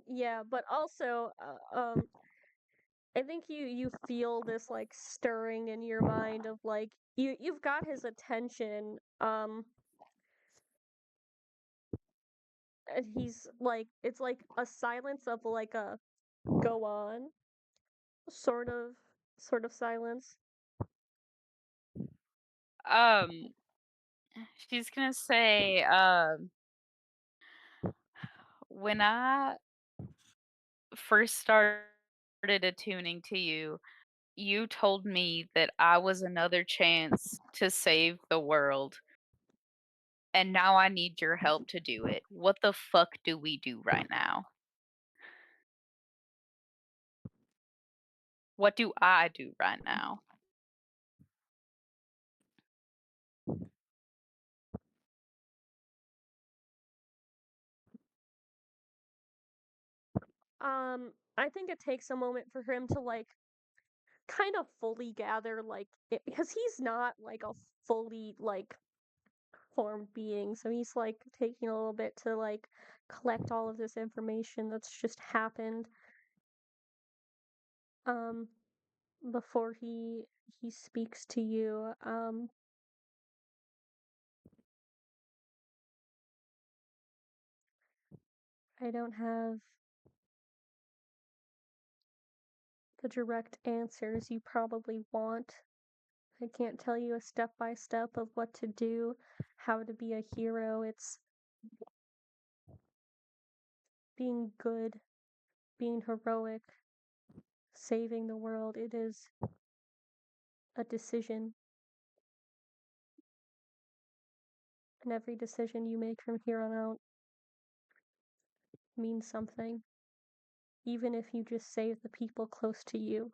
[SPEAKER 2] yeah, but also, I think you feel this like stirring in your mind of like you've got his attention, and he's like it's like a silence of like a go on sort of silence.
[SPEAKER 5] Um, she's gonna say, when I first started attuning to you, you told me that I was another chance to save the world. And now I need your help to do it. What the fuck do we do right now? What do I do right now?
[SPEAKER 2] I think it takes a moment for him to like kind of fully gather like it, because he's not like a fully like formed being, so he's like taking a little bit to like collect all of this information that's just happened, um before he speaks to you. I don't have the direct answers you probably want. I can't tell you a step by step of what to do, how to be a hero. It's being good, being heroic, saving the world. It is a decision, and every decision you make from here on out means something, even if you just save the people close to you.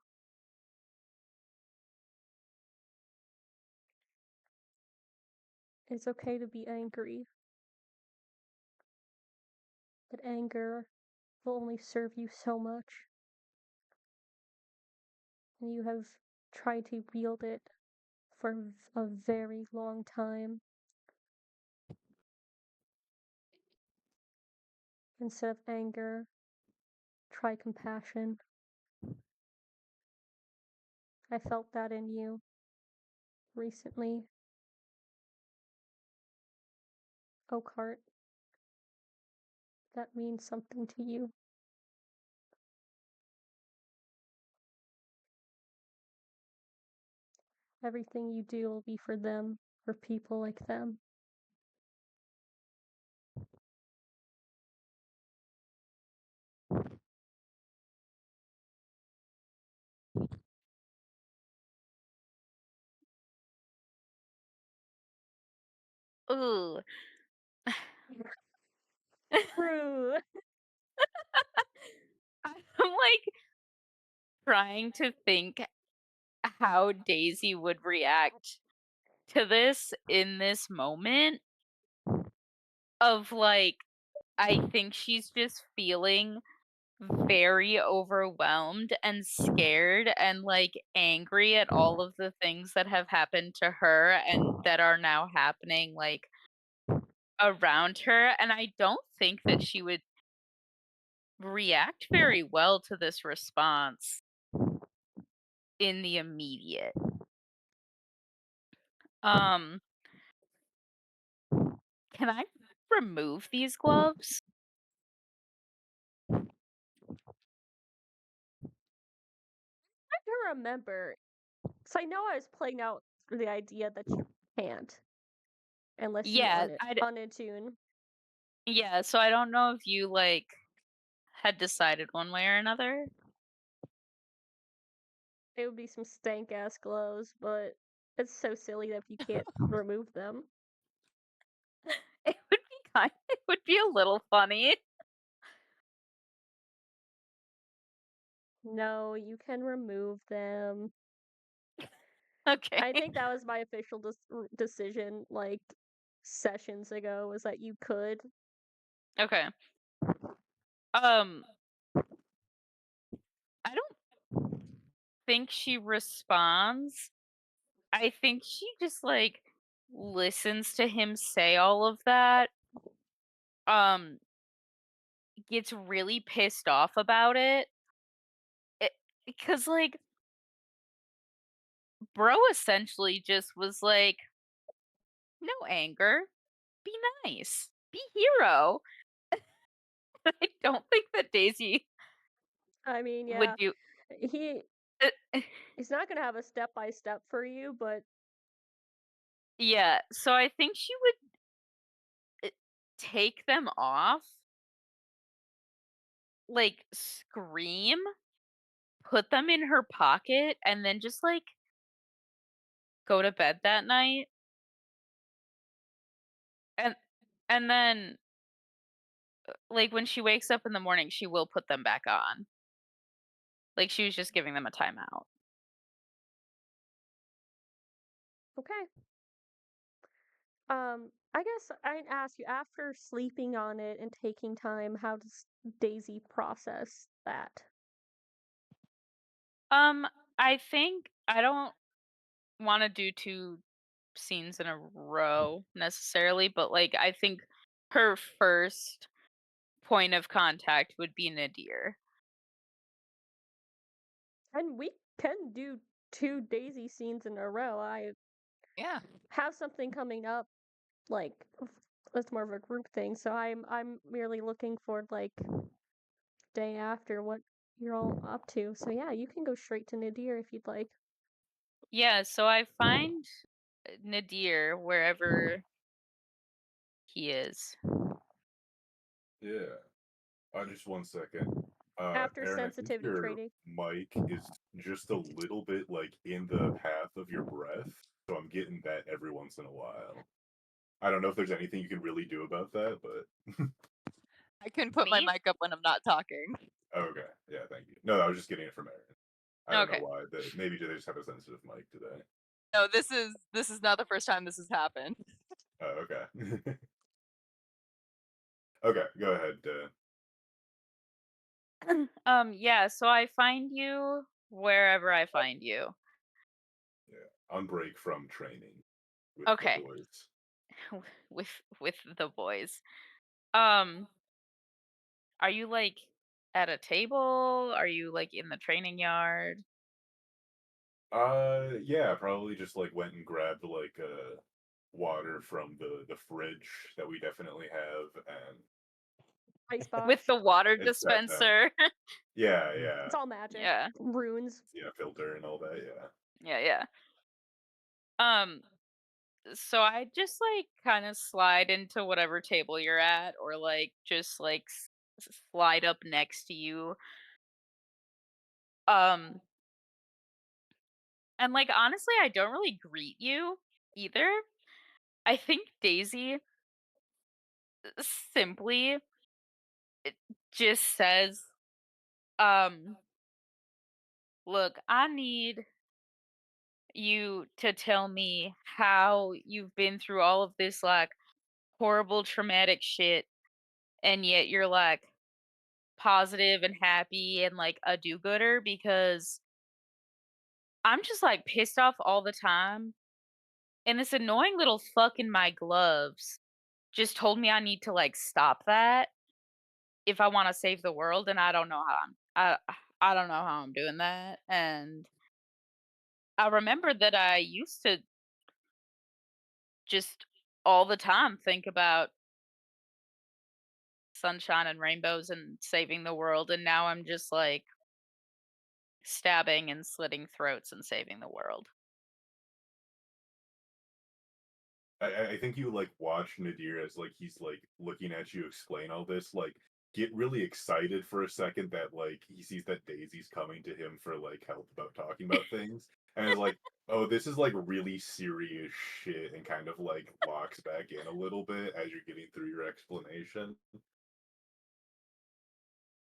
[SPEAKER 2] It's okay to be angry, but anger will only serve you so much, and you have tried to wield it for a very long time. Instead of anger, try compassion. I felt that in you recently. Oakheart, that means something to you. Everything you do will be for them, for people like them.
[SPEAKER 5] Ooh.
[SPEAKER 2] True.
[SPEAKER 5] I'm like trying to think how Daisy would react to this in this moment of like I think she's just feeling very overwhelmed and scared and like angry at all of the things that have happened to her and that are now happening like around her, and I don't think that she would react very well to this response in the immediate. Um can I remove these gloves?
[SPEAKER 2] I can remember. So I know I was playing out the idea that you can't unless you
[SPEAKER 5] Yeah,
[SPEAKER 2] unattune.
[SPEAKER 5] yeah, so I don't know if you like had decided one way or another.
[SPEAKER 2] It would be some stank ass gloves, but it's so silly that you can't remove them.
[SPEAKER 5] It would be a little funny.
[SPEAKER 2] No, you can remove them.
[SPEAKER 5] Okay.
[SPEAKER 2] I think that was my official decision, like sessions ago, was that you could.
[SPEAKER 5] Okay. I don't think she responds. I think she just like listens to him say all of that. Um Gets really pissed off about it because like bro essentially just was like no anger, be nice, be hero. I don't think that Daisy
[SPEAKER 2] I mean,
[SPEAKER 5] would
[SPEAKER 2] yeah,
[SPEAKER 5] do
[SPEAKER 2] he he's not gonna have a step by step for you, but
[SPEAKER 5] yeah, so I think she would take them off, like scream, put them in her pocket, and then just like go to bed that night. And and then like when she wakes up in the morning, she will put them back on. Like she was just giving them a timeout.
[SPEAKER 2] okay. I guess I'd ask you, after sleeping on it and taking time, how does Daisy process that?
[SPEAKER 5] Um, I think I don't want to do two scenes in a row necessarily, but like I think her first point of contact would be Nadir.
[SPEAKER 2] And we can do two Daisy scenes in a row. I
[SPEAKER 1] Yeah.
[SPEAKER 2] have something coming up, like it's more of a group thing, so I'm merely looking for like day after what you're all up to. So yeah, you can go straight to Nadir if you'd like.
[SPEAKER 5] Yeah, so I find Nadir wherever he is.
[SPEAKER 3] Yeah. Just 1 second.
[SPEAKER 2] After
[SPEAKER 3] Aaron, I think
[SPEAKER 2] sensitivity
[SPEAKER 3] your
[SPEAKER 2] training.
[SPEAKER 3] mic is just a little bit like in the path of your breath, so I'm getting that every once in a while. I don't know if there's anything you can really do about that, but
[SPEAKER 1] I can put my
[SPEAKER 5] Me?
[SPEAKER 1] mic up when I'm not talking.
[SPEAKER 3] okay. Yeah, thank you. No, I was just getting it from Aaron. I don't know
[SPEAKER 5] Okay.
[SPEAKER 3] why. Maybe they just have a sensitive mic today.
[SPEAKER 1] No, this is not the first time this has happened.
[SPEAKER 3] Oh, okay. Okay, go ahead.
[SPEAKER 5] Yeah, so I find you wherever I find you.
[SPEAKER 3] Yeah, on break from training with the
[SPEAKER 5] Okay.
[SPEAKER 3] boys.
[SPEAKER 5] With the boys. Um, are you like at a table? Are you like in the training yard?
[SPEAKER 3] Yeah, probably just like went and grabbed like water from the fridge that we definitely have, and
[SPEAKER 2] Icebox.
[SPEAKER 5] With the water
[SPEAKER 3] It's set down.
[SPEAKER 5] dispenser.
[SPEAKER 3] Yeah, yeah,
[SPEAKER 2] It's all magic.
[SPEAKER 5] Yeah.
[SPEAKER 2] Runes.
[SPEAKER 3] yeah, filter and all that. Yeah.
[SPEAKER 5] Yeah. So I just like kind of slide into whatever table you're at, or like just like slide up next to you. Um, and like honestly, I don't really greet you either. I think Daisy simply just says, look, I need you to tell me how you've been through all of this like horrible traumatic shit, and yet you're like positive and happy and like a do-gooder, because I'm just like pissed off all the time. And this annoying little fuck in my gloves just told me I need to like stop that if I want to save the world, and I don't know how I don't know how I'm doing that. And I remember that I used to just all the time think about sunshine and rainbows and saving the world, and now I'm just like stabbing and slitting throats and saving the world.
[SPEAKER 3] I think you like watch Nadir as like he's like looking at you explain all this, like get really excited for a second that like he sees that Daisy's coming to him for like help about talking about things, and is like, oh, this is like really serious shit, and kind of like locks back in a little bit as you're getting through your explanation.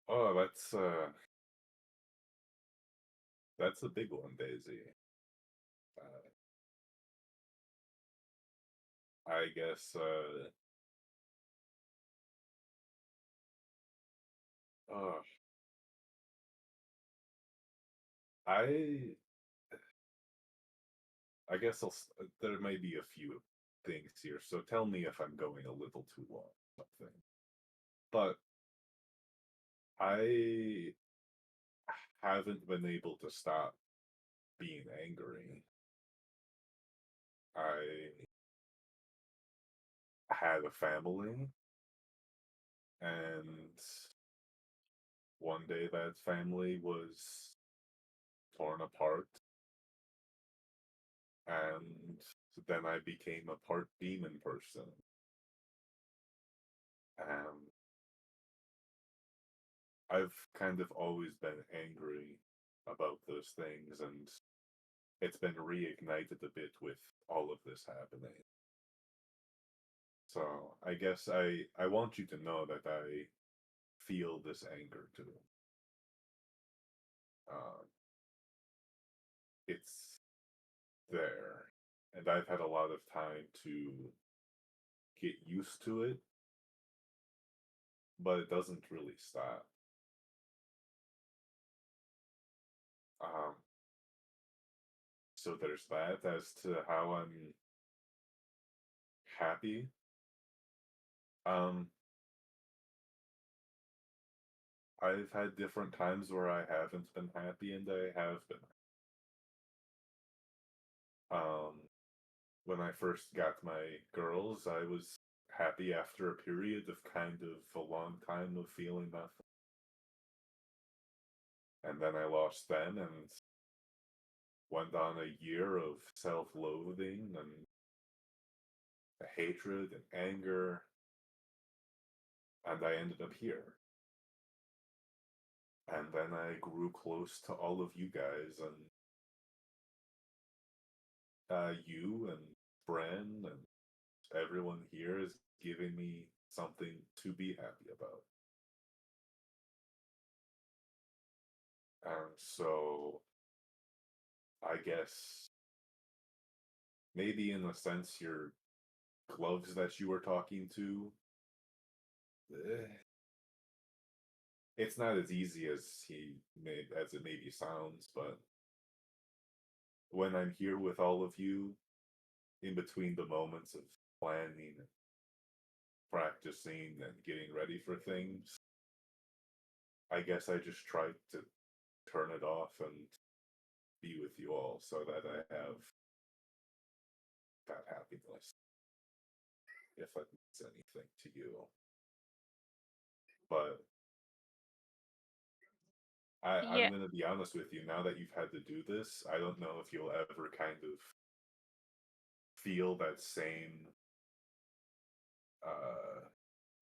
[SPEAKER 3] Oh, that's a big one, Daisy. Uh, I guess oh, I I guess there may be a few things here, so tell me if I'm going a little too long. Something, but I haven't been able to stop being angry. I had a family, and one day that family was torn apart, and then I became a part demon person. And I've kind of always been angry about those things, and it's been reignited a bit with all of this happening. So I guess I want you to know that I feel this anger too. Uh, it's there, and I've had a lot of time to get used to it, but it doesn't really stop. Um, so there's that. As to how I'm happy, um, I've had different times where I haven't been happy and I have been. Um, when I first got my girls, I was happy after a period of kind of a long time of feeling nothing. And then I lost them and went on a year of self loathing and hatred and anger. And I ended up here. And then I grew close to all of you guys, and you and Bren and everyone here is giving me something to be happy about. And so I guess maybe in a sense your gloves that you were talking to, eh, it's not as easy as it maybe sounds, but when I'm here with all of you, in between the moments of planning and practicing and getting ready for things, I guess I just try to turn it off and be with you all so that I have that happiness. if that means anything to you. But
[SPEAKER 5] Yeah.
[SPEAKER 3] I'm gonna be honest with you. Now that you've had to do this, I don't know if you'll ever kind of feel that same.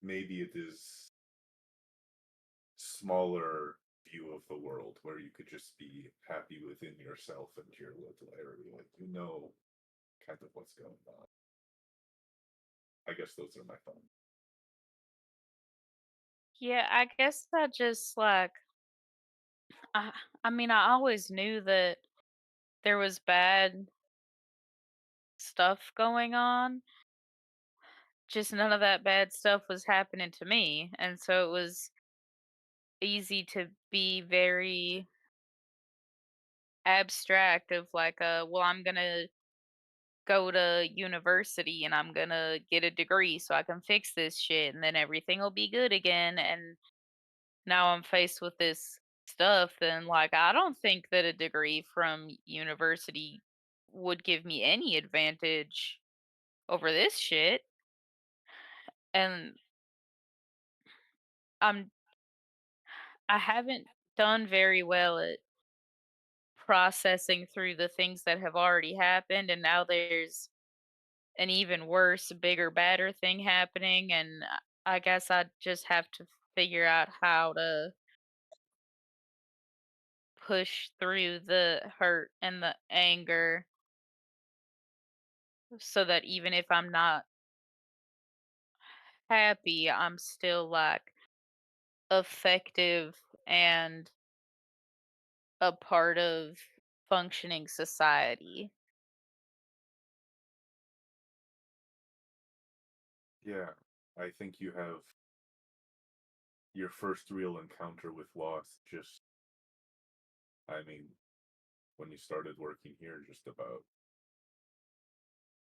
[SPEAKER 3] Maybe it is smaller view of the world where you could just be happy within yourself and your little area. Like you know, kind of what's going on. I guess those are my thoughts.
[SPEAKER 5] Yeah, I guess that just like I I mean, I always knew that there was bad stuff going on. Just none of that bad stuff was happening to me. And so it was easy to be very abstract of like well, I'm going to go to university and I'm going to get a degree so I can fix this shit and then everything will be good again. And now I'm faced with this stuff, then like I don't think that a degree from university would give me any advantage over this shit. And I'm I haven't done very well at processing through the things that have already happened, and now there's an even worse, bigger, badder thing happening, and I guess I just have to figure out how to push through the hurt and the anger so that even if I'm not happy, I'm still like effective and a part of functioning society.
[SPEAKER 3] Yeah, I think you have your first real encounter with loss. Just, I mean, when you started working here, just about.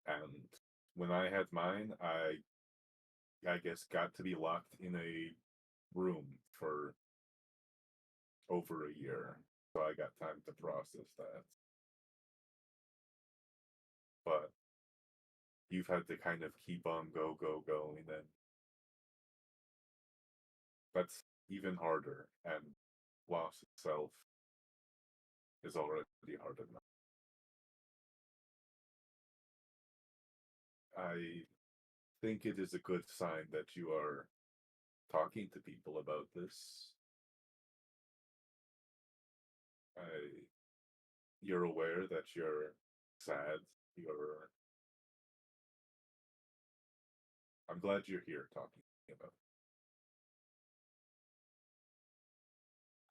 [SPEAKER 3] And when I had mine, I guess got to be locked in a room for over a year, so I got time to process that. But you've had to kind of keep on going, and that's even harder. And loss itself is already hard enough. I think it is a good sign that you are talking to people about this. I, you're aware that you're sad. You're. I'm glad you're here talking about.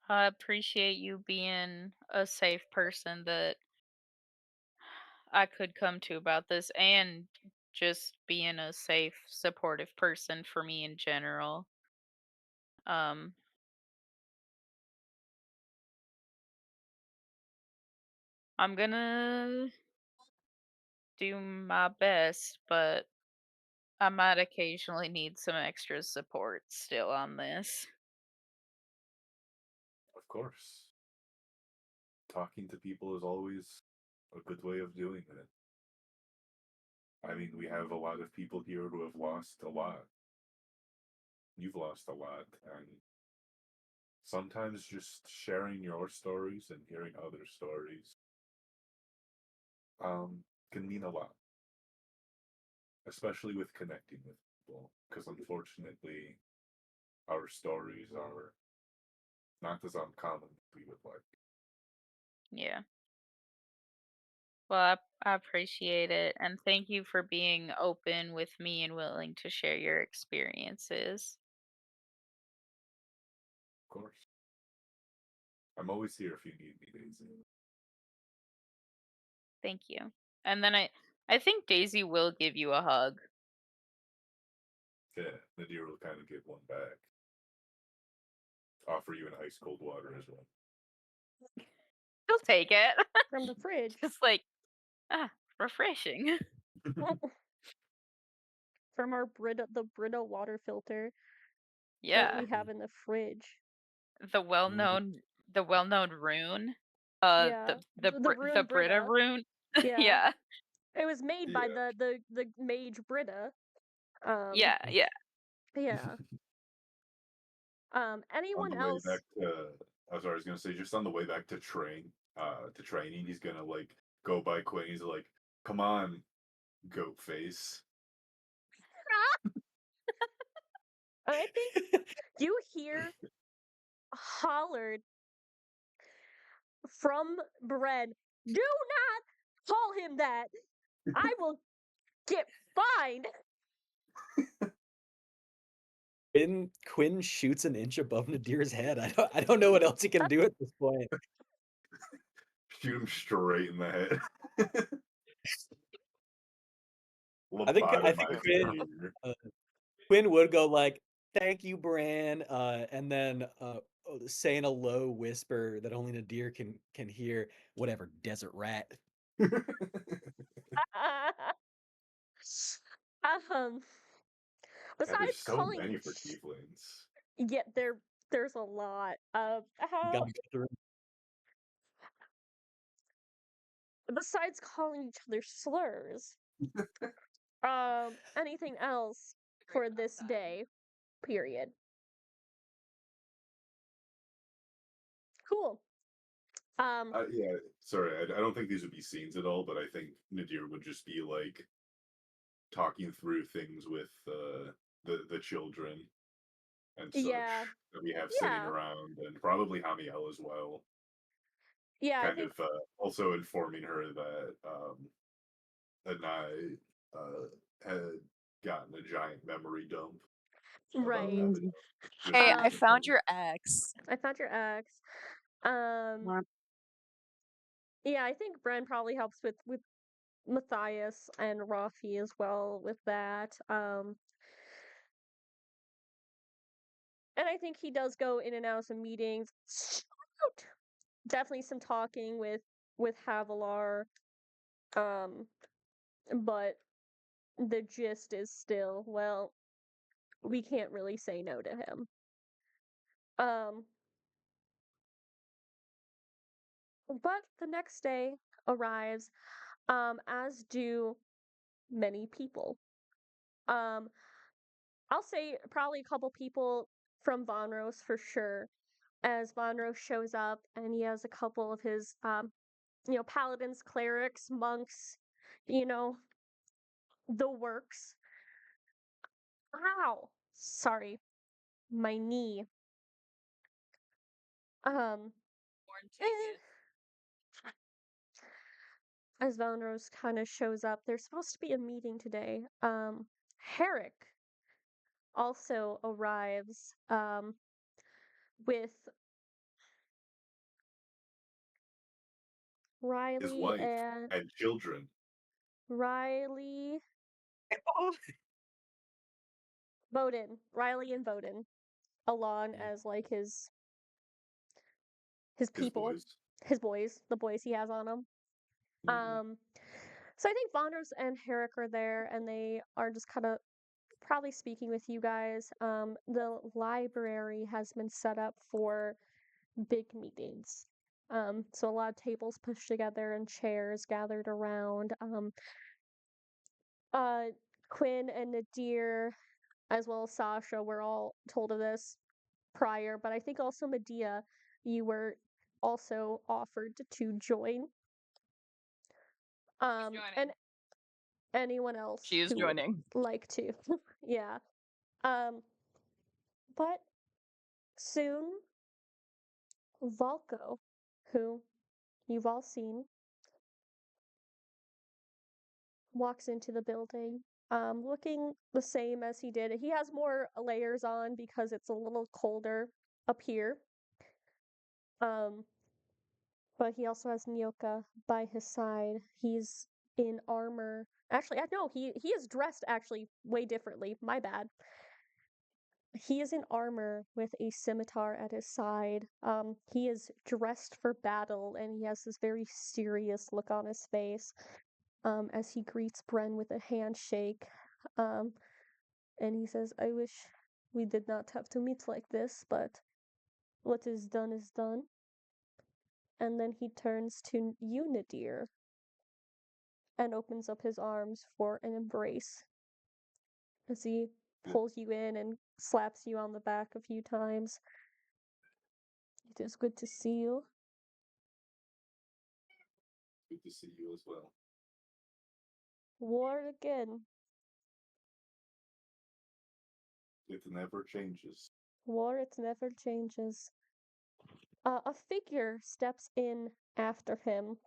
[SPEAKER 5] I appreciate you being a safe person that I could come to about this and just being a safe, supportive person for me in general. Um, I'm gonna do my best, but I might occasionally need some extra support still on this.
[SPEAKER 3] Of course, talking to people is always a good way of doing it. I mean, we have a lot of people here who have lost a lot. You've lost a lot, and sometimes just sharing your stories and hearing other stories can mean a lot, especially with connecting with people. Because unfortunately, our stories are not as uncommon as we would like.
[SPEAKER 5] Yeah. Well, I appreciate it. And thank you for being open with me and willing to share your experiences.
[SPEAKER 3] Of course, I'm always here if you need me, Daisy.
[SPEAKER 5] Thank you. And then I think Daisy will give you a hug.
[SPEAKER 3] Yeah, the deer will kind of give one back. Offer you an ice cold water as well.
[SPEAKER 5] She'll take it.
[SPEAKER 2] From the fridge.
[SPEAKER 5] Just like, refreshing.
[SPEAKER 2] From the Brita water filter that
[SPEAKER 5] Yeah.
[SPEAKER 2] we have in the fridge.
[SPEAKER 5] The well-known rune.
[SPEAKER 2] Yeah. The
[SPEAKER 5] The
[SPEAKER 2] rune
[SPEAKER 5] Brita
[SPEAKER 2] Brita.
[SPEAKER 5] rune.
[SPEAKER 2] Yeah.
[SPEAKER 5] Yeah.
[SPEAKER 2] It was made by
[SPEAKER 3] Yeah.
[SPEAKER 2] the mage Brita.
[SPEAKER 5] Yeah, yeah.
[SPEAKER 2] Yeah.
[SPEAKER 3] On
[SPEAKER 2] Anyone
[SPEAKER 3] the way
[SPEAKER 2] else?
[SPEAKER 3] back to, I was gonna say, just on the way back to training, he's gonna like go by Quinn. He's like, "Come on, goat face."
[SPEAKER 2] I think you hear hollered from Bren, "Do not call him that! I will get fined!"
[SPEAKER 4] Quinn shoots an inch above Nadir's head. I don't know what else he can do at this point.
[SPEAKER 3] Shoot him straight in the head.
[SPEAKER 4] I think
[SPEAKER 3] Lobotomize
[SPEAKER 4] Quinn,
[SPEAKER 3] Nadir.
[SPEAKER 4] Quinn would go like, "Thank you, Bran," and then say in a low whisper that only Nadir can hear, "Whatever, desert rat."
[SPEAKER 2] um,
[SPEAKER 3] Yeah, there's
[SPEAKER 2] besides
[SPEAKER 3] so
[SPEAKER 2] calling,
[SPEAKER 3] many for tieflings.
[SPEAKER 2] yeah, there's a lot.
[SPEAKER 4] You gotta go through 'em.
[SPEAKER 2] Besides calling each other slurs, anything else for this day? Period. Cool.
[SPEAKER 3] Yeah, sorry, I don't think these would be scenes at all, but I think Nadir would just be like talking through things with the children and such
[SPEAKER 2] Yeah,
[SPEAKER 3] that we have sitting
[SPEAKER 2] yeah,
[SPEAKER 3] around, and probably Hamiel as well.
[SPEAKER 2] yeah. I
[SPEAKER 3] Kind
[SPEAKER 2] think
[SPEAKER 3] of also informing her that Anai had gotten a giant memory dump about
[SPEAKER 2] right.
[SPEAKER 3] having a
[SPEAKER 1] Hey, I
[SPEAKER 2] Um,
[SPEAKER 3] restriction
[SPEAKER 1] found
[SPEAKER 3] thing.
[SPEAKER 1] your ex.
[SPEAKER 2] I found your ex. Um, yeah, I think Bren probably helps with Matthias and Rafi as well with that. And I think he does go in and out of some meetings. Shoot! Definitely some talking with Havilar. Um, but the gist is still, well, we can't really say no to him. Um, but the next day arrives, as do many people. Um, I'll say probably a couple people from Vonros for sure, as Vonros shows up and he has a couple of his, paladins, clerics, monks, you know, the works. Ow! Sorry, my knee. Um, eh, as Vonros kind of shows up, there's supposed to be a meeting today. Herrick also arrives, with
[SPEAKER 3] His
[SPEAKER 2] Riley
[SPEAKER 3] wife
[SPEAKER 2] and
[SPEAKER 3] and children.
[SPEAKER 2] Riley Riley and Bowden, along
[SPEAKER 3] Mm.
[SPEAKER 2] as like his
[SPEAKER 3] His
[SPEAKER 2] people,
[SPEAKER 3] boys.
[SPEAKER 2] his boys, the boys he has on him.
[SPEAKER 3] Mhm.
[SPEAKER 2] So I think Vonros and Herrick are there, and they are just kind of probably speaking with you guys. The library has been set up for big meetings. So a lot of tables pushed together and chairs gathered around. Uh, Quinn and Nadir, as well as Sasha, were all told of this prior, but I think also Medea, you were also offered to join. And anyone else
[SPEAKER 1] She is
[SPEAKER 2] who would
[SPEAKER 1] joining.
[SPEAKER 2] like to. Yeah. But soon Valko, who you've all seen, walks into the building, looking the same as he did. He has more layers on because it's a little colder up here. Um, but he also has Nyoka by his side. He's in armor. Actually, no, he is dressed actually way differently. My bad. He is in armor with a scimitar at his side. He is dressed for battle, and he has this very serious look on his face, as he greets Bren with a handshake. Um, and he says, "I wish we did not have to meet like this, but what is done is done." And then he turns to you, Nadir, and opens up his arms for an embrace. as he pulls you in and slaps you on the back a few times. It is good to see you.
[SPEAKER 3] Good to see you as well.
[SPEAKER 2] War again.
[SPEAKER 3] It never changes.
[SPEAKER 2] War, it never changes. A figure steps in after him.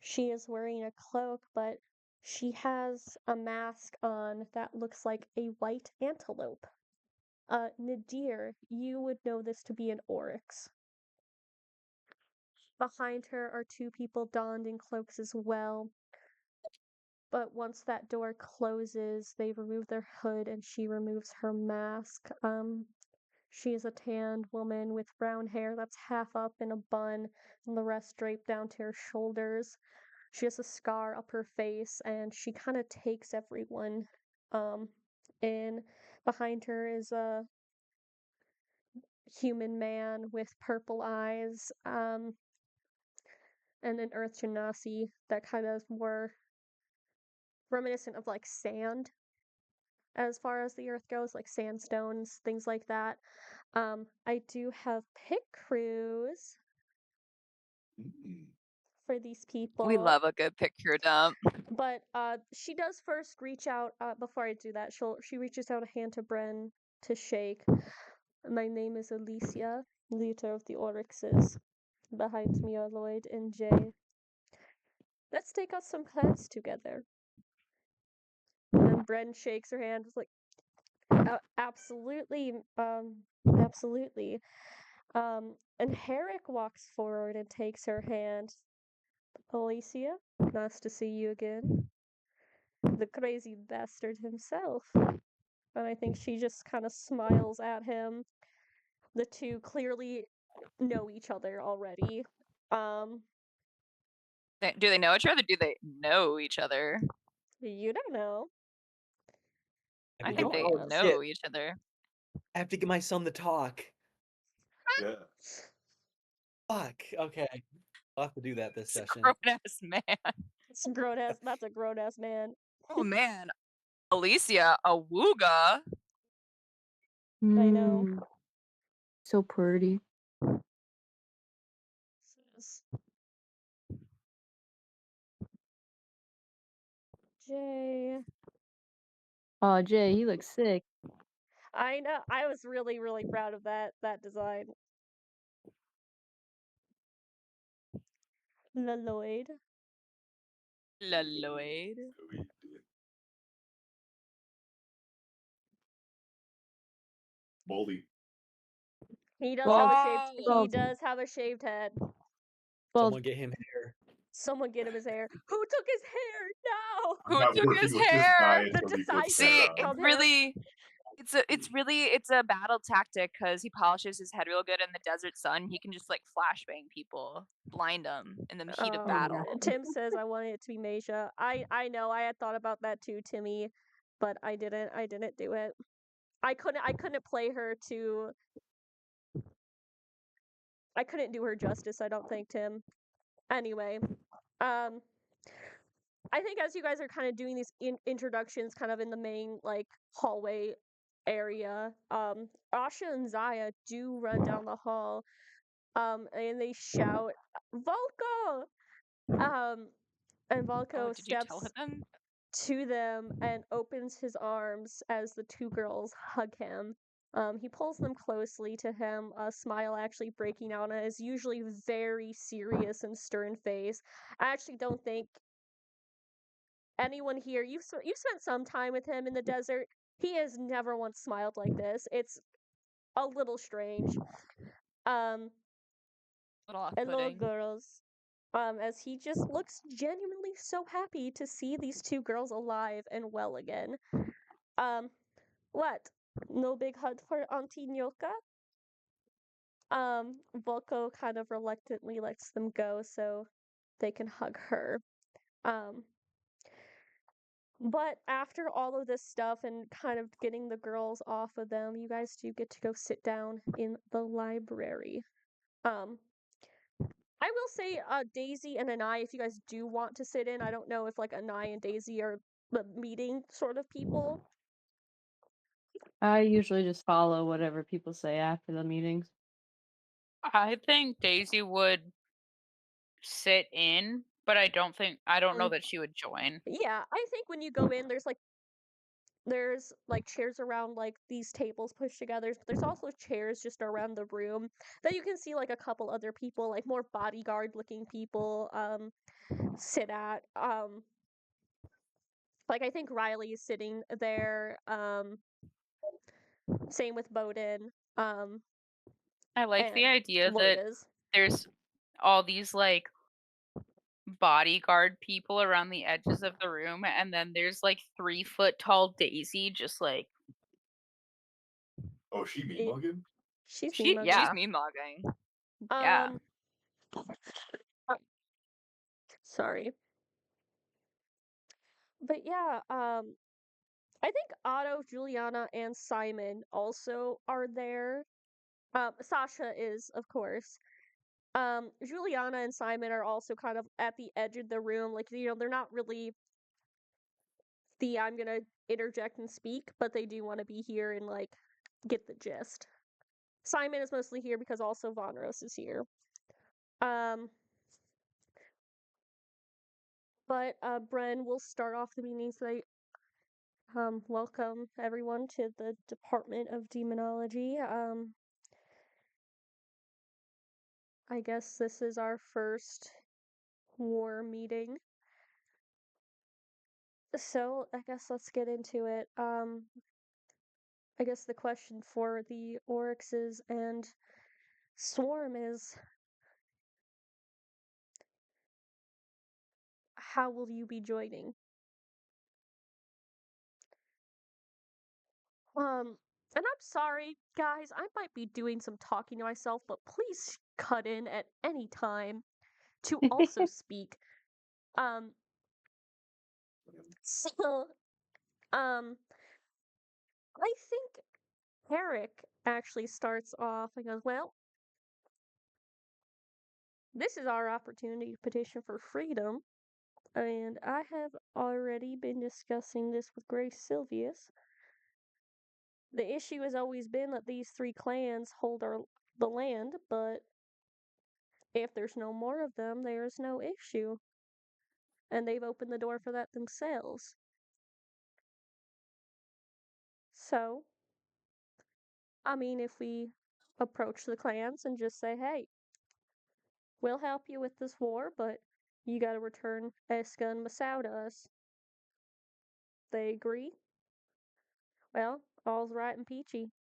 [SPEAKER 2] She is wearing a cloak, but she has a mask on that looks like a white antelope. Nadir, you would know this to be an oryx. Behind her are two people donned in cloaks as well. But once that door closes, they remove their hood and she removes her mask. She is a tanned woman with brown hair that's half up in a bun and the rest draped down to her shoulders. She has a scar up her face and she kind of takes everyone. And behind her is a human man with purple eyes. And an Earth Genasi that kind of more reminiscent of like sand as far as the earth goes, like sandstones, things like that. I do have pit crews
[SPEAKER 3] Mm.
[SPEAKER 2] for these people.
[SPEAKER 1] We love a good picture dump.
[SPEAKER 2] But she does first reach out. Before I do that, she reaches out a hand to Bren to shake. My name is Alicia, leader of the Oryxes. Behind me are Lloyd and Jay. Let's take out some clans together. And Bren shakes her hand, like, absolutely, absolutely. And Herrick walks forward and takes her hand. Alicia, nice to see you again. The crazy bastard himself. And I think she just kind of smiles at him. The two clearly know each other already.
[SPEAKER 1] Do they know each other? Do they know each other?
[SPEAKER 2] You don't know.
[SPEAKER 1] I
[SPEAKER 4] We
[SPEAKER 1] think
[SPEAKER 4] don't-
[SPEAKER 1] they
[SPEAKER 4] oh,
[SPEAKER 1] know
[SPEAKER 4] shit.
[SPEAKER 1] each other.
[SPEAKER 4] I have to get my son to talk.
[SPEAKER 3] Yeah.
[SPEAKER 4] Fuck. Okay. I'll have to do that this session.
[SPEAKER 1] Grown ass man.
[SPEAKER 2] It's a grown ass. That's a grown ass man.
[SPEAKER 1] Oh man, Alicia, a wooga.
[SPEAKER 2] I know.
[SPEAKER 7] So pretty.
[SPEAKER 2] Jay.
[SPEAKER 7] Oh, Jay, he looks sick.
[SPEAKER 2] I know. I was really, really proud of that design. Lloyd.
[SPEAKER 1] Lloyd.
[SPEAKER 3] Baldy.
[SPEAKER 2] He does
[SPEAKER 7] Bald.
[SPEAKER 2] have a shaved. He
[SPEAKER 7] Bald.
[SPEAKER 2] does have a shaved head.
[SPEAKER 7] Bald.
[SPEAKER 4] Someone get him hair.
[SPEAKER 2] Someone get him his hair. Who took his hair? No.
[SPEAKER 3] I'm
[SPEAKER 1] Who
[SPEAKER 3] not
[SPEAKER 1] took
[SPEAKER 3] working
[SPEAKER 1] his
[SPEAKER 3] with this
[SPEAKER 1] hair?
[SPEAKER 3] guy
[SPEAKER 2] The
[SPEAKER 3] until he puts
[SPEAKER 2] decisive
[SPEAKER 1] See,
[SPEAKER 3] that
[SPEAKER 1] it's
[SPEAKER 3] on.
[SPEAKER 2] Come here.
[SPEAKER 1] really, it's a battle tactic because he polishes his head real good in the desert sun. He can just like flashbang people, blind them in the heat of battle.
[SPEAKER 2] Tim says I wanted it to be Meja. I know. I had thought about that too, Timmy, but I didn't. I didn't do it. I couldn't play her to. I couldn't do her justice. I don't think, Tim. Anyway, I think as you guys are kind of doing these introductions, kind of in the main like hallway area, Asha and Zaya do run down the hall, and they shout, "Volko!" And Volko
[SPEAKER 1] Oh, did you
[SPEAKER 2] steps
[SPEAKER 1] tell them?
[SPEAKER 2] to them and opens his arms as the two girls hug him. He pulls them closely to him, a smile actually breaking out on his usually very serious and stern face. I actually don't think anyone here, you've spent some time with him in the desert. He has never once smiled like this. It's a little strange.
[SPEAKER 1] Little
[SPEAKER 2] Hello,
[SPEAKER 1] off-putting.
[SPEAKER 2] girls. As he just looks genuinely so happy to see these two girls alive and well again. What? No big hug for Auntie Nyoka? Volko kind of reluctantly lets them go so they can hug her. But after all of this stuff and kind of getting the girls off of them, you guys do get to go sit down in the library. I will say, Daisy and Anai, if you guys do want to sit in, I don't know if like Anai and Daisy are the meeting sort of people.
[SPEAKER 7] I usually just follow whatever people say after the meetings.
[SPEAKER 5] I think Daisy would sit in, but I don't know
[SPEAKER 2] Mm.
[SPEAKER 5] that she would join.
[SPEAKER 2] Yeah, I think when you go in, there's like chairs around like these tables pushed together, but there's also chairs just around the room that you can see like a couple other people, like more bodyguard looking people, sit at. Like I think Riley is sitting there. Same with Bowden.
[SPEAKER 5] I like the
[SPEAKER 2] And
[SPEAKER 5] idea
[SPEAKER 2] Lloyd
[SPEAKER 5] that
[SPEAKER 2] is.
[SPEAKER 5] there's all these like bodyguard people around the edges of the room, and then there's like 3 foot tall Daisy just like
[SPEAKER 3] Oh, she mean
[SPEAKER 2] It,
[SPEAKER 3] mugging?
[SPEAKER 2] she's
[SPEAKER 5] she
[SPEAKER 2] mean mugging.
[SPEAKER 1] She's
[SPEAKER 5] yeah.
[SPEAKER 1] mean mugging.
[SPEAKER 5] Yeah.
[SPEAKER 2] Uh, sorry. But yeah, I think Otto, Juliana, and Simon also are there. Sasha is, of course. Juliana and Simon are also kind of at the edge of the room. Like, they're not really the I'm gonna interject and speak, but they do want to be here and, like, get the gist. Simon is mostly here because also Vonros is here. But Bren will start off the meeting today. Welcome everyone to the Department of Demonology. I guess this is our first war meeting. So I guess let's get into it. I guess the question for the Oryxes and Swarm is, how will you be joining? And I'm sorry, guys, I might be doing some talking to myself, but please cut in at any time to also speak. So, um, I think Eric actually starts off and goes, well, this is our opportunity to petition for freedom, and I have already been discussing this with Grace Silvius. The issue has always been that these 3 clans hold the land, but if there's no more of them, there's no issue. And they've opened the door for that themselves. So, I mean, if we approach the clans and just say, hey, we'll help you with this war, but you gotta return Eska and Masao to us. They agree? Well, all's right and peachy.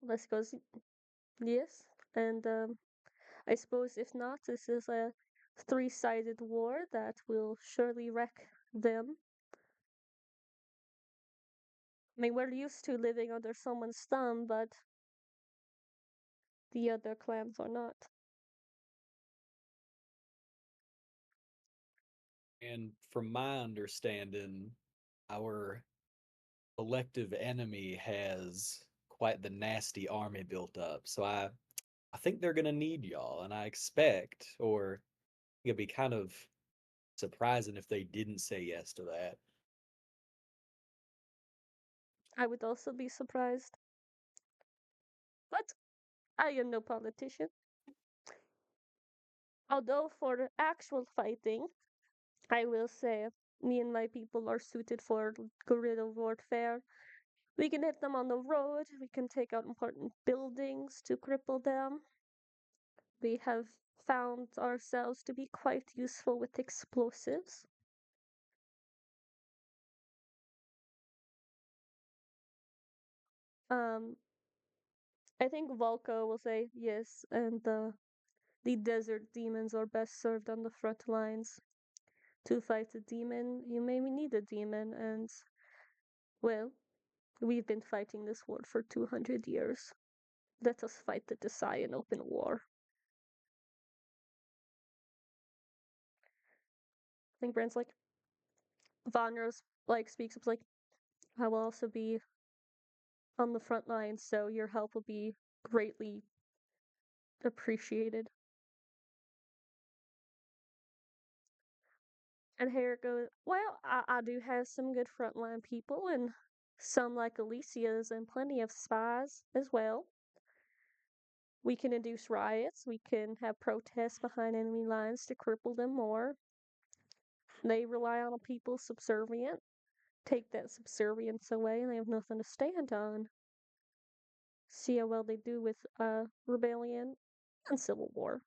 [SPEAKER 2] Let's go. Yes, and I suppose if not, this is a 3-sided war that will surely wreck them. I mean, we're used to living under someone's thumb, but the other clans are not.
[SPEAKER 4] And from my understanding, our collective enemy has quite the nasty army built up. So I think they're gonna need y'all, and I expect, or it'd be kind of surprising if they didn't say yes to that.
[SPEAKER 2] I would also be surprised. But I am no politician. Although for actual fighting, I will say me and my people are suited for guerrilla warfare. We can hit them on the road, we can take out important buildings to cripple them. We have found ourselves to be quite useful with explosives. I think Volko will say yes, and the desert demons are best served on the front lines. To fight a demon, you may need a demon, and, well, we've been fighting this war for 200 years. Let us fight the Desai in open war. I think Brand's like, Vonros, like, speaks up, like, I will also be on the front lines, so your help will be greatly appreciated. And Harriet goes, well, I do have some good frontline people, and some like Alicia's, and plenty of spies as well. We can induce riots, we can have protests behind enemy lines to cripple them more. They rely on a people subservient. Take that subservience away, and they have nothing to stand on. See how well they do with rebellion and civil war.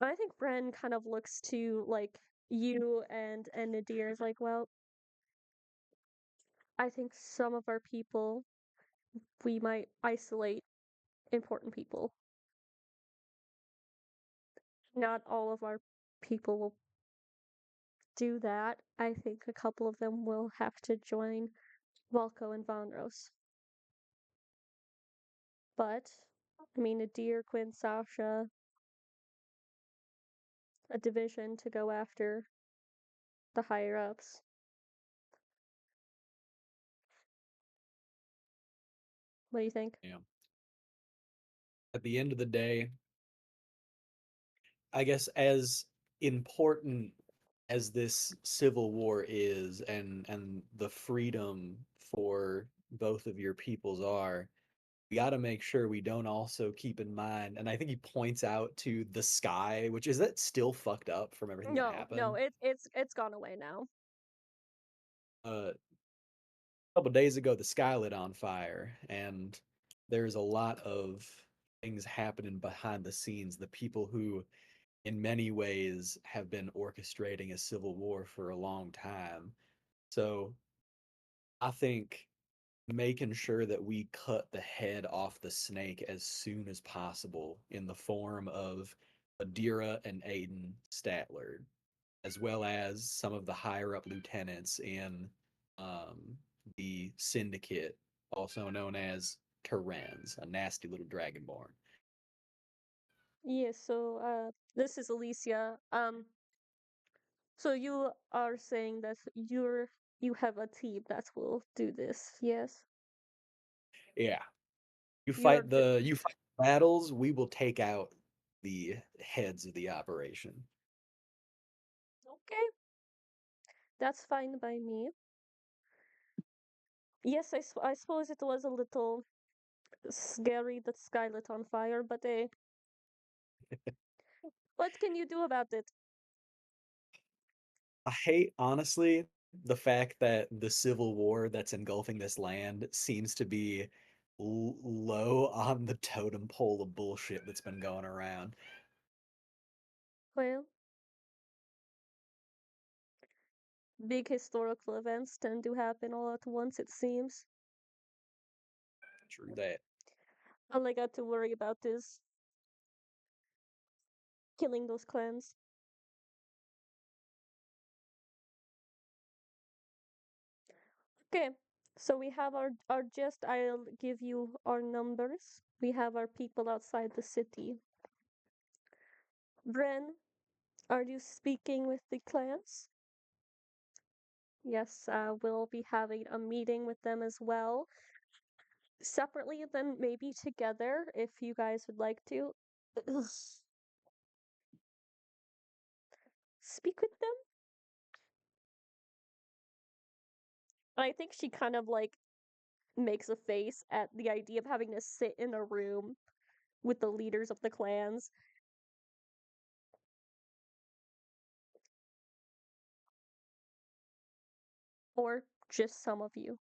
[SPEAKER 2] I think Bren kind of looks to like you and Nadir is like, well, I think some of our people we might isolate important people. Not all of our people will do that. I think a couple of them will have to join Valko and Vonros. But I mean, Nadir, Quinn, Sasha, a division to go after the higher ups. What do you think?
[SPEAKER 4] Yeah. At the end of the day, I guess as important as this civil war is and the freedom for both of your peoples are, we got to make sure we don't also keep in mind, and I think he points out to the sky, which is that still fucked up from everything that
[SPEAKER 2] No,
[SPEAKER 4] happened.
[SPEAKER 2] it's gone away now.
[SPEAKER 4] A couple days ago, the sky lit on fire, and there's a lot of things happening behind the scenes. The people who, in many ways, have been orchestrating a civil war for a long time. So I think making sure that we cut the head off the snake as soon as possible in the form of Adira and Aiden Statler, as well as some of the higher up lieutenants in the Syndicate, also known as Terrans, a nasty little dragonborn.
[SPEAKER 2] Yes, so this is Alicia. So you are saying that you have a team that will do this, yes?
[SPEAKER 4] Yeah,
[SPEAKER 2] You're
[SPEAKER 4] you fight battles. We will take out the heads of the operation.
[SPEAKER 2] okay. That's fine by me. Yes, I suppose it was a little scary that sky lit on fire, but what can you do about it?
[SPEAKER 4] I hate, honestly, the fact that the civil war that's engulfing this land seems to be low on the totem pole of bullshit that's been going around.
[SPEAKER 2] Well, big historical events tend to happen all at once, it seems.
[SPEAKER 4] True that.
[SPEAKER 2] All I got to worry about is killing those clans. Okay, so we have our gist. I'll give you our numbers. We have our people outside the city. Bren, are you speaking with the clans? Yes, we'll be having a meeting with them as well. Separately, then maybe together if you guys would like to. Speak with them? I think she kind of like makes a face at the idea of having to sit in a room with the leaders of the clans. Or just some of you.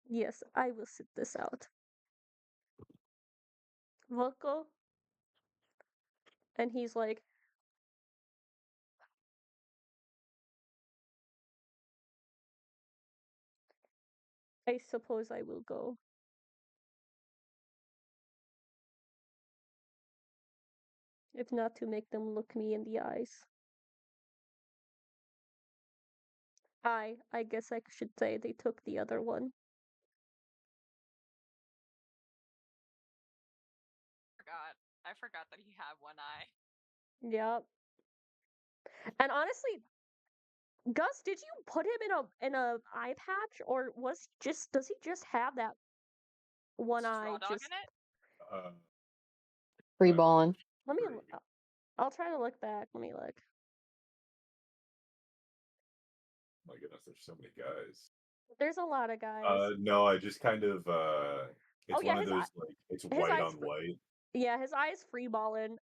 [SPEAKER 2] Yes, I will sit this out. Volko? And he's like, I suppose I will go. If not to make them look me in the eyes. I guess I should say they took the other one.
[SPEAKER 5] I forgot that he had one eye.
[SPEAKER 2] Yep. And honestly, Gus, did you put him in a eye patch, or does he just have that one
[SPEAKER 5] Just
[SPEAKER 2] eye
[SPEAKER 5] raw
[SPEAKER 2] just
[SPEAKER 5] dogging it?
[SPEAKER 7] Free balling.
[SPEAKER 2] Let me.
[SPEAKER 3] Three.
[SPEAKER 2] I'll try to look back. Let me look.
[SPEAKER 3] My goodness, there's so many guys.
[SPEAKER 2] There's a lot of guys.
[SPEAKER 3] No, I just kind of it's
[SPEAKER 2] yeah,
[SPEAKER 3] one of
[SPEAKER 2] his
[SPEAKER 3] those
[SPEAKER 2] eye-
[SPEAKER 3] like it's
[SPEAKER 2] his
[SPEAKER 3] white
[SPEAKER 2] eyes
[SPEAKER 3] on white.
[SPEAKER 2] Yeah, his eye is free balling.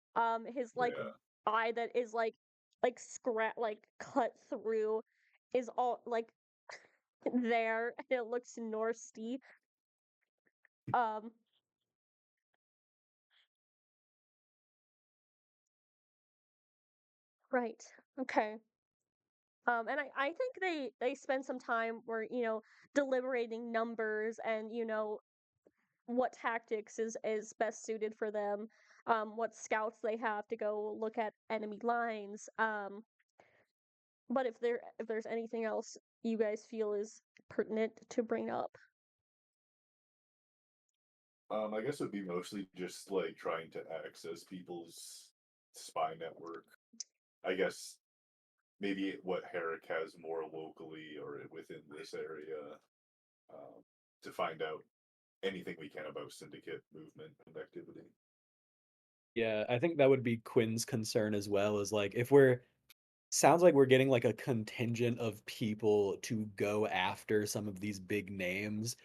[SPEAKER 2] His like
[SPEAKER 3] Yeah.
[SPEAKER 2] eye that is like cut through is all like there, and it looks Norsty. Um. Right. Okay. And I think they spend some time where, deliberating numbers and, what tactics is best suited for them, what scouts they have to go look at enemy lines. But if there's anything else you guys feel is pertinent to bring up.
[SPEAKER 3] I guess it would be mostly just like trying to access people's spy network. I guess maybe what Herrick has more locally or within this area, to find out anything we can about syndicate movement and activity.
[SPEAKER 4] Yeah, I think that would be Quinn's concern as well, is like if we're sounds like we're getting like a contingent of people to go after some of these big names.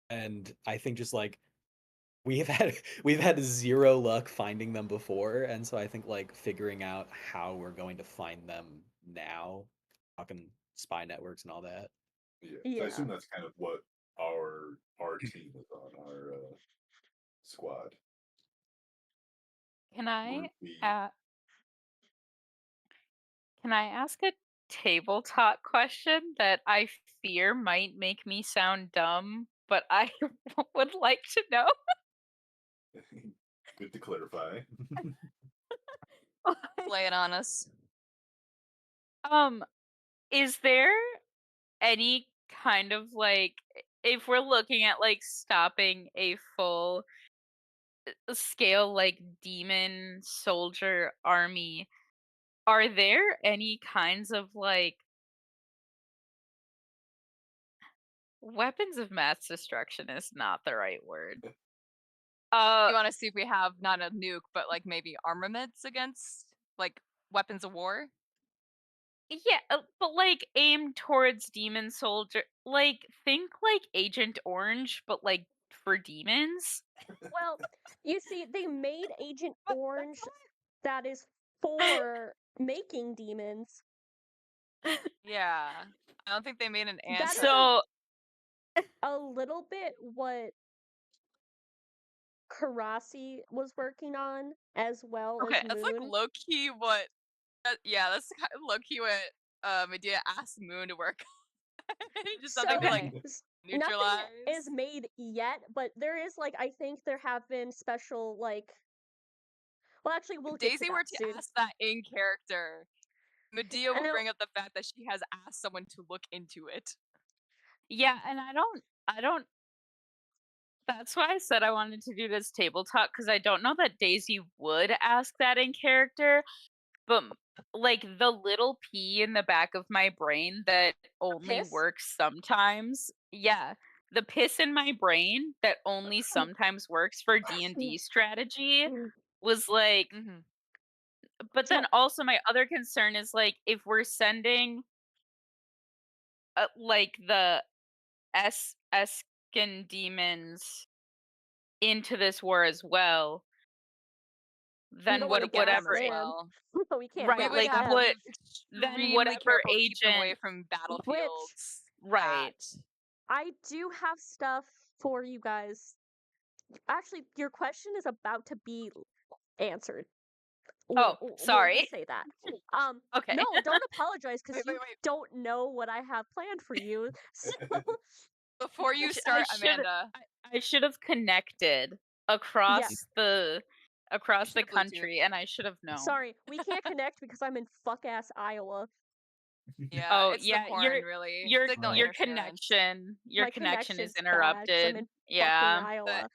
[SPEAKER 4] And I think just like we've had zero luck finding them before, and so I think like figuring out how we're going to find them now, talking spy networks and all that.
[SPEAKER 3] Yeah. So I
[SPEAKER 2] Yeah.
[SPEAKER 3] assume that's kind of what our team is on, our squad.
[SPEAKER 5] Can I
[SPEAKER 3] Would be
[SPEAKER 5] can I ask a tabletop question that I fear might make me sound dumb, but I would like to know?
[SPEAKER 3] good to clarify.
[SPEAKER 1] Lay it on us.
[SPEAKER 5] Is there any kind of like if we're looking at like stopping a full scale like demon soldier army, are there any kinds of like weapons of mass destruction is not the right word.
[SPEAKER 1] You want to see if we have not a nuke, but like maybe armaments against like weapons of war?
[SPEAKER 5] Yeah, but like aimed towards demon soldier, like think like Agent Orange, but like for demons.
[SPEAKER 2] Well, you see, they made Agent
[SPEAKER 1] But
[SPEAKER 2] Orange that is for making demons.
[SPEAKER 1] Yeah, I don't think they made an
[SPEAKER 2] That is
[SPEAKER 1] answer.
[SPEAKER 5] So
[SPEAKER 2] a little bit what Karasi was working on, as well
[SPEAKER 1] Okay,
[SPEAKER 2] as
[SPEAKER 1] that's like
[SPEAKER 2] Moon.
[SPEAKER 1] low key what. Yeah, that's kind of low key what Medea asked Moon to work on. Just
[SPEAKER 2] So
[SPEAKER 1] something to like
[SPEAKER 2] nothing
[SPEAKER 1] neutralize.
[SPEAKER 2] is made yet, but there is like I think there have been special like. Well, actually, we'll
[SPEAKER 1] If
[SPEAKER 2] get to
[SPEAKER 1] Daisy
[SPEAKER 2] that
[SPEAKER 1] were to
[SPEAKER 2] soon.
[SPEAKER 1] ask that in character, Medea
[SPEAKER 2] I
[SPEAKER 1] will
[SPEAKER 2] know.
[SPEAKER 1] bring up the fact that she has asked someone to look into it.
[SPEAKER 5] yeah, and I don't. That's why I said I wanted to do this tabletop because I don't know that Daisy would ask that in character, but like the little P in the back of my brain that only
[SPEAKER 2] Piss?
[SPEAKER 5] works sometimes. Yeah, the piss in my brain that only sometimes works for D&D strategy was like
[SPEAKER 1] Mm-hmm.
[SPEAKER 5] but then
[SPEAKER 2] So-
[SPEAKER 5] also my other concern is like if we're sending like the Eskin demons into this war as well,
[SPEAKER 2] We
[SPEAKER 5] then
[SPEAKER 2] don't wanna gas
[SPEAKER 5] whatever
[SPEAKER 1] as
[SPEAKER 2] them.
[SPEAKER 1] well.
[SPEAKER 2] We can't
[SPEAKER 5] right
[SPEAKER 2] gas
[SPEAKER 1] We would
[SPEAKER 5] like
[SPEAKER 1] have
[SPEAKER 2] them.
[SPEAKER 5] what
[SPEAKER 1] to be
[SPEAKER 5] then
[SPEAKER 1] extremely
[SPEAKER 5] whatever
[SPEAKER 1] careful to keep them away
[SPEAKER 5] agent
[SPEAKER 1] from battlefields.
[SPEAKER 5] right
[SPEAKER 2] I do have stuff for you guys. Actually, your question is about to be answered.
[SPEAKER 5] Oh,
[SPEAKER 2] We'll
[SPEAKER 5] sorry.
[SPEAKER 2] just say that.
[SPEAKER 5] Okay.
[SPEAKER 2] No, don't apologize because
[SPEAKER 1] Wait,
[SPEAKER 2] you
[SPEAKER 1] wait.
[SPEAKER 2] don't know what I have planned for you. So,
[SPEAKER 1] Before you start, Amanda,
[SPEAKER 5] I should have connected across the
[SPEAKER 1] should've Bluetooth.
[SPEAKER 5] country and I should have known.
[SPEAKER 2] sorry, we can't connect because I'm in fuck ass Iowa.
[SPEAKER 1] Yeah,
[SPEAKER 5] Oh,
[SPEAKER 1] it's
[SPEAKER 5] yeah,
[SPEAKER 1] the porn, really.
[SPEAKER 5] your
[SPEAKER 1] Signal
[SPEAKER 5] your
[SPEAKER 1] interference.
[SPEAKER 2] My
[SPEAKER 5] connection is
[SPEAKER 2] connection's bad 'cause
[SPEAKER 5] interrupted.
[SPEAKER 2] I'm in
[SPEAKER 5] Yeah.
[SPEAKER 2] fucking Iowa.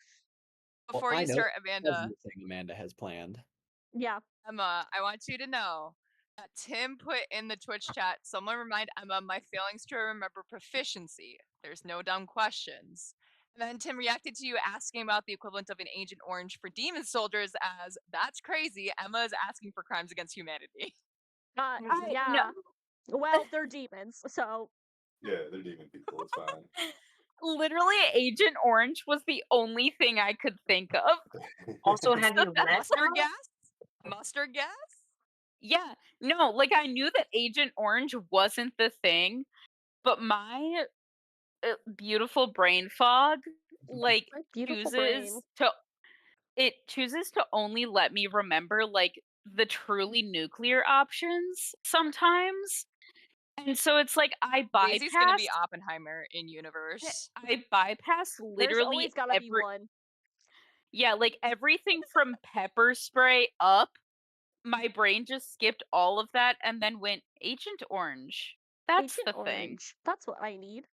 [SPEAKER 1] Before
[SPEAKER 4] Well, I
[SPEAKER 1] you
[SPEAKER 4] know
[SPEAKER 1] start, Amanda,
[SPEAKER 4] everything Amanda has planned.
[SPEAKER 2] Yeah.
[SPEAKER 1] Emma, I want you to know that Tim put in the Twitch chat, someone remind Emma my failings to remember proficiency. There's no dumb questions. And then Tim reacted to you asking about the equivalent of an Agent Orange for demon soldiers as, "That's crazy. Emma is asking for crimes against humanity."
[SPEAKER 5] No,
[SPEAKER 2] Yeah. Well, they're demons, so
[SPEAKER 3] Yeah, they're demon people. It's fine.
[SPEAKER 5] literally, Agent Orange was the only thing I could think of.
[SPEAKER 8] Also, have you met
[SPEAKER 1] Mustard
[SPEAKER 8] Emma?
[SPEAKER 1] gas? Mustard gas?
[SPEAKER 5] Yeah, no, like I knew that Agent Orange wasn't the thing, but my beautiful brain fog like
[SPEAKER 2] my beautiful
[SPEAKER 5] chooses
[SPEAKER 2] brain.
[SPEAKER 5] chooses to only let me remember like the truly nuclear options sometimes. And so it's like
[SPEAKER 1] Daisy's gonna be Oppenheimer in universe.
[SPEAKER 5] I bypass
[SPEAKER 2] There's
[SPEAKER 5] literally
[SPEAKER 2] always gotta be one.
[SPEAKER 5] yeah, like everything from pepper spray up. My brain just skipped all of that and then went Agent Orange. That's
[SPEAKER 2] Agent
[SPEAKER 5] the thing.
[SPEAKER 2] Orange. That's what I need.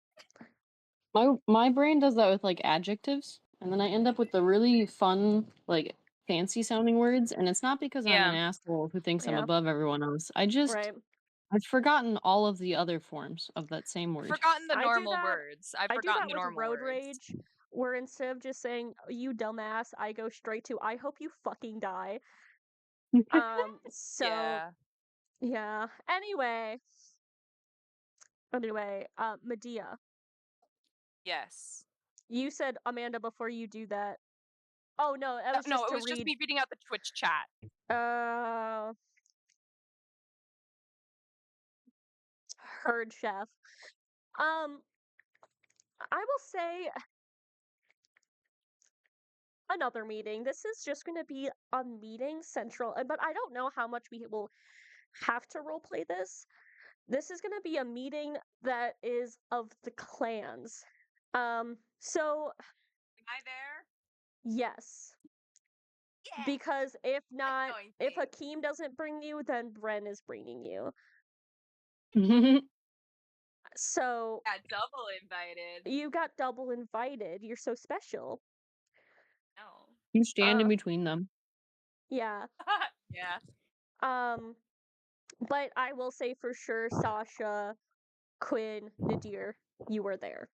[SPEAKER 7] My brain does that with like adjectives, and then I end up with the really fun, like fancy sounding words, and it's not because I'm an
[SPEAKER 5] Yeah.
[SPEAKER 7] asshole who thinks I'm
[SPEAKER 2] Yeah.
[SPEAKER 7] above everyone else. I've forgotten all of the other forms of that same word.
[SPEAKER 1] Forgotten the
[SPEAKER 2] I do
[SPEAKER 1] normal
[SPEAKER 2] that-
[SPEAKER 1] words. I've
[SPEAKER 2] I do
[SPEAKER 1] forgotten
[SPEAKER 2] that
[SPEAKER 1] the
[SPEAKER 2] with
[SPEAKER 1] normal
[SPEAKER 2] road
[SPEAKER 1] words.
[SPEAKER 2] rage, where instead of just saying "you dumbass," I go straight to "I hope you fucking die." So
[SPEAKER 1] Yeah.
[SPEAKER 2] yeah. Anyway, Medea,
[SPEAKER 1] Yes.
[SPEAKER 2] you said Amanda before you do that. Oh no, that was
[SPEAKER 1] No,
[SPEAKER 2] just
[SPEAKER 1] it
[SPEAKER 2] to
[SPEAKER 1] was just
[SPEAKER 2] read.
[SPEAKER 1] me reading out the Twitch chat.
[SPEAKER 2] Heard chef. I will say another meeting. This is just going to be a meeting central, but I don't know how much we will have to roleplay this. This is going to be a meeting that is of the clans. So
[SPEAKER 1] Am I there?
[SPEAKER 2] yes.
[SPEAKER 1] Yeah.
[SPEAKER 2] Because if not,
[SPEAKER 1] going
[SPEAKER 2] if
[SPEAKER 1] to.
[SPEAKER 2] Hakeem doesn't bring you, then Bren is bringing you. So
[SPEAKER 1] Got double invited.
[SPEAKER 2] you got double invited. You're so special.
[SPEAKER 1] No.
[SPEAKER 7] You stand in between them.
[SPEAKER 2] Yeah.
[SPEAKER 1] Yeah.
[SPEAKER 2] But I will say for sure, Sasha, Quinn, Nadir, you were there.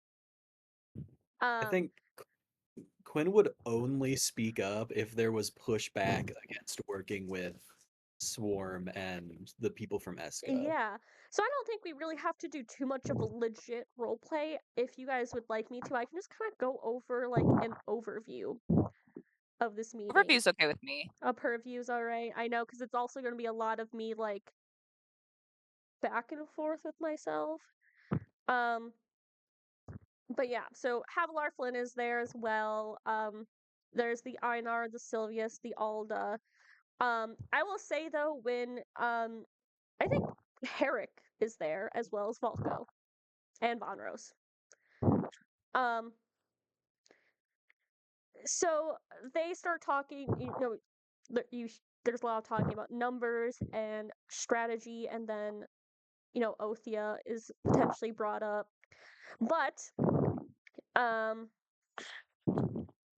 [SPEAKER 4] I think Quinn would only speak up if there was pushback against working with Swarm and the people from Esco.
[SPEAKER 2] Yeah. So I don't think we really have to do too much of a legit role play. If you guys would like me to, I can just kind of go over like an overview of this meeting.
[SPEAKER 1] Overview's okay with me.
[SPEAKER 2] A purview's all right. I know because it's also going to be a lot of me like back and forth with myself. But yeah, so Havilar Flynn is there as well. There's the Einar, the Sylvius, the Alda. I will say though, when I think Herrick is there as well as Volko and Vonros. So they start talking. There's a lot of talking about numbers and strategy, and then Othia is potentially brought up, but a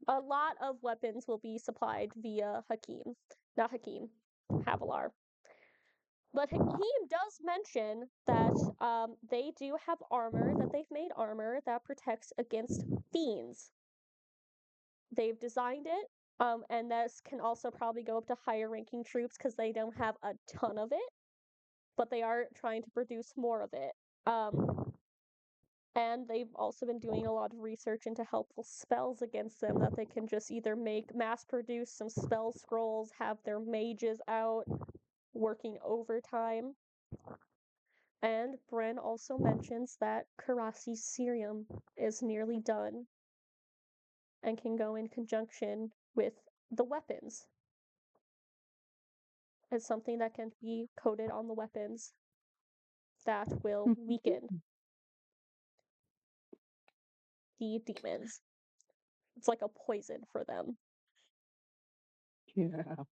[SPEAKER 2] lot of weapons will be supplied via Hakeem, not Hakeem, Havilar. But Hakeem does mention that they do have armor, that they've made armor that protects against fiends. They've designed it, and this can also probably go up to higher ranking troops because they don't have a ton of it, but they are trying to produce more of it. And they've also been doing a lot of research into helpful spells against them that they can just either mass produce some spell scrolls, have their mages out working overtime. And Bren also mentions that Karasi's serum is nearly done and can go in conjunction with the weapons. It's something that can be coated on the weapons that will weaken the demons. It's like a poison for them.
[SPEAKER 7] Yeah.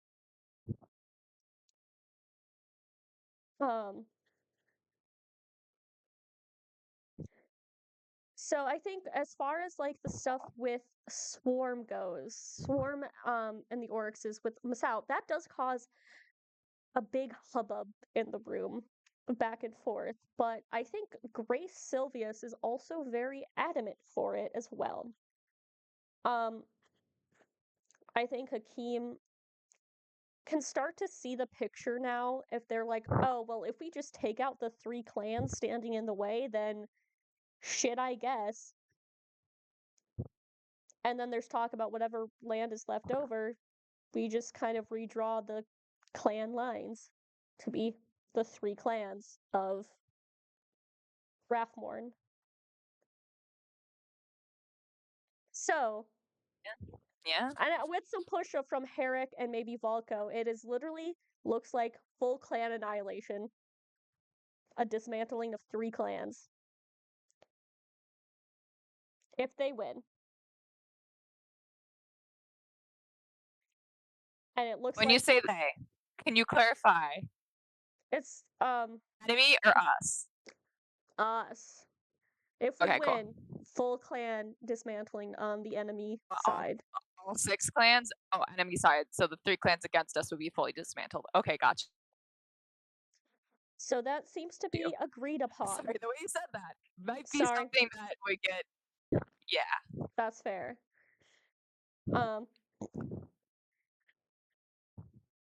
[SPEAKER 2] So I think as far as like the stuff with Swarm goes, Swarm and the Oryxes with Masao, that does cause a big hubbub in the room back and forth. But I think Grace Sylvius is also very adamant for it as well. I think Hakeem can start to see the picture now if they're like, oh, well, if we just take out the 3 clans standing in the way, then shit, I guess. And then there's talk about whatever land is left over, we just kind of redraw the clan lines to be the 3 clans of Rathmorn. So,
[SPEAKER 1] Yeah.
[SPEAKER 2] and with some push up from Herrick and maybe Volko, it is literally looks like full clan annihilation. A dismantling of 3 clans. If they win. And it looks
[SPEAKER 1] When
[SPEAKER 2] like
[SPEAKER 1] you say they, can you clarify?
[SPEAKER 2] it's
[SPEAKER 1] Enemy or us?
[SPEAKER 2] us. If we
[SPEAKER 1] Okay, cool.
[SPEAKER 2] win, full clan dismantling on the enemy
[SPEAKER 1] All,
[SPEAKER 2] side.
[SPEAKER 1] all 6 clans? Oh, enemy side. So the 3 clans against us would be fully dismantled. Okay, gotcha.
[SPEAKER 2] So that seems to be agreed upon.
[SPEAKER 1] Sorry, the way you said that might be
[SPEAKER 2] Sorry.
[SPEAKER 1] something that would get. Yeah.
[SPEAKER 2] That's fair.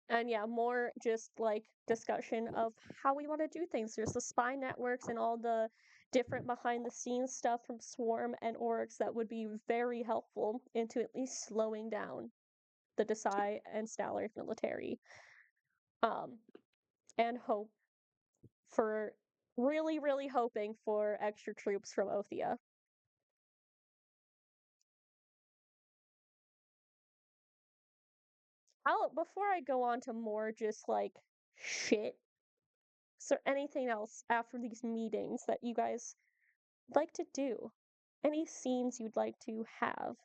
[SPEAKER 2] And yeah, more just like discussion of how we want to do things. There's the spy networks and all the different behind the scenes stuff from Swarm and Oryx that would be very helpful into at least slowing down the Desai and Stallard military. And hope for really, really hoping for extra troops from Othia. Before I go on to more just like shit, is there anything else after these meetings that you guys like to do? Any scenes you'd like to have?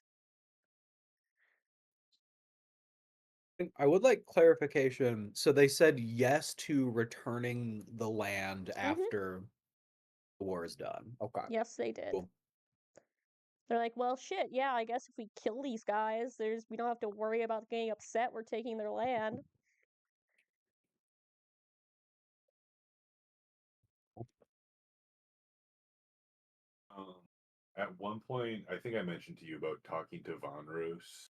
[SPEAKER 4] I would like clarification. So they said yes to returning the land after the war is done. Okay.
[SPEAKER 2] Yes, they did.
[SPEAKER 4] Cool.
[SPEAKER 2] They're like, well, shit, yeah, I guess if we kill these guys, we don't have to worry about getting upset we're taking their land.
[SPEAKER 3] At one point, I think I mentioned to you about talking to Von Roos.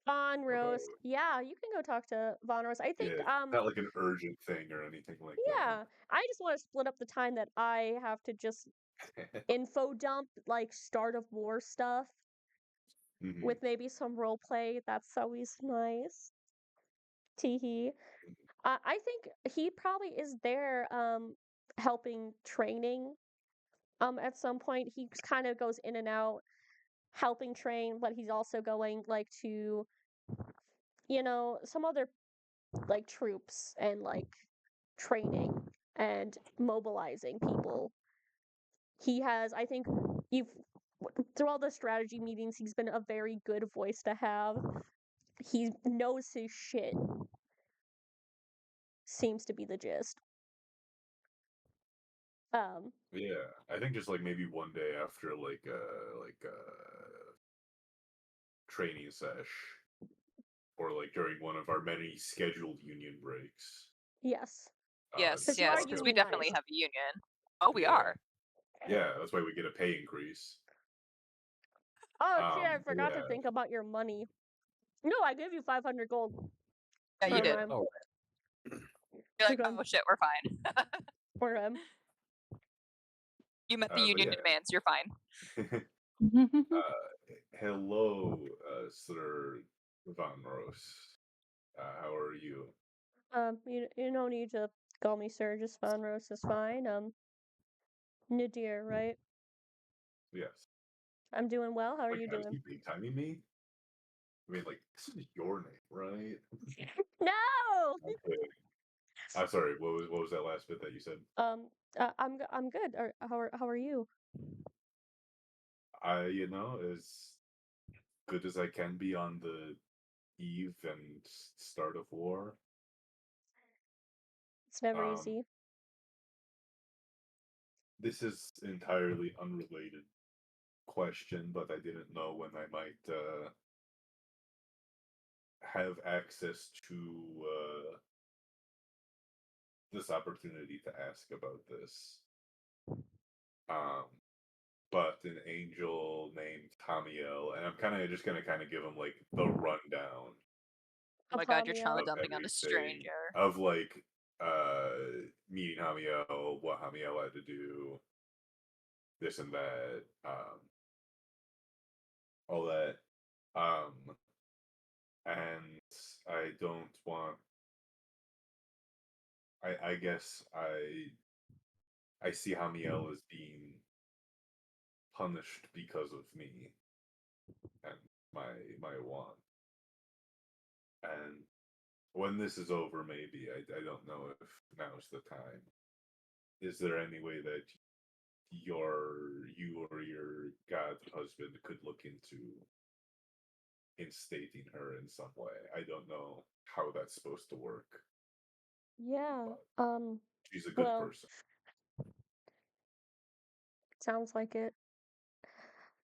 [SPEAKER 2] Von Rose.
[SPEAKER 3] About-
[SPEAKER 2] Yeah, you can go talk to Von Rose. I think
[SPEAKER 3] Yeah, it's not like an urgent thing or anything like
[SPEAKER 2] yeah, I just want to split up the time that I have to just
[SPEAKER 3] that.
[SPEAKER 2] info dump like start of war stuff
[SPEAKER 3] Mhm.
[SPEAKER 2] with maybe some role play. That's always nice. Teehee. I think he probably is there helping training. At some point he kind of goes in and out helping train, but he's also going like to some other like troops and like training and mobilizing people. He has, I think, through all the strategy meetings, he's been a very good voice to have. He knows his shit. Seems to be the gist.
[SPEAKER 3] Yeah, I think just like maybe one day after like training sesh, or like during one of our many scheduled union breaks.
[SPEAKER 2] Yes.
[SPEAKER 1] Yes,
[SPEAKER 2] Because you are
[SPEAKER 1] yes, because we definitely
[SPEAKER 2] unionized.
[SPEAKER 1] have a union. Oh, we
[SPEAKER 3] Yeah.
[SPEAKER 1] are.
[SPEAKER 3] Yeah, that's why we get a pay increase.
[SPEAKER 2] Oh shit! I
[SPEAKER 3] but
[SPEAKER 2] forgot to
[SPEAKER 3] yeah.
[SPEAKER 2] think about your money. No, I gave you 500 gold.
[SPEAKER 1] Yeah, you
[SPEAKER 2] Never
[SPEAKER 1] did.
[SPEAKER 2] mind.
[SPEAKER 4] Oh,
[SPEAKER 1] You're like,
[SPEAKER 2] Okay.
[SPEAKER 1] oh shit, we're fine.
[SPEAKER 2] Or
[SPEAKER 1] You met the
[SPEAKER 3] But
[SPEAKER 1] union
[SPEAKER 3] yeah.
[SPEAKER 1] demands. You're fine.
[SPEAKER 3] Hello, Sir Von Roos. How are you?
[SPEAKER 2] you don't need to call me sir. Just Von Rose is fine. Nadir, right?
[SPEAKER 3] Yes.
[SPEAKER 2] I'm doing well. How are you
[SPEAKER 3] How is
[SPEAKER 2] doing?
[SPEAKER 3] he big timing me? I mean, like, this is your name, right?
[SPEAKER 2] No.
[SPEAKER 3] Okay. I'm sorry. What was that last bit that you said?
[SPEAKER 2] I'm good. How are you?
[SPEAKER 3] As good as I can be on the eve and start of war.
[SPEAKER 2] It's never easy.
[SPEAKER 3] This is entirely unrelated question, but I didn't know when I might have access to this opportunity to ask about this. but an angel named Tamiel, and I'm kind of just gonna kind of give him like the rundown
[SPEAKER 5] Oh my god, you're trauma
[SPEAKER 3] of
[SPEAKER 5] dumping on a
[SPEAKER 3] everything,
[SPEAKER 5] stranger.
[SPEAKER 3] of like meeting Hamiel, what Hamiel had to do, this and that, all that, and I don't want. I guess I see Hamiel as being punished because of me and my want. And when this is over, maybe I don't know if now's the time. Is there any way that you or your god husband could look into instating her in some way? I don't know how that's supposed to work.
[SPEAKER 2] Yeah.
[SPEAKER 3] She's a good
[SPEAKER 2] Well,
[SPEAKER 3] person.
[SPEAKER 2] sounds like it.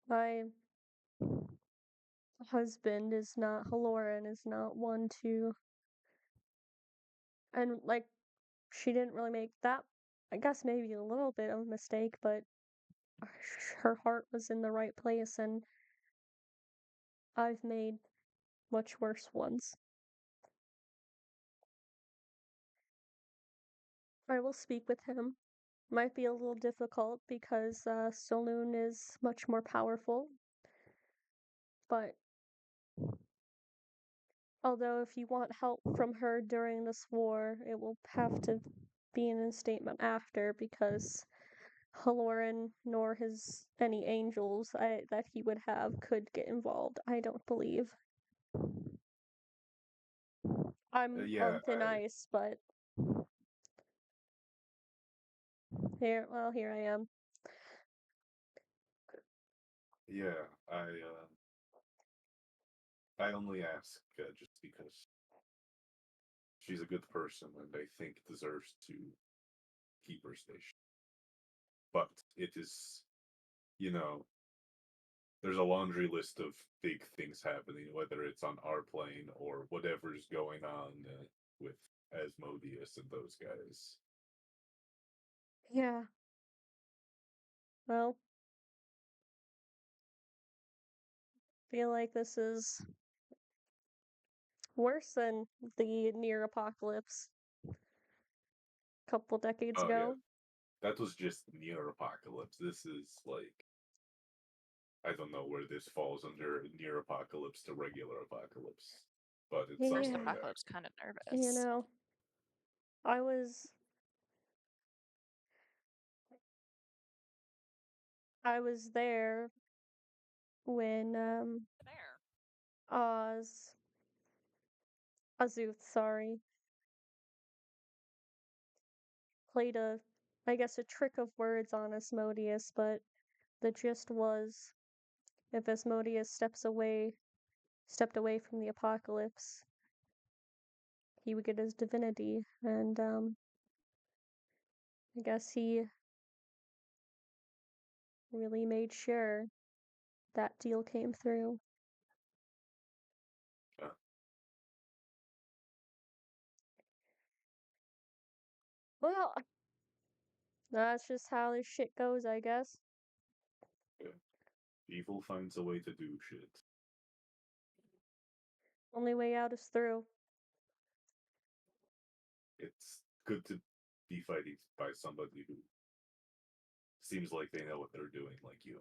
[SPEAKER 2] My husband is not Haloran, is not one to, and like she didn't really make that, I guess maybe a little bit of a mistake, but her heart was in the right place, and I've made much worse ones. I will speak with him. Might be a little difficult because Saloon is much more powerful, but although if you want help from her during this war, it will have to be in a statement after, because Haloran nor his any angels that he would have could get involved. I don't believe. I'm
[SPEAKER 3] Yeah,
[SPEAKER 2] on thin ice, but here I am.
[SPEAKER 3] yeah, I only ask just because she's a good person and I think deserves to keep her station. But it is, you know, there's a laundry list of big things happening, whether it's on our plane or whatever's going on with Asmodeus and those guys.
[SPEAKER 2] Yeah. Well, feel like this is worse than the near apocalypse a couple decades
[SPEAKER 3] Oh yeah,
[SPEAKER 2] ago.
[SPEAKER 3] that was just near apocalypse. This is like I don't know where this falls under near apocalypse to regular apocalypse, but it's
[SPEAKER 2] Yeah.
[SPEAKER 5] First
[SPEAKER 3] somewhere there.
[SPEAKER 5] apocalypse, kind of
[SPEAKER 2] You
[SPEAKER 5] nervous.
[SPEAKER 2] know, I was there when
[SPEAKER 5] There.
[SPEAKER 2] Azuth, sorry, played I guess a trick of words on Asmodeus, but the gist was if Asmodeus stepped away from the apocalypse, he would get his divinity, and I guess he really made sure that deal came through.
[SPEAKER 3] Yeah.
[SPEAKER 2] Well, that's just how this shit goes, I guess.
[SPEAKER 3] Yeah. Evil finds a way to do shit.
[SPEAKER 2] Only way out is through.
[SPEAKER 3] It's good to be fighting by somebody who seems like they know what they're doing, like you.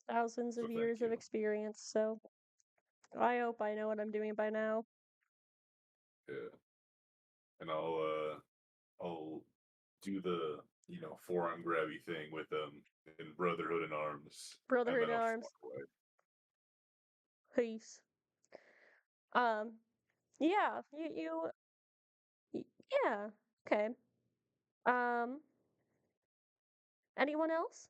[SPEAKER 2] Thousands
[SPEAKER 3] So
[SPEAKER 2] of
[SPEAKER 3] thank
[SPEAKER 2] years of
[SPEAKER 3] you.
[SPEAKER 2] experience, so I hope I know what I'm doing by now.
[SPEAKER 3] Yeah. And I'll do the forearm grabby thing with them in Brotherhood in Arms, and
[SPEAKER 2] Brotherhood
[SPEAKER 3] then
[SPEAKER 2] in
[SPEAKER 3] I'll just
[SPEAKER 2] Arms.
[SPEAKER 3] walk away.
[SPEAKER 2] Peace. Yeah, yeah, okay. Um, anyone else?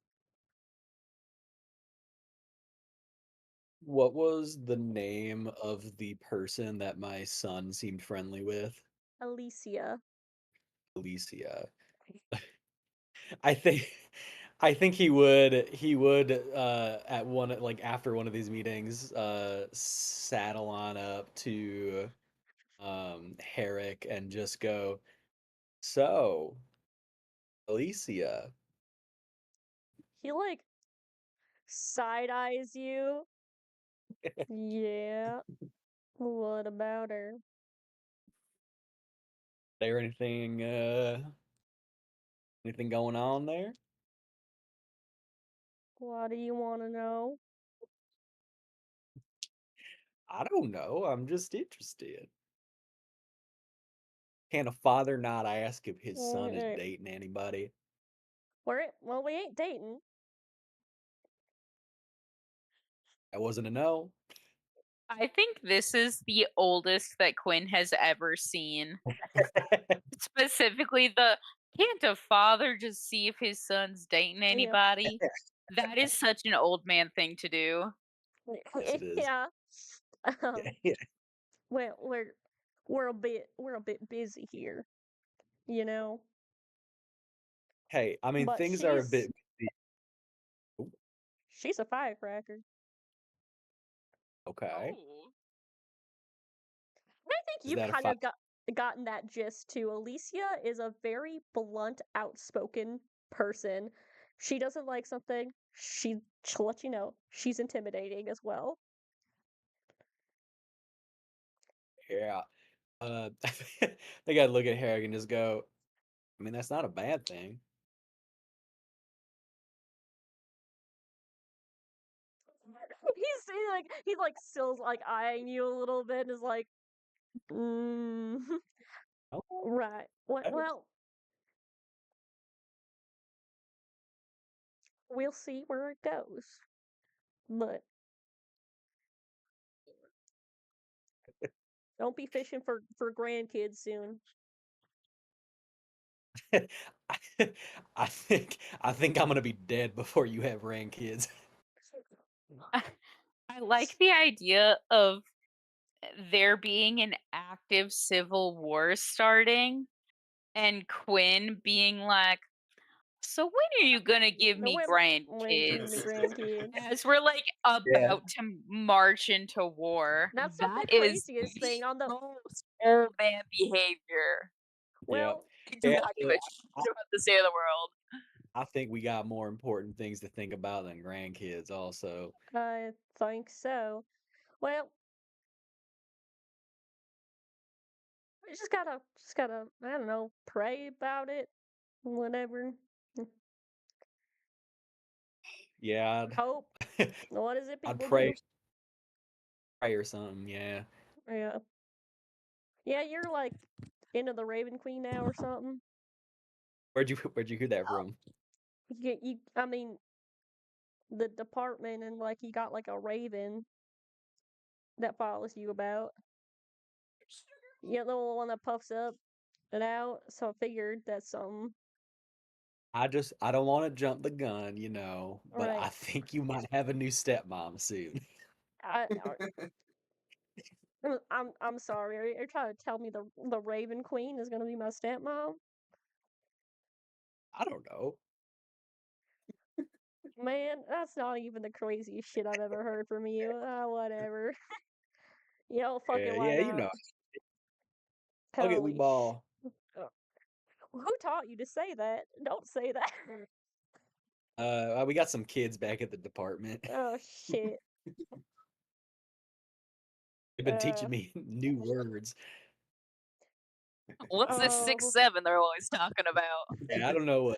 [SPEAKER 4] What was the name of the person that my son seemed friendly with?
[SPEAKER 2] Alicia.
[SPEAKER 4] Alicia. I think I think he would at one like after one of these meetings saddle on up to Herrick and just go, "So, Alicia."
[SPEAKER 2] He like Side eyes you. Yeah. What about her?
[SPEAKER 4] There anything going on there?
[SPEAKER 2] What do you want to know?
[SPEAKER 4] I don't know. I'm just interested. Can a father not ask if his son is dating anybody?
[SPEAKER 2] Well, we ain't dating.
[SPEAKER 4] That wasn't a no.
[SPEAKER 5] I think this is the oldest that Quinn has ever seen. Specifically, can't a father just see if his son's dating anybody? That is such an old man thing to do.
[SPEAKER 4] Yes, it is.
[SPEAKER 2] Yeah.
[SPEAKER 4] Yeah.
[SPEAKER 2] Well, we're a bit busy here, you know.
[SPEAKER 4] Hey, I mean,
[SPEAKER 2] But
[SPEAKER 4] things are a bit.
[SPEAKER 2] she's a firecracker.
[SPEAKER 4] Okay.
[SPEAKER 5] Oh.
[SPEAKER 2] I think
[SPEAKER 4] Is
[SPEAKER 2] you
[SPEAKER 4] that a
[SPEAKER 2] kind of gotten that gist too. Alicia is a very blunt, outspoken person. She doesn't like something, she'll let you know. She's intimidating as well.
[SPEAKER 4] Yeah. I think I'd look at Harry and just go, I mean, that's not a bad thing.
[SPEAKER 2] He's like still like eyeing you a little bit and is like,
[SPEAKER 4] Oh,
[SPEAKER 2] right. Well, we'll see where it goes. But don't be fishing for grandkids soon.
[SPEAKER 4] I think I'm gonna be dead before you have grandkids.
[SPEAKER 5] I like the idea of there being an active civil war starting and Quinn being like, so when are you gonna give me
[SPEAKER 2] When give me
[SPEAKER 5] grandkids?
[SPEAKER 2] grandkids.
[SPEAKER 5] As we're like about to march into war.
[SPEAKER 2] That's not
[SPEAKER 5] That
[SPEAKER 2] the
[SPEAKER 5] is
[SPEAKER 2] craziest thing on the
[SPEAKER 1] Most old man behavior.
[SPEAKER 2] well.
[SPEAKER 1] I do
[SPEAKER 4] Yeah,
[SPEAKER 1] not give a shit about the state of the world.
[SPEAKER 4] I think we got more important things to think about than grandkids. Also,
[SPEAKER 2] I think so. Well, we just gotta I don't know, pray about it, whatever.
[SPEAKER 4] yeah,
[SPEAKER 2] Hope. What is it
[SPEAKER 4] I'd
[SPEAKER 2] people
[SPEAKER 4] pray
[SPEAKER 2] do?
[SPEAKER 4] or something. Yeah.
[SPEAKER 2] Yeah. Yeah, you're like into the Raven Queen now or something.
[SPEAKER 4] Where'd you hear that from?
[SPEAKER 2] I mean, the department and like you got like a raven that follows you about. Yeah, the little one that puffs up and out. So I figured that's something.
[SPEAKER 4] I don't want to jump the gun, but I
[SPEAKER 2] Right.
[SPEAKER 4] think you might have a new stepmom soon.
[SPEAKER 2] I'm sorry. Are you trying to tell me the Raven Queen is gonna be my stepmom?
[SPEAKER 4] I don't know.
[SPEAKER 2] Man, that's not even the craziest shit I've ever heard from you. Whatever. Fucking why
[SPEAKER 4] Yeah,
[SPEAKER 2] not?
[SPEAKER 4] Okay, we
[SPEAKER 2] Holy
[SPEAKER 4] ball.
[SPEAKER 2] Who taught you to say that? Don't say that.
[SPEAKER 4] We got some kids back at the department.
[SPEAKER 2] Oh shit.
[SPEAKER 4] They've been teaching me new words.
[SPEAKER 1] What's this 6'7" they're always talking about?
[SPEAKER 4] Yeah, I don't know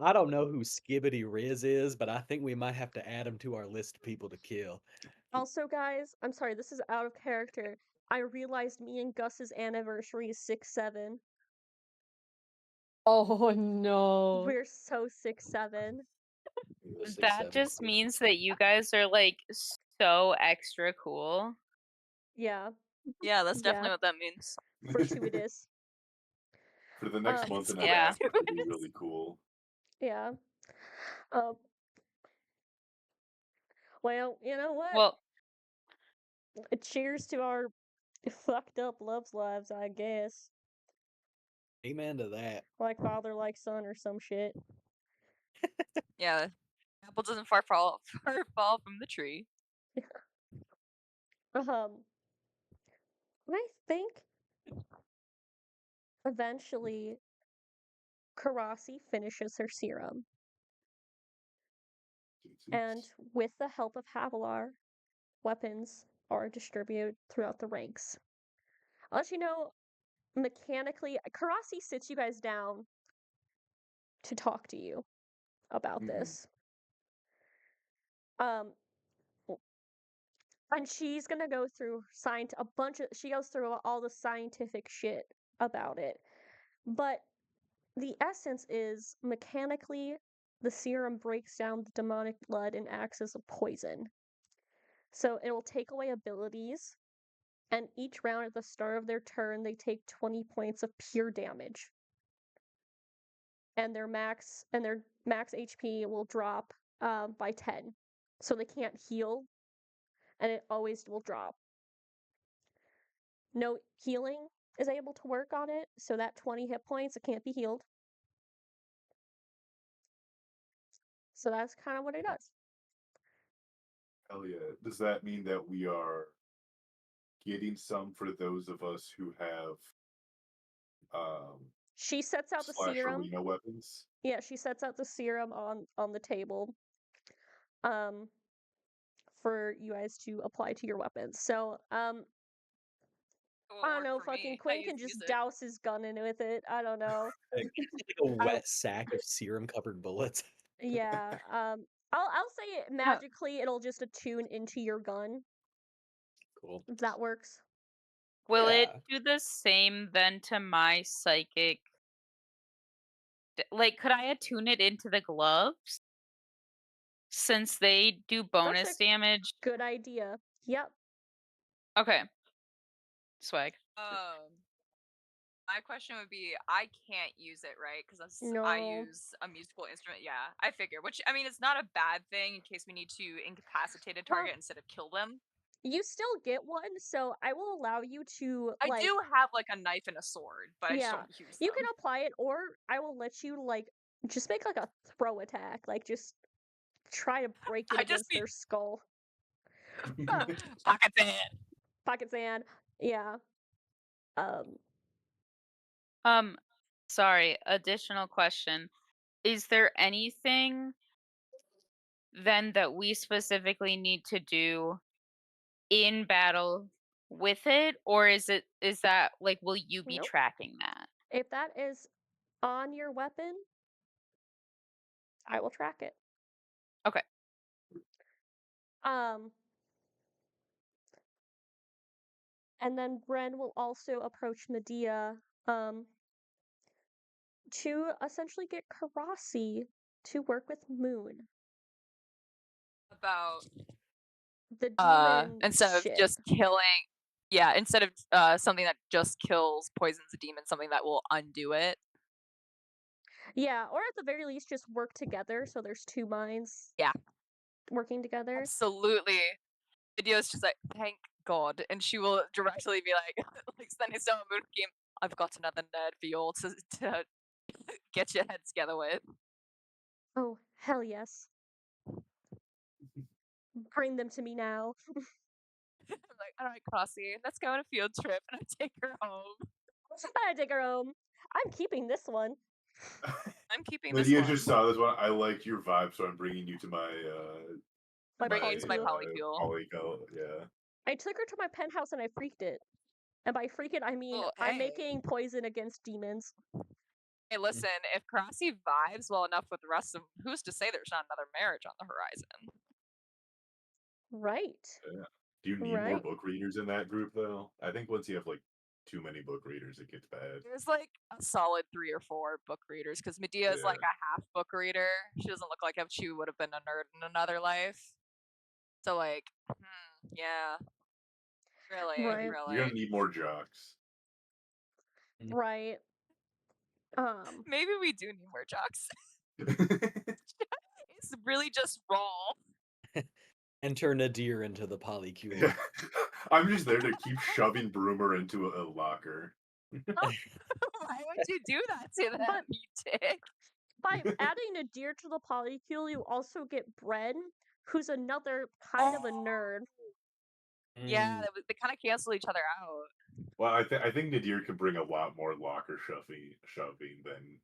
[SPEAKER 4] I don't know who Skibbity Riz is, but I think we might have to add him to our list of people to kill.
[SPEAKER 2] Also, guys, I'm sorry, this is out of character. I realized me and Gus's anniversary is 6'7".
[SPEAKER 7] Oh no.
[SPEAKER 2] We're so 6'7".
[SPEAKER 5] That just means that you guys are like so extra cool.
[SPEAKER 2] Yeah.
[SPEAKER 1] Yeah, that's definitely what that means.
[SPEAKER 2] Fortuitous.
[SPEAKER 3] For the next month and a
[SPEAKER 5] Yeah.
[SPEAKER 3] half, it'll be really cool.
[SPEAKER 2] Yeah. Well, you know what?
[SPEAKER 5] Well,
[SPEAKER 2] cheers to our fucked up loves lives, I guess.
[SPEAKER 4] Amen to that.
[SPEAKER 2] Like father, like son, or some shit.
[SPEAKER 1] Yeah, apple doesn't far fall from the tree.
[SPEAKER 2] And I think eventually Karasi finishes her serum. And with the help of Havilar, weapons are distributed throughout the ranks. I'll let you know mechanically, Karasi sits you guys down to talk to you about this. And she's gonna go through she goes through all the scientific shit about it. But the essence is mechanically the serum breaks down the demonic blood and acts as a poison. So it will take away abilities, and each round at the start of their turn they take 20 points of pure damage. And their max HP will drop by 10. So they can't heal, and it always will drop. No healing is able to work on it, so that 20 hit points, it can't be healed. So that's kind of what it does.
[SPEAKER 3] Hell yeah. Does that mean that we are getting some for those of us who have
[SPEAKER 2] she sets out the
[SPEAKER 3] slash
[SPEAKER 2] serum.
[SPEAKER 3] arena weapons?
[SPEAKER 2] Yeah, she sets out the serum on the table. For you guys to apply to your weapons. So, I don't know, fucking Quinn can just douse his gun in with it. I don't know.
[SPEAKER 4] Like a wet sack of serum-covered bullets.
[SPEAKER 2] Yeah. I'll say it magically it'll just attune into your gun.
[SPEAKER 4] Cool.
[SPEAKER 2] If that works.
[SPEAKER 5] Will it do the same then to my psychic? Like, could I attune it into the gloves? Since they do bonus damage.
[SPEAKER 2] Good idea. Yep.
[SPEAKER 5] Okay. Swag.
[SPEAKER 1] My question would be, I can't use it, right? Because I
[SPEAKER 2] No.
[SPEAKER 1] use a musical instrument. Yeah, I figure. Which, I mean, it's not a bad thing in case we need to incapacitate a target instead of kill them.
[SPEAKER 2] You still get one, so I will allow you to,
[SPEAKER 1] I do have, like, a knife and a sword, but I just don't use them.
[SPEAKER 2] You can apply it, or I will let you, like, just make, like, a throw attack. Like, just try to break it against their skull.
[SPEAKER 1] Pocket sand.
[SPEAKER 2] Pocket sand. Yeah.
[SPEAKER 5] Sorry, additional question. Is there anything then that we specifically need to do in battle with it, or is that like, will you be tracking that?
[SPEAKER 2] If that is on your weapon, I will track it.
[SPEAKER 5] Okay.
[SPEAKER 2] And then Bren will also approach Medea to essentially get Karasi to work with Moon.
[SPEAKER 1] About
[SPEAKER 2] the demon
[SPEAKER 1] instead of just killing, instead of something that just kills, poisons a demon, something that will undo it.
[SPEAKER 2] Yeah, or at the very least just work together so there's two minds working together.
[SPEAKER 1] Absolutely. Medea's just like, thank God, and she will directly be like, like sending someone Moon game, I've got another nerd for you all to get your heads together with.
[SPEAKER 2] Oh, hell yes. Bring them to me now.
[SPEAKER 1] I'm like, alright, Karasi, let's go on a field trip, and I take her home.
[SPEAKER 2] I take her home. I'm keeping this one.
[SPEAKER 1] I'm keeping this
[SPEAKER 3] Medea
[SPEAKER 1] one.
[SPEAKER 3] just saw this one. I like your vibe, so I'm bringing you to my polycule. Yeah.
[SPEAKER 2] I took her to my penthouse and I freaked it. And by freak it, I mean I'm making poison against demons.
[SPEAKER 1] Hey, listen, if Karasi vibes well enough with the rest of them, who's to say there's not another marriage on the horizon?
[SPEAKER 2] Right.
[SPEAKER 3] Yeah. Do you need more book readers in that group, though? I think once you have, like, too many book readers, it gets bad.
[SPEAKER 1] There's, like, a solid 3 or 4 book readers, because Medea is, like, a half book reader. She doesn't look like if she would have been a nerd in another life. So, like, yeah. Really,
[SPEAKER 2] Right.
[SPEAKER 3] You're gonna need more jocks.
[SPEAKER 2] Right.
[SPEAKER 1] Maybe we do need more jocks. It's really just raw.
[SPEAKER 4] Enter Nadir into the polycule.
[SPEAKER 3] Yeah. I'm just there to keep shoving Broomer into a locker.
[SPEAKER 1] Why would you do that to them, you dick?
[SPEAKER 2] By adding Nadir to the polycule, you also get Bren, who's another kind of a nerd.
[SPEAKER 1] Yeah, they kind of cancel each other out.
[SPEAKER 3] Well, I think Nadir can bring a lot more locker shoving than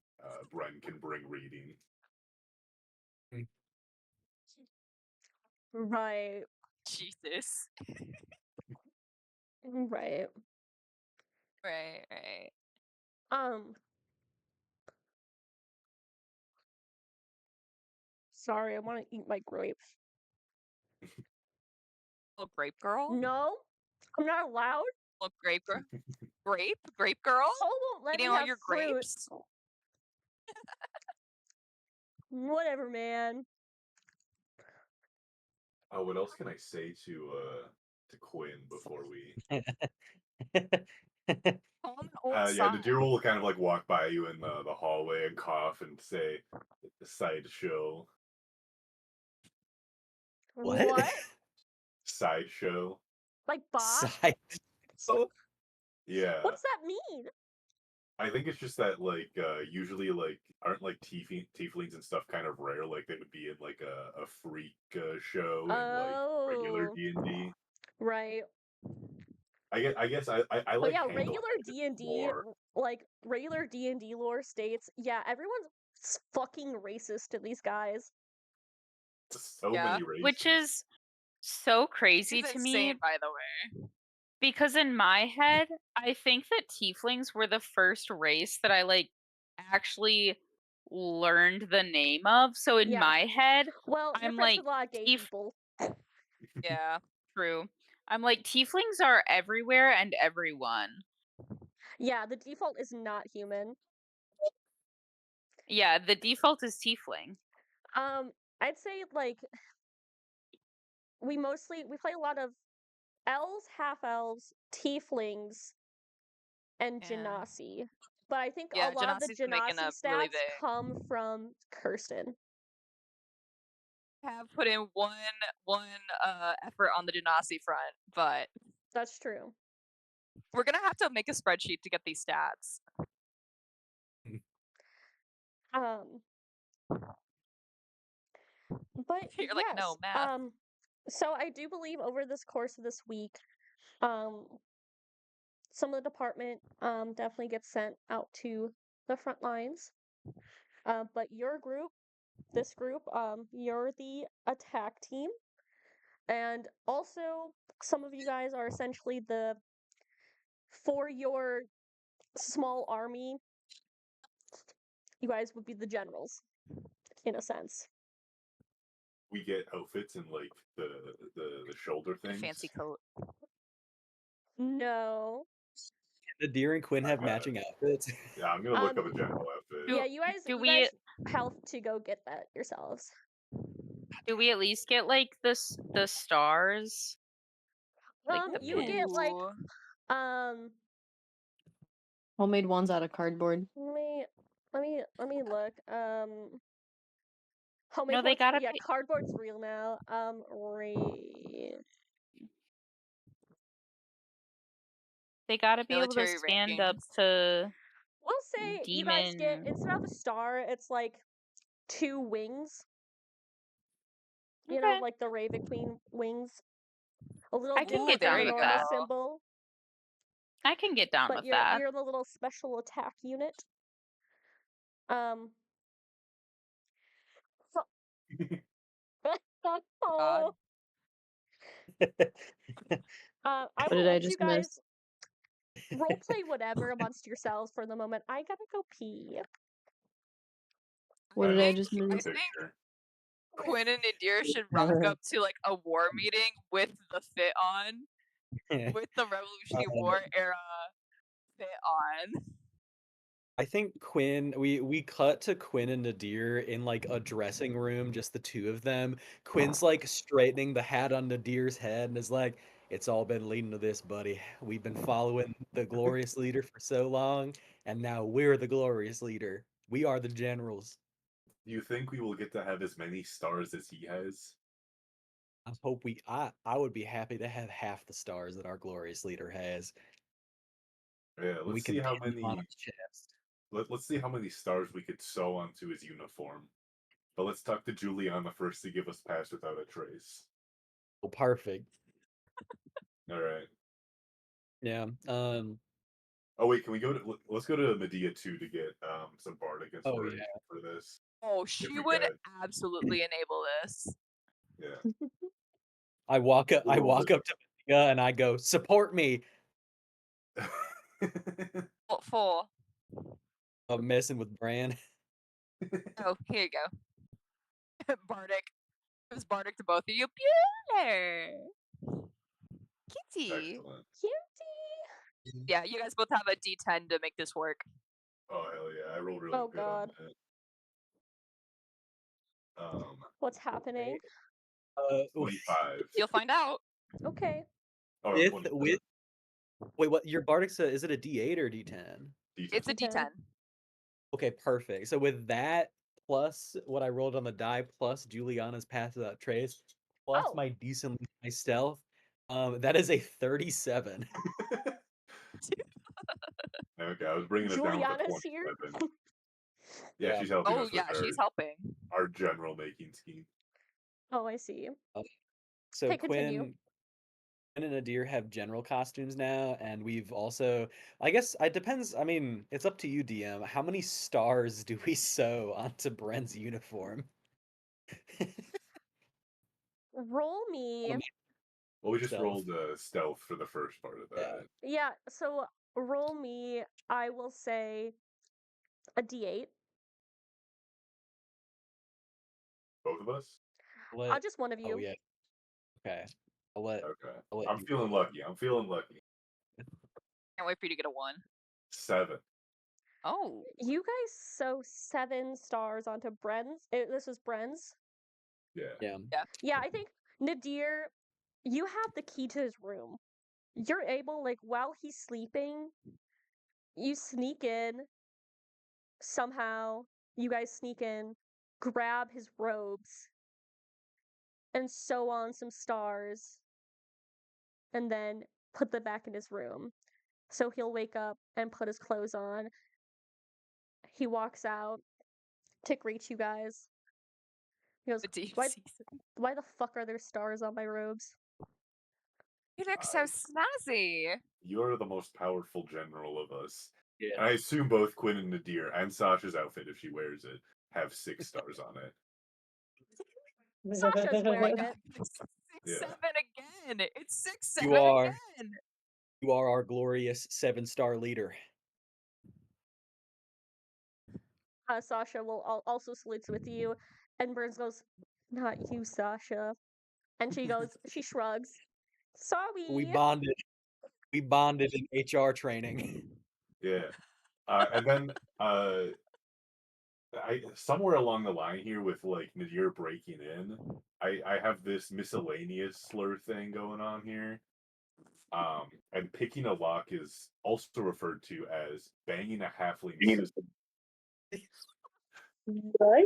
[SPEAKER 3] Bren can bring reading.
[SPEAKER 2] Right.
[SPEAKER 1] Jesus.
[SPEAKER 2] Right.
[SPEAKER 1] Right.
[SPEAKER 2] Um. Sorry, I want to eat my grapes.
[SPEAKER 1] Little grape girl?
[SPEAKER 2] No, I'm not allowed.
[SPEAKER 1] Little grape girl? Grape girl?
[SPEAKER 2] Paul won't let
[SPEAKER 1] Eating
[SPEAKER 2] me
[SPEAKER 1] all
[SPEAKER 2] have
[SPEAKER 1] your
[SPEAKER 2] fruit.
[SPEAKER 1] grapes?
[SPEAKER 2] Whatever, man.
[SPEAKER 3] Oh, what else can I say to Quinn before we?
[SPEAKER 1] Call him an old
[SPEAKER 3] Yeah,
[SPEAKER 1] son.
[SPEAKER 3] Nadir will kind of like walk by you in the hallway and cough and say, "Sideshow."
[SPEAKER 2] What?
[SPEAKER 3] Sideshow.
[SPEAKER 2] Like Bob?
[SPEAKER 4] Side.
[SPEAKER 3] Yeah.
[SPEAKER 2] What's that mean?
[SPEAKER 3] I think it's just that like usually like aren't like tieflings and stuff kind of rare, like they would be in like a freak show in like regular
[SPEAKER 2] Oh,
[SPEAKER 3] D&D.
[SPEAKER 2] right.
[SPEAKER 3] I guess I
[SPEAKER 2] But
[SPEAKER 3] like
[SPEAKER 2] yeah,
[SPEAKER 3] handle
[SPEAKER 2] regular
[SPEAKER 3] it
[SPEAKER 2] D&D,
[SPEAKER 3] more.
[SPEAKER 2] like regular D&D lore states, yeah, everyone's fucking racist to these guys.
[SPEAKER 3] So
[SPEAKER 1] Yeah.
[SPEAKER 3] many races.
[SPEAKER 5] Which is so crazy
[SPEAKER 1] He's
[SPEAKER 5] to me
[SPEAKER 1] insane, by the way.
[SPEAKER 5] because in my head, I think that tieflings were the first race that I like actually learned the name of. So in
[SPEAKER 2] Yeah.
[SPEAKER 5] my head,
[SPEAKER 2] Well, you're
[SPEAKER 5] I'm
[SPEAKER 2] friends
[SPEAKER 5] like
[SPEAKER 2] with a lot of gay people.
[SPEAKER 1] Yeah.
[SPEAKER 5] true. I'm like tieflings are everywhere and everyone.
[SPEAKER 2] Yeah, the default is not human.
[SPEAKER 5] Yeah, the default is tiefling.
[SPEAKER 2] I'd say like we play a lot of elves, half elves, tieflings, and
[SPEAKER 1] Yeah.
[SPEAKER 2] genasi. But I think
[SPEAKER 1] Yeah,
[SPEAKER 2] a lot of the
[SPEAKER 1] Genasi's been making
[SPEAKER 2] genasi
[SPEAKER 1] a really
[SPEAKER 2] stats
[SPEAKER 1] big.
[SPEAKER 2] come from Kirsten.
[SPEAKER 1] Have put in one effort on the Genasi front, but
[SPEAKER 2] That's true.
[SPEAKER 1] we're gonna have to make a spreadsheet to get these stats.
[SPEAKER 2] But
[SPEAKER 1] You're
[SPEAKER 2] yes,
[SPEAKER 1] like, no, math.
[SPEAKER 2] so I do believe over this course of this week, some of the department definitely gets sent out to the front lines. But this group, you're the attack team. And also some of you guys are essentially for your small army, you guys would be the generals, in a sense.
[SPEAKER 3] We get outfits and like the shoulder
[SPEAKER 1] A
[SPEAKER 3] things.
[SPEAKER 1] fancy coat.
[SPEAKER 2] No.
[SPEAKER 4] Nadir and Quinn have matching outfits.
[SPEAKER 3] Yeah, I'm gonna look up a general outfit.
[SPEAKER 2] Yeah, you guys have to go get that yourselves.
[SPEAKER 5] Do we at least get like the stars? Like the
[SPEAKER 2] You get like
[SPEAKER 5] pins?
[SPEAKER 7] Homemade ones out of cardboard.
[SPEAKER 2] let me look. Homemade
[SPEAKER 5] No, they
[SPEAKER 2] ones,
[SPEAKER 5] gotta
[SPEAKER 2] yeah,
[SPEAKER 5] be.
[SPEAKER 2] cardboard's real now.
[SPEAKER 5] They gotta be able to
[SPEAKER 1] Military
[SPEAKER 5] stand up
[SPEAKER 1] rankings.
[SPEAKER 5] to.
[SPEAKER 2] We'll say you guys get, instead of a star, it's like 2 wings. You know, like the Raven Queen wings. A little
[SPEAKER 5] I can
[SPEAKER 2] different
[SPEAKER 5] get
[SPEAKER 2] than
[SPEAKER 5] down
[SPEAKER 2] the
[SPEAKER 5] with
[SPEAKER 2] normal
[SPEAKER 5] that.
[SPEAKER 2] symbol.
[SPEAKER 5] I can get down
[SPEAKER 2] But
[SPEAKER 5] with that.
[SPEAKER 2] you're the little special attack unit.
[SPEAKER 1] God.
[SPEAKER 2] I
[SPEAKER 7] What
[SPEAKER 2] will
[SPEAKER 7] did I
[SPEAKER 2] let you
[SPEAKER 7] just
[SPEAKER 2] guys
[SPEAKER 7] miss?
[SPEAKER 2] roleplay whatever amongst yourselves for the moment. I gotta go pee.
[SPEAKER 7] What did I just
[SPEAKER 1] I
[SPEAKER 7] miss?
[SPEAKER 1] think Quinn and Nadir should rock up to like a war meeting with the fit on, with the Revolutionary War era fit on.
[SPEAKER 4] I think Quinn, we cut to Quinn and Nadir in like a dressing room, just the two of them. Quinn's like straightening the hat on Nadir's head and is like, "It's all been leading to this, buddy. We've been following the glorious leader for so long, and now we're the glorious leader. We are the generals."
[SPEAKER 3] Do you think we will get to have as many stars as he has?
[SPEAKER 4] I would be happy to have half the stars that our glorious leader has.
[SPEAKER 3] Yeah, let's
[SPEAKER 4] We can
[SPEAKER 3] see how
[SPEAKER 4] pin them on
[SPEAKER 3] many.
[SPEAKER 4] his chest.
[SPEAKER 3] Let's see how many stars we could sew onto his uniform. But let's talk to Juliana first to give us pass without a trace.
[SPEAKER 4] Oh, perfect.
[SPEAKER 3] All right.
[SPEAKER 4] Yeah.
[SPEAKER 3] Oh wait, can we go to? Let's go to Medea 2 to get some bardic inspiration for this.
[SPEAKER 1] Oh, she would absolutely enable this.
[SPEAKER 3] Yeah.
[SPEAKER 4] I walk up
[SPEAKER 3] Little bit.
[SPEAKER 4] to Medea and I go, support me.
[SPEAKER 1] What for?
[SPEAKER 4] I'm messing with Bran.
[SPEAKER 1] Oh, here you go. Bardic. It was Bardic to both of you. Bueller. Kitty.
[SPEAKER 3] Excellent.
[SPEAKER 2] Cutie.
[SPEAKER 1] Yeah, you guys both have a D10 to make this work.
[SPEAKER 3] Oh hell yeah! I rolled really
[SPEAKER 2] Oh,
[SPEAKER 3] good
[SPEAKER 2] God.
[SPEAKER 3] on that.
[SPEAKER 2] What's happening?
[SPEAKER 3] 25.
[SPEAKER 1] You'll find out.
[SPEAKER 2] Okay.
[SPEAKER 3] Or
[SPEAKER 4] with
[SPEAKER 3] 27.
[SPEAKER 4] wait, what your Bardic's is it a D8 or D10?
[SPEAKER 3] D10.
[SPEAKER 1] It's a
[SPEAKER 2] D10.
[SPEAKER 1] D10.
[SPEAKER 4] Okay, perfect. So with that plus what I rolled on the die plus Juliana's Path Without Trace plus
[SPEAKER 2] Oh.
[SPEAKER 4] my decently high stealth, that is a 37.
[SPEAKER 3] Okay, I was bringing it down
[SPEAKER 2] Juliana's
[SPEAKER 3] to
[SPEAKER 2] here.
[SPEAKER 3] 27. Yeah, she's helping
[SPEAKER 1] Oh
[SPEAKER 3] us
[SPEAKER 1] yeah,
[SPEAKER 3] with
[SPEAKER 1] she's helping.
[SPEAKER 3] our general making scheme.
[SPEAKER 2] Oh, I see.
[SPEAKER 4] So
[SPEAKER 2] Okay, continue.
[SPEAKER 4] Quinn and Nadir have general costumes now, and we've also, I guess it depends. I mean, it's up to you, DM. How many stars do we sew onto Bren's uniform?
[SPEAKER 2] Roll me.
[SPEAKER 3] Well, we just
[SPEAKER 4] Stealth.
[SPEAKER 3] rolled stealth for the first part of that.
[SPEAKER 2] Yeah, so roll me, I will say, a D8.
[SPEAKER 3] Both of us?
[SPEAKER 2] Just one of you.
[SPEAKER 4] Oh yeah. Okay. I'll let
[SPEAKER 3] I'm
[SPEAKER 4] you-
[SPEAKER 3] feeling lucky. I'm feeling lucky.
[SPEAKER 1] Can't wait for you to get a 1.
[SPEAKER 3] 7.
[SPEAKER 1] Oh.
[SPEAKER 2] You guys sew 7 stars onto Bren's. This was Bren's.
[SPEAKER 3] Yeah.
[SPEAKER 2] Yeah, I think Nadir, you have the key to his room. You're able, like, while he's sleeping, you sneak in. Somehow, you guys sneak in, grab his robes, and sew on some stars, and then put them back in his room. So he'll wake up and put his clothes on. He walks out to greet you guys. He goes,
[SPEAKER 1] The
[SPEAKER 2] why,
[SPEAKER 1] season.
[SPEAKER 2] why the fuck are there stars on my robes?
[SPEAKER 1] You look so snazzy.
[SPEAKER 3] You're the most powerful general of us.
[SPEAKER 4] Yeah.
[SPEAKER 3] And I assume both Quinn and Nadir and Sasha's outfit, if she wears it, have 6 stars on it.
[SPEAKER 2] Sasha's wearing it.
[SPEAKER 1] 6-7 again. It's 6-7
[SPEAKER 4] You are.
[SPEAKER 1] again.
[SPEAKER 4] You are our glorious 7-star leader.
[SPEAKER 2] Sasha will also salutes with you, and Burns goes, "Not you, Sasha." And she goes, she shrugs. Sorry.
[SPEAKER 4] We bonded. We bonded in HR training.
[SPEAKER 3] Yeah. And then somewhere along the line here with like Nadir breaking in, I have this miscellaneous slur thing going on here. And picking a lock is also referred to as banging a halfling system.
[SPEAKER 7] What?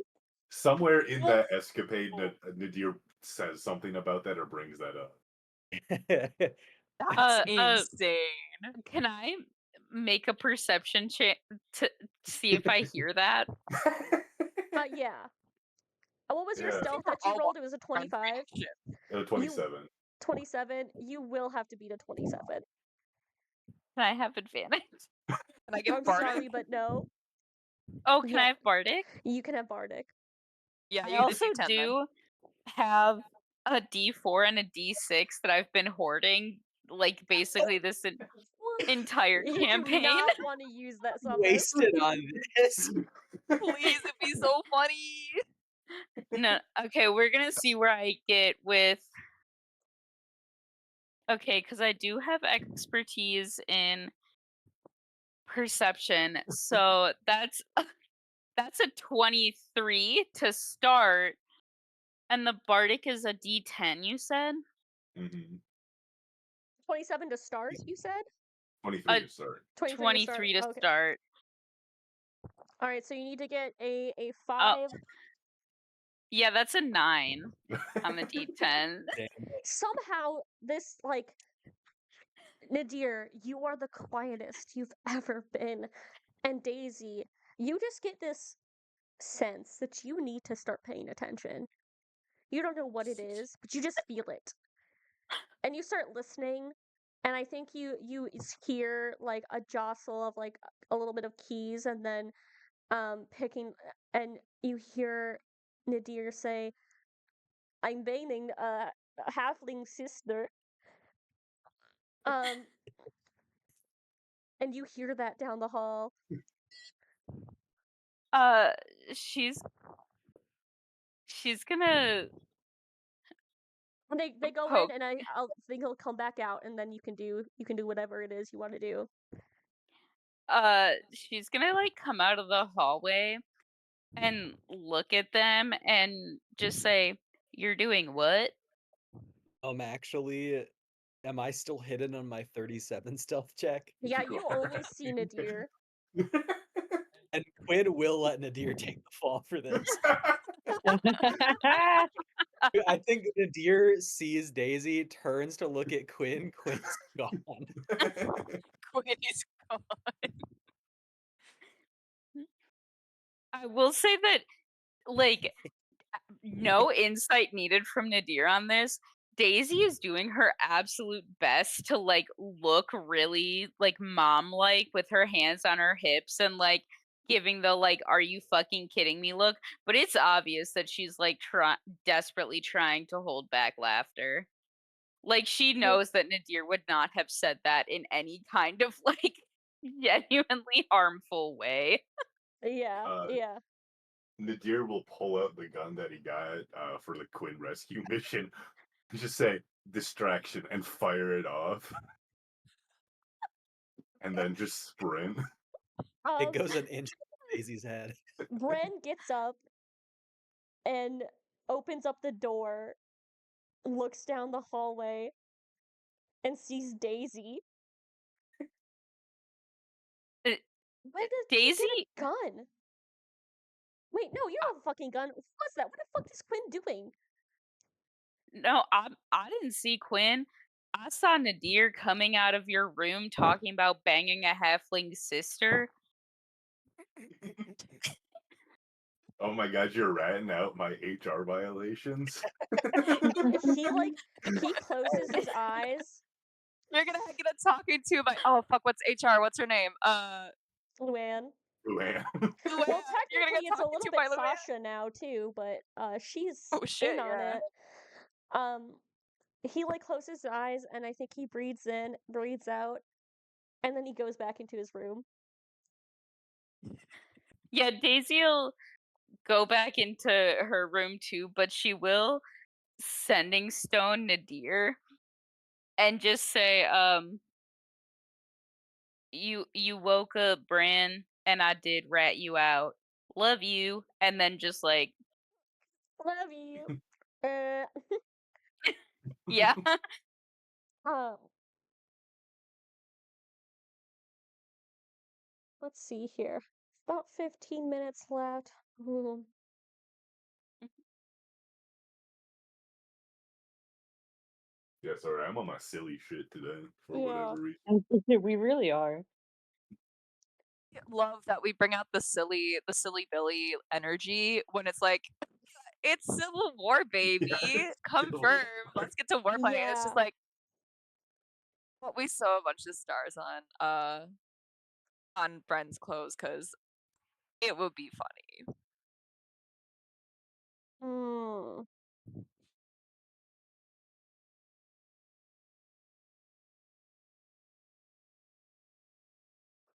[SPEAKER 3] Somewhere in that escapade, Nadir says something about that or brings that up.
[SPEAKER 1] That's insane.
[SPEAKER 5] Can I make a perception check to see if I hear that?
[SPEAKER 2] Yeah. What was your
[SPEAKER 3] Yeah.
[SPEAKER 2] stealth that you rolled? It was a 25?
[SPEAKER 3] 27.
[SPEAKER 2] 27. You will have to beat a 27.
[SPEAKER 5] Can I have advantage?
[SPEAKER 1] Can I get
[SPEAKER 2] I'm
[SPEAKER 1] Bardic?
[SPEAKER 2] sorry, but no.
[SPEAKER 5] Oh, can I
[SPEAKER 2] Yeah.
[SPEAKER 5] have Bardic?
[SPEAKER 2] You can have Bardic.
[SPEAKER 1] Yeah,
[SPEAKER 5] I
[SPEAKER 1] you get a
[SPEAKER 5] also
[SPEAKER 1] D10 then.
[SPEAKER 5] do have a D4 and a D6 that I've been hoarding, like basically this entire
[SPEAKER 2] You
[SPEAKER 5] campaign.
[SPEAKER 2] do not want to use that on this.
[SPEAKER 4] Wasted on this.
[SPEAKER 1] Please, it'd be so funny.
[SPEAKER 5] No, okay, we're gonna see where I get with. Okay, because I do have expertise in perception, so that's a 23 to start, and the Bardic is a D10. You said.
[SPEAKER 3] Mm-hmm.
[SPEAKER 2] 27 to start, you said?
[SPEAKER 3] 23 to start.
[SPEAKER 5] 23 to
[SPEAKER 2] Okay.
[SPEAKER 5] start.
[SPEAKER 2] All right, so you need to get a 5.
[SPEAKER 5] Yeah, that's a 9 on the D10.
[SPEAKER 2] Somehow, this, like, Nadir, you are the quietest you've ever been. And Daisy, you just get this sense that you need to start paying attention. You don't know what it is, but you just feel it. And you start listening, and I think you hear like a jostle of like a little bit of keys, and then picking, and you hear Nadir say, "I'm banging halfling sister. And you hear that down the hall.
[SPEAKER 5] She's gonna
[SPEAKER 2] And they go
[SPEAKER 5] poke.
[SPEAKER 2] in, and I'll think he'll come back out, and then you can do whatever it is you want to do.
[SPEAKER 5] She's gonna like come out of the hallway and look at them and just say, "You're doing what?"
[SPEAKER 4] Actually, am I still hidden on my 37 stealth check?
[SPEAKER 2] Yeah, you only see Nadir.
[SPEAKER 4] And Quinn will let Nadir take the fall for this. I think Nadir sees Daisy, turns to look at Quinn. Quinn's gone.
[SPEAKER 1] Quinn is gone.
[SPEAKER 5] I will say that, like, no insight needed from Nadir on this. Daisy is doing her absolute best to like look really like mom-like with her hands on her hips and like giving the like "are you fucking kidding me" look, but it's obvious that she's like desperately trying to hold back laughter. Like she knows that Nadir would not have said that in any kind of like genuinely harmful way.
[SPEAKER 2] Yeah, yeah.
[SPEAKER 3] Nadir will pull out the gun that he got for the Quinn rescue mission. Just say distraction and fire it off. And then just sprint.
[SPEAKER 4] It goes an inch above Daisy's head.
[SPEAKER 2] Bren gets up and opens up the door, looks down the hallway, and sees Daisy. When does he
[SPEAKER 5] Daisy
[SPEAKER 2] get a gun? Wait, no, you don't have a fucking gun. What was that? What the fuck is Quinn doing?
[SPEAKER 5] No, I didn't see Quinn. I saw Nadir coming out of your room talking about banging a halfling sister.
[SPEAKER 3] Oh my god, you're ratting out my HR violations.
[SPEAKER 2] He closes his eyes.
[SPEAKER 1] You're gonna get a talking to by fuck, what's HR? What's her name?
[SPEAKER 2] Luann.
[SPEAKER 3] Luann.
[SPEAKER 2] Well,
[SPEAKER 1] You're gonna
[SPEAKER 2] technically,
[SPEAKER 1] get
[SPEAKER 2] it's a
[SPEAKER 1] talked
[SPEAKER 2] little
[SPEAKER 1] to
[SPEAKER 2] bit
[SPEAKER 1] by Luann?
[SPEAKER 2] Sasha now too, but she's
[SPEAKER 1] Oh shit,
[SPEAKER 2] in on
[SPEAKER 1] yeah.
[SPEAKER 2] it. He like closes his eyes, and I think he breathes in, breathes out, and then he goes back into his room.
[SPEAKER 5] Yeah, Daisy'll go back into her room too, but she will sending stone Nadir and just say, you woke up, Bran, and I did rat you out. Love you. And then just like,
[SPEAKER 2] Love you.
[SPEAKER 5] yeah.
[SPEAKER 2] Let's see here. About 15 minutes left.
[SPEAKER 3] Yeah, sorry, I'm on my silly shit today for
[SPEAKER 2] Yeah.
[SPEAKER 3] whatever reason.
[SPEAKER 7] We really are.
[SPEAKER 1] Love that we bring out the silly Billy energy when it's like it's Civil War, baby. Confirmed. Let's get to war fighting. It's just
[SPEAKER 2] Yeah.
[SPEAKER 1] like what we sew a bunch of stars on Bren's clothes because it would be funny.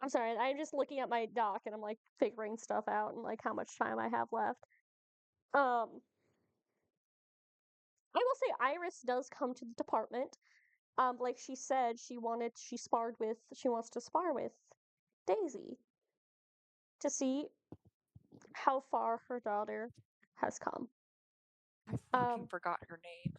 [SPEAKER 2] I'm sorry, I'm just looking at my doc and I'm like figuring stuff out and like how much time I have left. I will say Iris does come to the department. Like she said, she wants to spar with Daisy to see how far her daughter has come.
[SPEAKER 1] I fucking forgot her name.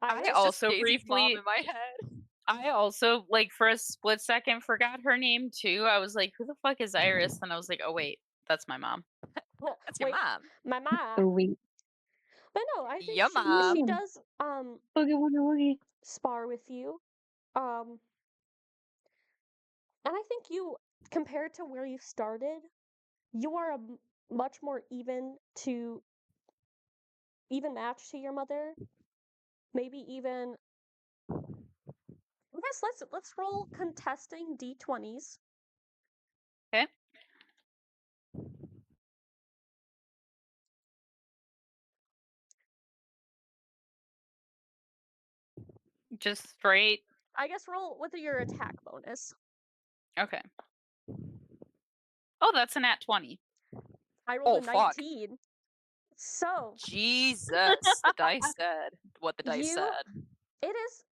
[SPEAKER 2] Iris?
[SPEAKER 5] I also
[SPEAKER 1] Daisy's mom
[SPEAKER 5] briefly
[SPEAKER 1] in my head.
[SPEAKER 5] I also like for a split second forgot her name too. I was like, who the fuck is Iris? And I was like, oh wait, that's my mom.
[SPEAKER 1] That's your mom.
[SPEAKER 2] My mom.
[SPEAKER 7] Oh wait.
[SPEAKER 2] But no, I think
[SPEAKER 1] Your
[SPEAKER 2] she
[SPEAKER 1] mom.
[SPEAKER 2] does
[SPEAKER 7] Boogie woogie woogie.
[SPEAKER 2] spar with you. And I think you, compared to where you started, you are a much more even match to your mother. Maybe even. I guess let's roll contesting d20s.
[SPEAKER 5] Okay. Just straight.
[SPEAKER 2] I guess roll with your attack bonus.
[SPEAKER 5] Okay. Oh, that's a nat 20.
[SPEAKER 2] I rolled a
[SPEAKER 1] Oh, fuck.
[SPEAKER 2] 19. So
[SPEAKER 1] Jesus. The dice said what the dice
[SPEAKER 2] you
[SPEAKER 1] said.
[SPEAKER 2] it is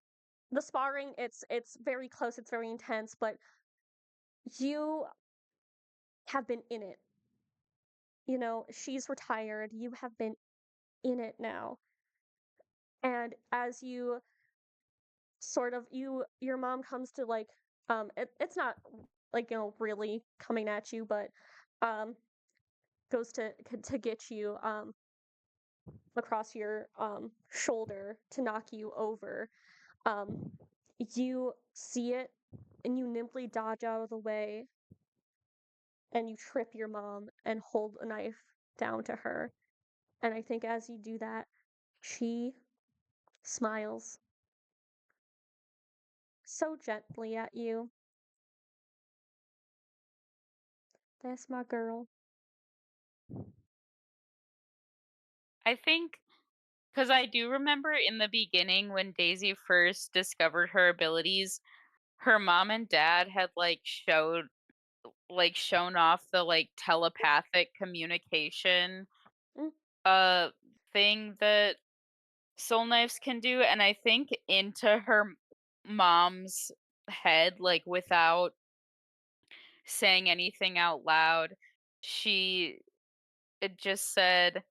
[SPEAKER 2] the sparring, it's very close, it's very intense, but you have been in it. You know, she's retired, you have been in it now. And as you sort of your mom comes to like it's not like, you know, really coming at you, but goes to get you across your shoulder to knock you over. You see it and you nimbly dodge out of the way and you trip your mom and hold a knife down to her. And I think as you do that, she smiles so gently at you. That's my girl.
[SPEAKER 5] I think because I do remember in the beginning when Daisy first discovered her abilities, her mom and dad had shown off the telepathic communication
[SPEAKER 2] Mm.
[SPEAKER 5] thing that soul knives can do, and I think into her mom's head, like without saying anything out loud, she it just said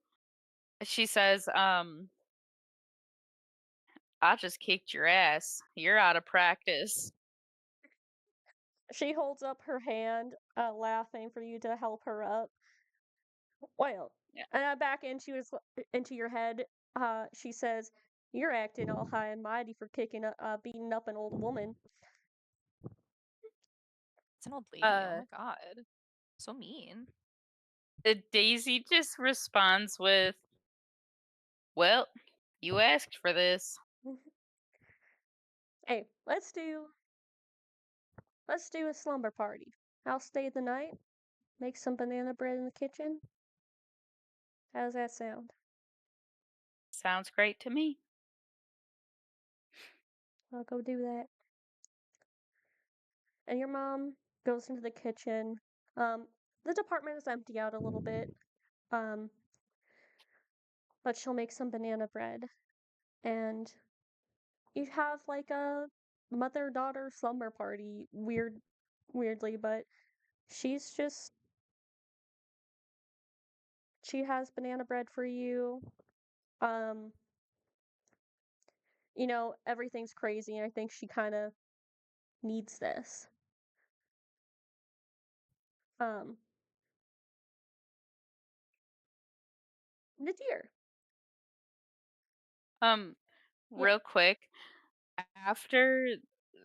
[SPEAKER 5] she says, I just kicked your ass. You're out of practice.
[SPEAKER 2] She holds up her hand, laughing for you to help her up. Well,
[SPEAKER 5] Yeah.
[SPEAKER 2] and back into your head, she says, "You're acting all high and mighty for beating up an old woman."
[SPEAKER 1] It's an old lady. Oh
[SPEAKER 5] Uh,
[SPEAKER 1] my god. So mean.
[SPEAKER 5] Daisy just responds with, well, you asked for this.
[SPEAKER 2] Hey, let's do a slumber party. I'll stay the night. Make some banana bread in the kitchen. How does that sound?
[SPEAKER 5] Sounds great to me.
[SPEAKER 2] I'll go do that. And your mom goes into the kitchen. The department is empty out a little bit. But she'll make some banana bread. And you have like a mother-daughter slumber party. Weirdly, but she's just she has banana bread for you. Um, you know, everything's crazy, and I think she kind of needs this. Um, Nadir.
[SPEAKER 5] Um,
[SPEAKER 2] Yeah.
[SPEAKER 5] real quick, after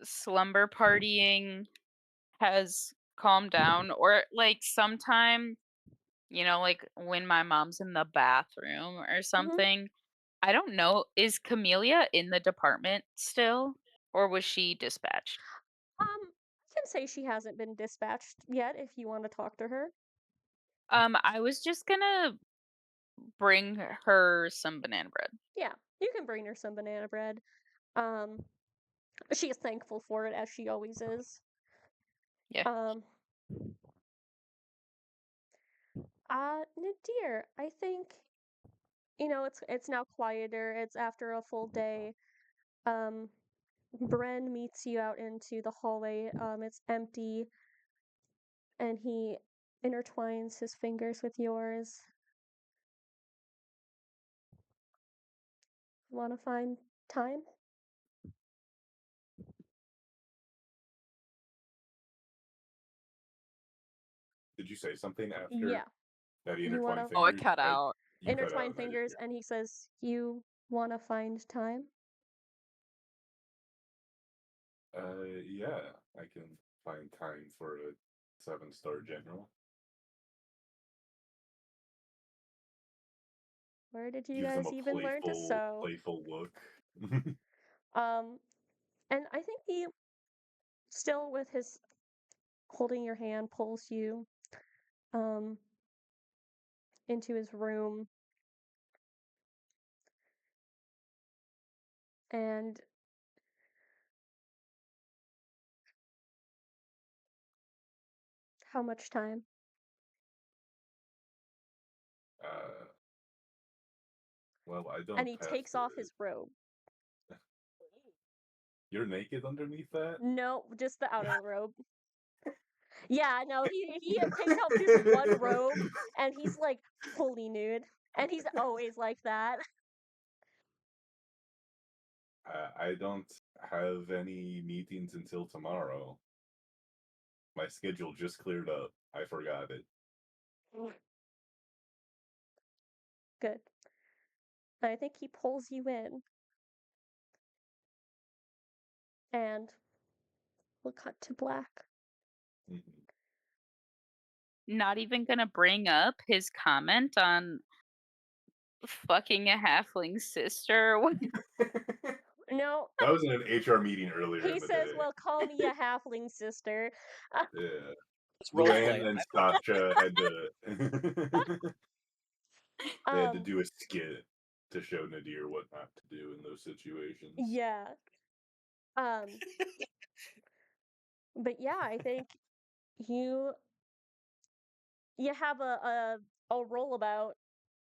[SPEAKER 5] slumber partying has calmed down, or sometime, when my mom's in the bathroom or something, I don't know, is Camellia in the department still, or was she dispatched?
[SPEAKER 2] I can say she hasn't been dispatched yet if you want to talk to her.
[SPEAKER 5] I was just gonna bring her some banana bread.
[SPEAKER 2] Yeah, you can bring her some banana bread. She is thankful for it as she always is.
[SPEAKER 5] Yeah.
[SPEAKER 2] Nadir, I think you know it's now quieter. It's after a full day. Bren meets you out into the hallway. It's empty, and he intertwines his fingers with yours. Want to find time?
[SPEAKER 3] Did you say something after
[SPEAKER 2] Yeah.
[SPEAKER 3] that he
[SPEAKER 2] You
[SPEAKER 3] intertwined
[SPEAKER 2] wanna-
[SPEAKER 3] fingers?
[SPEAKER 1] Oh, it cut out.
[SPEAKER 3] You cut out
[SPEAKER 2] Intertwine
[SPEAKER 3] and I didn't
[SPEAKER 2] fingers,
[SPEAKER 3] hear.
[SPEAKER 2] and he says, "You want to find time?"
[SPEAKER 3] Yeah, I can find time for a 7-star general.
[SPEAKER 2] Where did you
[SPEAKER 3] Gives them
[SPEAKER 2] guys
[SPEAKER 3] a
[SPEAKER 2] even learn to sew?
[SPEAKER 3] playful look.
[SPEAKER 2] And I think he, still with his holding your hand, pulls you, into his room. And How much time?
[SPEAKER 3] Well, I don't
[SPEAKER 2] And he
[SPEAKER 3] have
[SPEAKER 2] takes
[SPEAKER 3] to.
[SPEAKER 2] off his robe.
[SPEAKER 3] You're naked underneath that?
[SPEAKER 2] No, just the outer robe. Yeah, no, he takes off just one robe, and he's like fully nude, and he's always like that.
[SPEAKER 3] I don't have any meetings until tomorrow. My schedule just cleared up. I forgot it.
[SPEAKER 2] Good. I think he pulls you in, and we'll cut to black.
[SPEAKER 3] Mhm.
[SPEAKER 5] Not even gonna bring up his comment on fucking a halfling sister. What?
[SPEAKER 2] No,
[SPEAKER 3] That was in an HR meeting earlier
[SPEAKER 2] he
[SPEAKER 3] in the
[SPEAKER 2] says,
[SPEAKER 3] day.
[SPEAKER 2] "Well, call me a halfling sister."
[SPEAKER 3] Yeah.
[SPEAKER 4] Let's roleplay.
[SPEAKER 3] Luann and Sasha had to they had to
[SPEAKER 2] Um,
[SPEAKER 3] do a skit to show Nadir what not to do in those situations.
[SPEAKER 2] yeah. But yeah, I think you have a rollabout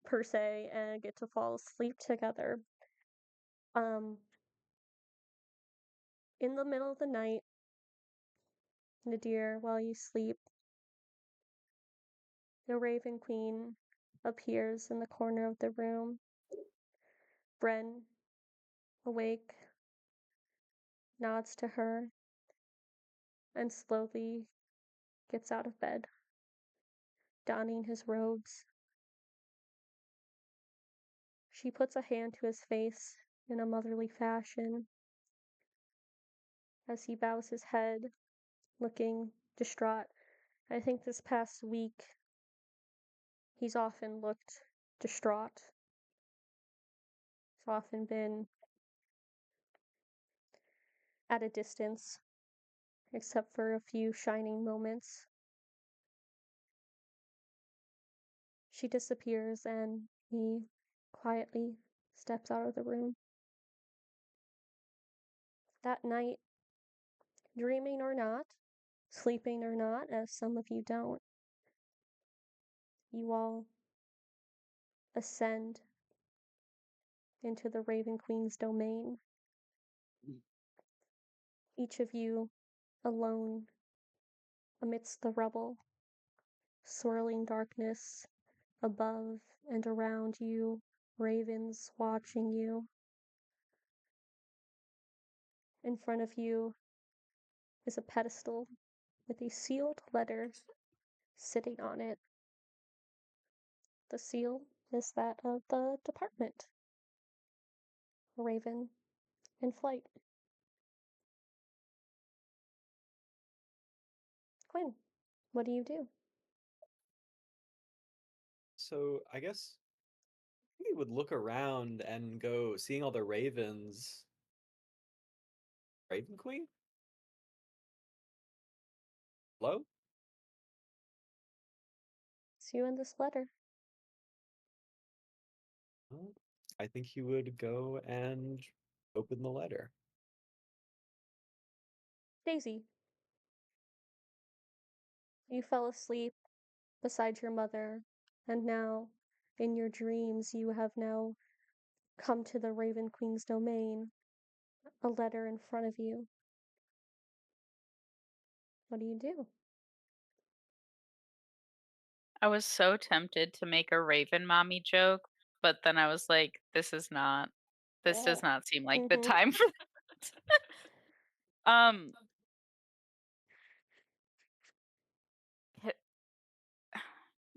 [SPEAKER 2] per se and get to fall asleep together. In the middle of the night, Nadir, while you sleep, the Raven Queen appears in the corner of the room. Bren, awake, nods to her and slowly gets out of bed, donning his robes. She puts a hand to his face in a motherly fashion as he bows his head, looking distraught. I think this past week he's often looked distraught. He's often been at a distance, except for a few shining moments. She disappears and he quietly steps out of the room. That night, dreaming or not, sleeping or not, as some of you don't, you all ascend into the Raven Queen's domain. Each of you alone amidst the rubble, swirling darkness above and around you, ravens watching you. In front of you is a pedestal with a sealed letter sitting on it. The seal is that of the department. Raven in flight. Quinn, what do you do?
[SPEAKER 4] So I guess we would look around and go seeing all the ravens. Raven Queen? Hello?
[SPEAKER 2] It's you in this letter.
[SPEAKER 4] Well, I think he would go and open the letter.
[SPEAKER 2] Daisy, you fell asleep beside your mother, and now, in your dreams, you have now come to the Raven Queen's domain. A letter in front of you. What do you do?
[SPEAKER 5] I was so tempted to make a Raven mommy joke, but then I was like, this does not seem like the
[SPEAKER 2] Mhm.
[SPEAKER 5] time for that. H-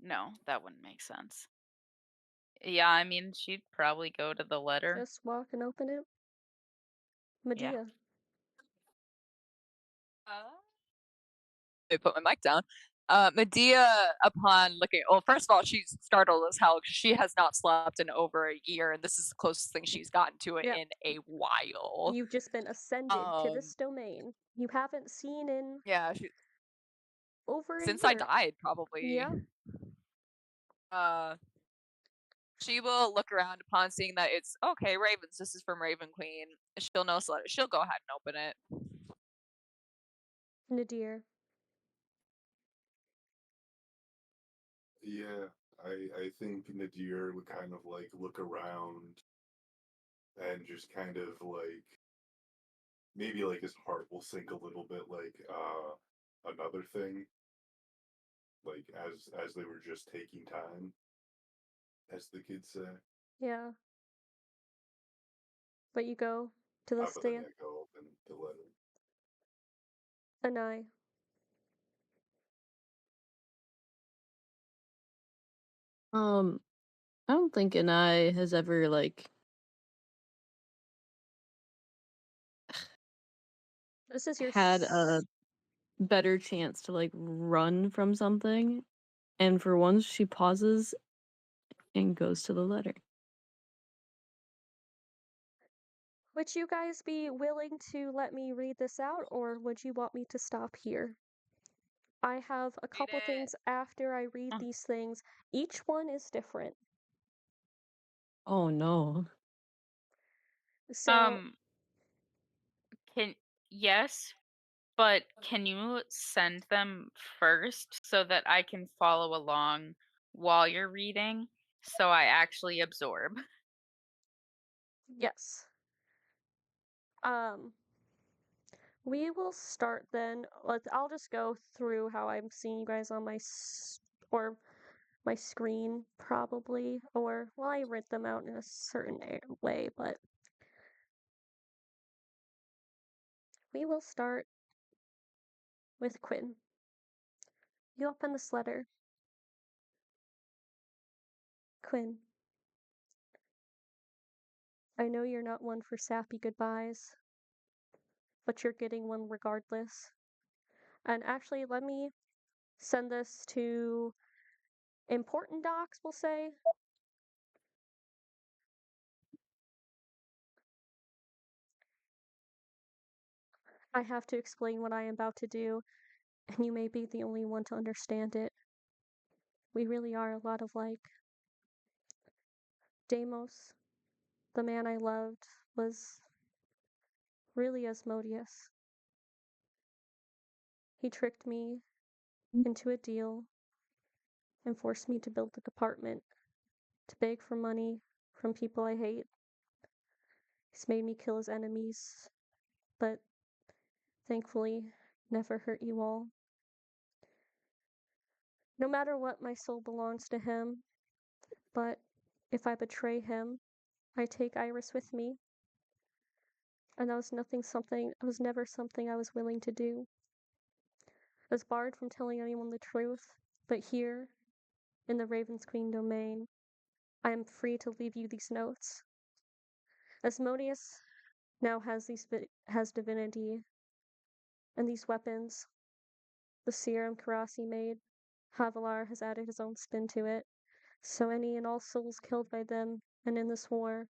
[SPEAKER 5] no, that wouldn't make sense. Yeah, I mean, she'd probably go to the letter.
[SPEAKER 2] Just walk and open it.
[SPEAKER 5] Yeah.
[SPEAKER 2] Medea.
[SPEAKER 1] Let me put my mic down. Medea, upon looking, well, first of all, she's startled as hell because she has not slept in over a year, and this is the closest thing she's gotten to it
[SPEAKER 2] Yeah.
[SPEAKER 1] in a while.
[SPEAKER 2] You've just been ascended to this domain. You haven't seen in
[SPEAKER 1] Yeah, she,
[SPEAKER 2] over a
[SPEAKER 1] since I
[SPEAKER 2] year.
[SPEAKER 1] died, probably.
[SPEAKER 2] Yeah.
[SPEAKER 1] She will look around upon seeing that it's okay, Ravens. This is from Raven Queen. She'll know, so she'll go ahead and open it.
[SPEAKER 2] Nadir.
[SPEAKER 3] Yeah, I think Nadir would kind of like look around and just kind of like maybe like his heart will sink a little bit like another thing like as they were just taking time, as the kids say.
[SPEAKER 2] Yeah. But you go to the
[SPEAKER 3] But then
[SPEAKER 2] stand.
[SPEAKER 3] I go open the letter.
[SPEAKER 2] Anai.
[SPEAKER 7] I don't think Anai has ever like
[SPEAKER 2] This is your
[SPEAKER 7] had a better chance to like run from something, and for once she pauses and goes to the letter.
[SPEAKER 2] Would you guys be willing to let me read this out, or would you want me to stop here? I have a couple
[SPEAKER 1] it.
[SPEAKER 2] things after I read these things. Each one is different.
[SPEAKER 7] Oh no.
[SPEAKER 2] So,
[SPEAKER 5] Can yes, but can you send them first so that I can follow along while you're reading so I actually absorb?
[SPEAKER 2] yes. We will start then. I'll just go through how I'm seeing you guys on or my screen probably, or well, I read them out in a certain way, but we will start with Quinn. You open this letter. Quinn, I know you're not one for sappy goodbyes, but you're getting one regardless. And actually, let me send this to important docs, we'll say. I have to explain what I am about to do, and you may be the only one to understand it. We really are a lot of like. Deimos, the man I loved, was really Asmodeus. He tricked me into a deal and forced me to build a department, to beg for money from people I hate. He's made me kill his enemies, but thankfully never hurt you all. No matter what, my soul belongs to him, but if I betray him, I take Iris with me. And that was never something I was willing to do. I was barred from telling anyone the truth, but here, in the Raven's Queen domain, I am free to leave you these notes. Asmodeus now has divinity and these weapons. The serum Karasi made, Havilar has added his own spin to it. So any and all souls killed by them and in this war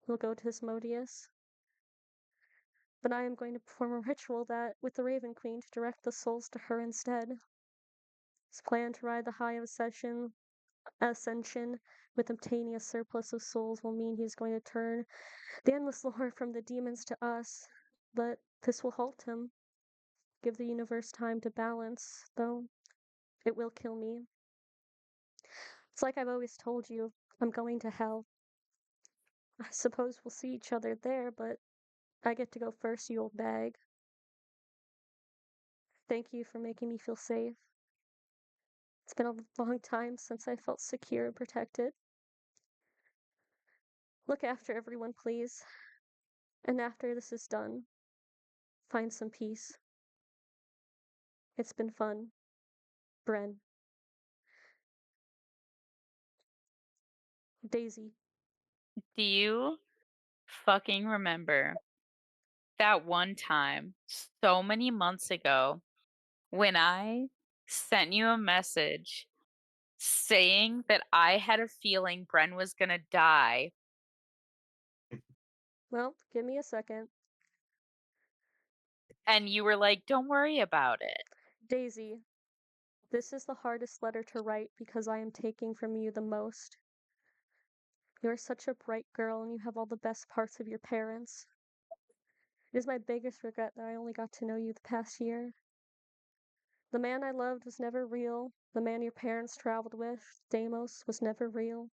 [SPEAKER 2] will go to Asmodeus. But I am going to perform a ritual that, with the Raven Queen, to direct the souls to her instead. His plan to ride the high of ascension with obtaining a surplus of souls will mean he is going to turn the endless lore from the demons to us. But this will halt him, give the universe time to balance, though it will kill me. It's like I've always told you, I'm going to hell. I suppose we'll see each other there, but I get to go first, you old bag. Thank you for making me feel safe. It's been a long time since I felt secure and protected. Look after everyone, please. And after this is done, find some peace. It's been fun. Bren. Daisy.
[SPEAKER 5] Do you fucking remember that one time so many months ago when I sent you a message saying that I had a feeling Bren was gonna die?
[SPEAKER 2] Well, give me a second.
[SPEAKER 5] And you were like, don't worry about it.
[SPEAKER 2] Daisy, this is the hardest letter to write because I am taking from you the most. You are such a bright girl and you have all the best parts of your parents. It is my biggest regret that I only got to know you the past year. The man I loved was never real. The man your parents traveled with, Deimos, was never real.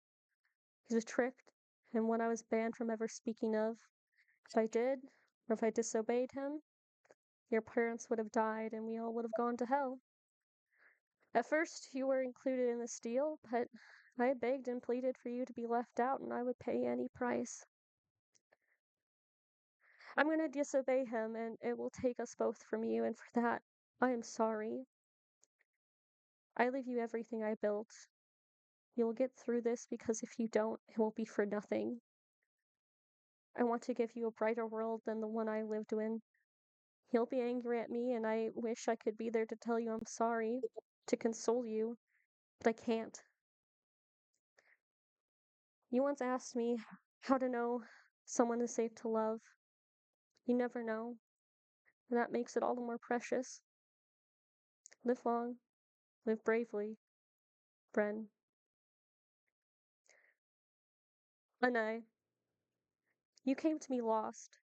[SPEAKER 2] He was tricked, and one I was banned from ever speaking of. If I did, or if I disobeyed him, your parents would have died and we all would have gone to hell. At first, you were included in this deal, but I begged and pleaded for you to be left out, and I would pay any price. I'm going to disobey him, and it will take us both from you, and for that, I am sorry. I leave you everything I built. You'll get through this because if you don't, it will be for nothing. I want to give you a brighter world than the one I lived in. He'll be angry at me, and I wish I could be there to tell you I'm sorry, to console you, but I can't. You once asked me how to know someone is safe to love. You never know, and that makes it all the more precious. Live long, live bravely, Bren. Anai, you came to me lost,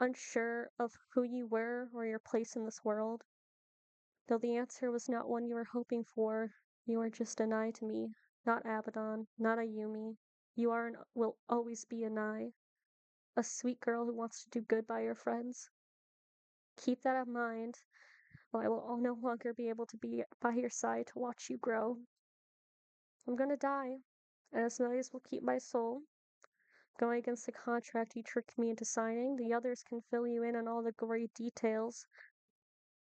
[SPEAKER 2] unsure of who you were or your place in this world. Though the answer was not one you were hoping for, you are just Anai to me, not Abaddon, not Ayumi. You are and will always be Anai, a sweet girl who wants to do good by her friends. Keep that in mind, or I will no longer be able to be by your side to watch you grow. I'm gonna die, and Asmodeus will keep my soul. Going against the contract you tricked me into signing, the others can fill you in on all the gory details.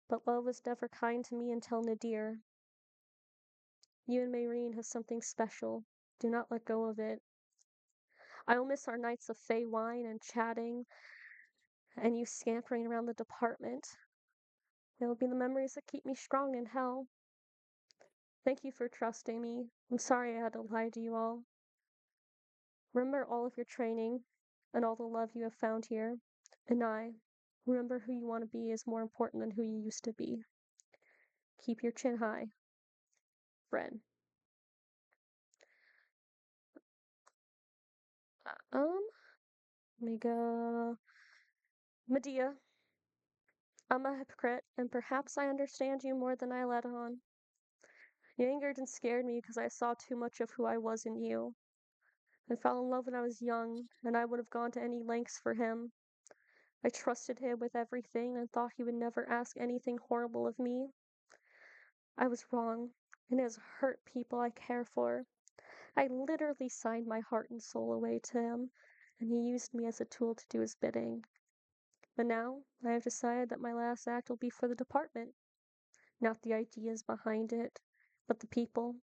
[SPEAKER 2] But love was never kind to me until Nadir. You and Mayreen have something special. Do not let go of it. I will miss our nights of fey wine and chatting, and you scampering around the department. They will be the memories that keep me strong in hell. Thank you for trusting me. I'm sorry I had to lie to you all. Remember all of your training and all the love you have found here. And remember who you want to be is more important than who you used to be. Keep your chin high. Bren. Let me go. Medea. I'm a hypocrite, and perhaps I understand you more than I let on. You angered and scared me because I saw too much of who I was in you. I fell in love when I was young, and I would have gone to any lengths for him. I trusted him with everything and thought he would never ask anything horrible of me. I was wrong, and it has hurt people I care for. I literally signed my heart and soul away to him, and he used me as a tool to do his bidding. But now, I have decided that my last act will be for the department. Not the ideas behind it, but the people.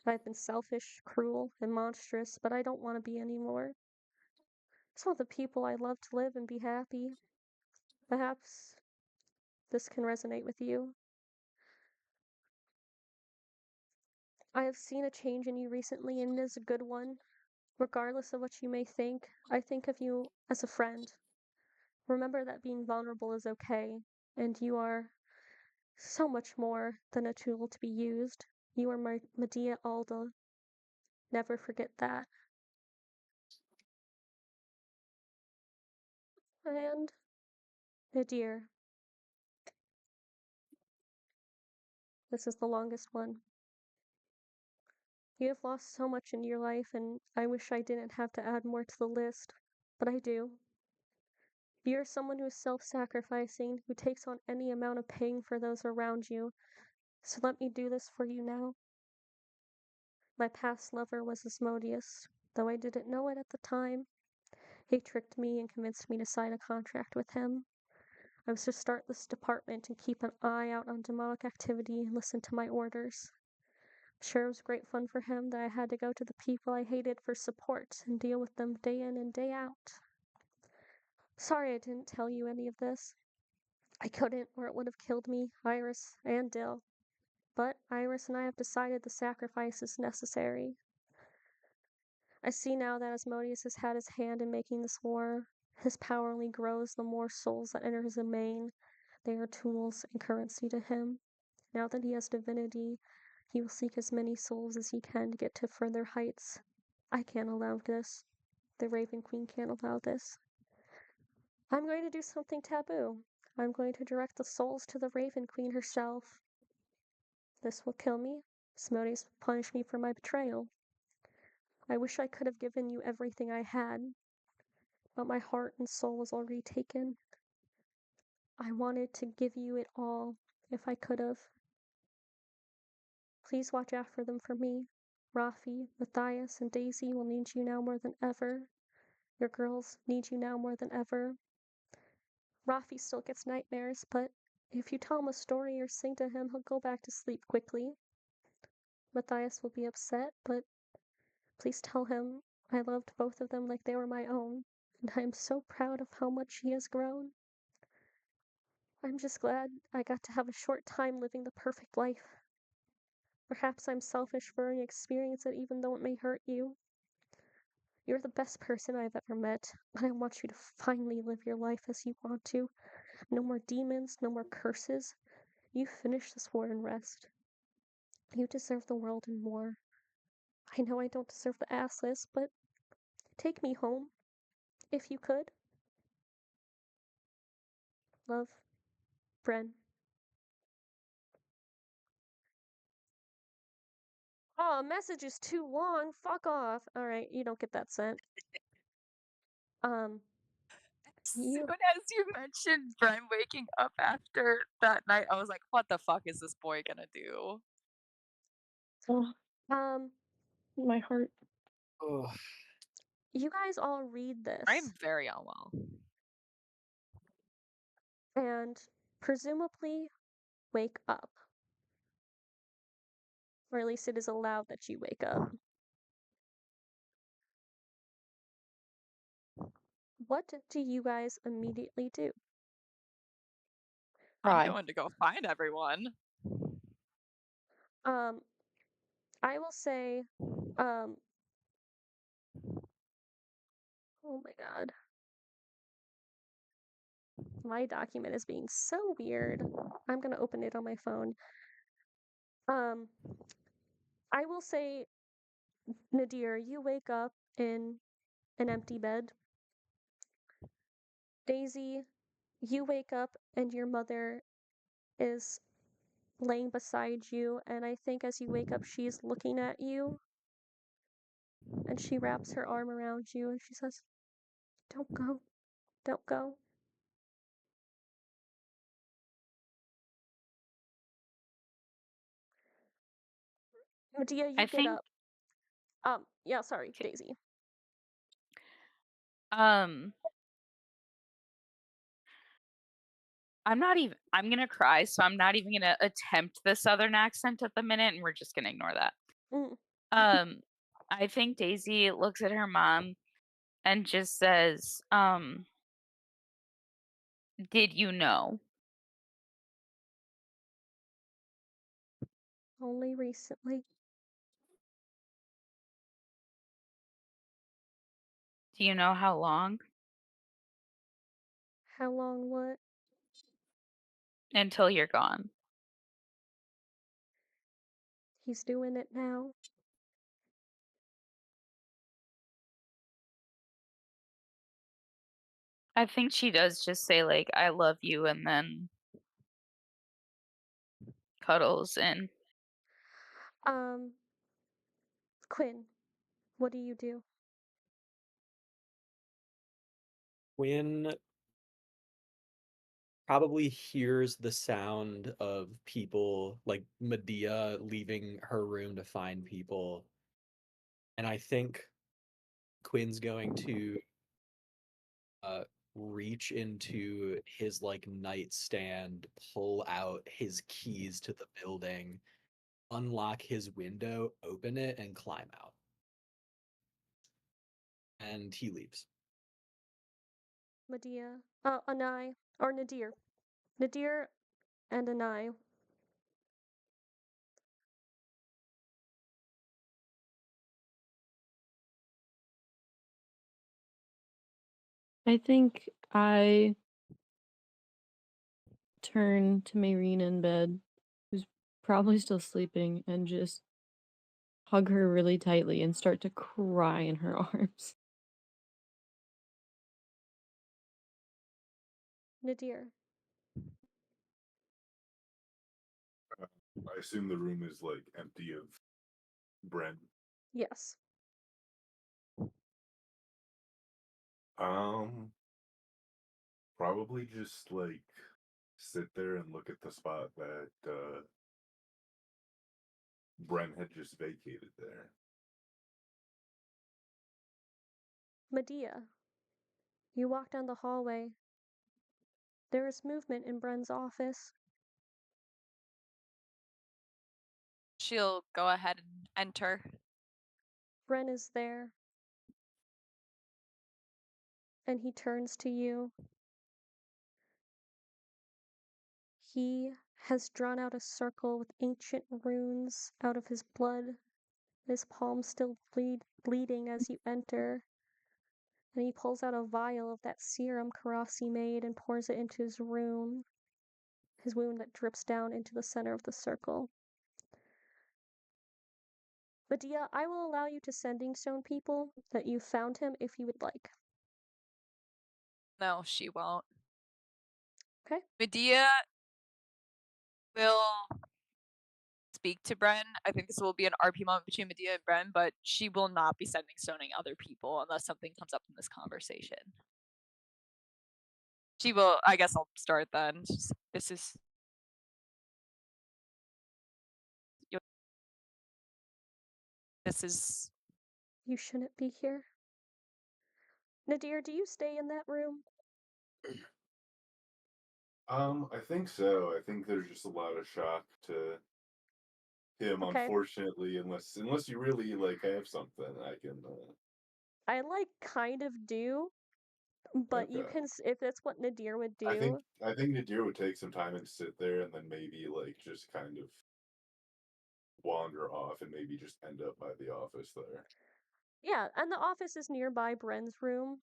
[SPEAKER 2] I've been selfish, cruel, and monstrous, but I don't want to be anymore. I just want the people I love to live and be happy. Perhaps this can resonate with you. I have seen a change in you recently, and it is a good one. Regardless of what you may think, I think of you as a friend. Remember that being vulnerable is okay, and you are so much more than a tool to be used. You are Medea Alda. Never forget that. And Nadir. This is the longest one. You have lost so much in your life, and I wish I didn't have to add more to the list, but I do. You're someone who is self-sacrificing, who takes on any amount of pain for those around you, so let me do this for you now. My past lover was Asmodeus, though I didn't know it at the time. He tricked me and convinced me to sign a contract with him. I was to start this department and keep an eye out on demonic activity and listen to my orders. I'm sure it was great fun for him that I had to go to the people I hated for support and deal with them day in and day out. Sorry I didn't tell you any of this. I couldn't, or it would have killed me, Iris, and Dill. But Iris and I have decided the sacrifice is necessary. I see now that Asmodeus has had his hand in making this war. His power only grows the more souls that enter his domain. They are tools and currency to him. Now that he has divinity, he will seek as many souls as he can to get to further heights. I can't allow this. The Raven Queen can't allow this. I'm going to do something taboo. I'm going to direct the souls to the Raven Queen herself. This will kill me. Asmodeus will punish me for my betrayal. I wish I could have given you everything I had, but my heart and soul was already taken. I wanted to give you it all if I could have. Please watch after them for me. Rafi, Matthias, and Daisy will need you now more than ever. Your girls need you now more than ever. Rafi still gets nightmares, but if you tell him a story or sing to him, he'll go back to sleep quickly. Matthias will be upset, but please tell him I loved both of them like they were my own, and I am so proud of how much he has grown. I'm just glad I got to have a short time living the perfect life. Perhaps I'm selfish for an experience it even though it may hurt you. You're the best person I've ever met, but I want you to finally live your life as you want to. No more demons, no more curses. You finish this war and rest. You deserve the world and more. I know I don't deserve the assless, but take me home, if you could. Love, Bren. Oh, message is too long. Fuck off. Alright, you don't get that sent.
[SPEAKER 1] As
[SPEAKER 2] You
[SPEAKER 1] soon as you mentioned Bren waking up after that night, I was like, what the fuck is this boy gonna do?
[SPEAKER 7] Oh,
[SPEAKER 2] um
[SPEAKER 7] my heart.
[SPEAKER 4] Oh,
[SPEAKER 2] you guys all read this
[SPEAKER 1] I'm very unwell.
[SPEAKER 2] and presumably wake up. Or at least it is allowed that you wake up. What do you guys immediately do?
[SPEAKER 1] I'm
[SPEAKER 7] Cry.
[SPEAKER 1] going to go find everyone.
[SPEAKER 2] I will say, oh my god. My document is being so weird. I'm gonna open it on my phone. I will say, Nadir, you wake up in an empty bed. Daisy, you wake up and your mother is laying beside you, and I think as you wake up, she's looking at you, and she wraps her arm around you and she says, "Don't go. Don't go." Medea,
[SPEAKER 5] I
[SPEAKER 2] you get
[SPEAKER 5] think
[SPEAKER 2] up. Yeah, sorry,
[SPEAKER 5] Okay.
[SPEAKER 2] Daisy.
[SPEAKER 5] I'm gonna cry, so I'm not even gonna attempt the southern accent at the minute, and we're just gonna ignore that.
[SPEAKER 2] Mm,
[SPEAKER 5] I think Daisy looks at her mom and just says, "Did you know?"
[SPEAKER 2] only recently.
[SPEAKER 5] Do you know how long?
[SPEAKER 2] How long what?
[SPEAKER 5] Until you're gone.
[SPEAKER 2] He's doing it now.
[SPEAKER 5] I think she does just say like, "I love you," and then cuddles and
[SPEAKER 2] Quinn, what do you do?
[SPEAKER 4] Quinn probably hears the sound of people like Medea leaving her room to find people. And I think Quinn's going to uh, reach into his like nightstand, pull out his keys to the building, unlock his window, open it, and climb out. And he leaves.
[SPEAKER 2] Medea, Anai, or Nadir. Nadir and Anai.
[SPEAKER 7] I think I turn to Mayreen in bed, who's probably still sleeping, and just hug her really tightly and start to cry in her arms.
[SPEAKER 2] Nadir,
[SPEAKER 3] I assume the room is like empty of Bren.
[SPEAKER 2] Yes.
[SPEAKER 3] Probably just like sit there and look at the spot that Bren had just vacated there.
[SPEAKER 2] Medea, you walk down the hallway. There is movement in Bren's office.
[SPEAKER 1] She'll go ahead and enter.
[SPEAKER 2] Bren is there. And he turns to you. He has drawn out a circle with ancient runes out of his blood. His palm still bleeding as you enter. And he pulls out a vial of that serum Karasi made and pours it into his wound that drips down into the center of the circle. Medea, I will allow you to Sending Stone people that you found him if you would like.
[SPEAKER 1] No, she won't.
[SPEAKER 2] Okay.
[SPEAKER 1] Medea will speak to Bren. I think this will be an RP moment between Medea and Bren, but she will not be Sending Stoning other people unless something comes up in this conversation. She will. I guess I'll start then. This is. This is.
[SPEAKER 2] You shouldn't be here. Nadir, do you stay in that room?
[SPEAKER 3] I think so. I think there's just a lot of shock to him,
[SPEAKER 2] Okay.
[SPEAKER 3] unfortunately, unless you really like have something I can.
[SPEAKER 2] I kind of do, but you
[SPEAKER 3] Okay.
[SPEAKER 2] can if that's what Nadir would do.
[SPEAKER 3] I think Nadir would take some time and sit there, and then maybe like just kind of wander off, and maybe just end up by the office there.
[SPEAKER 2] Yeah, and the office is nearby Bren's room.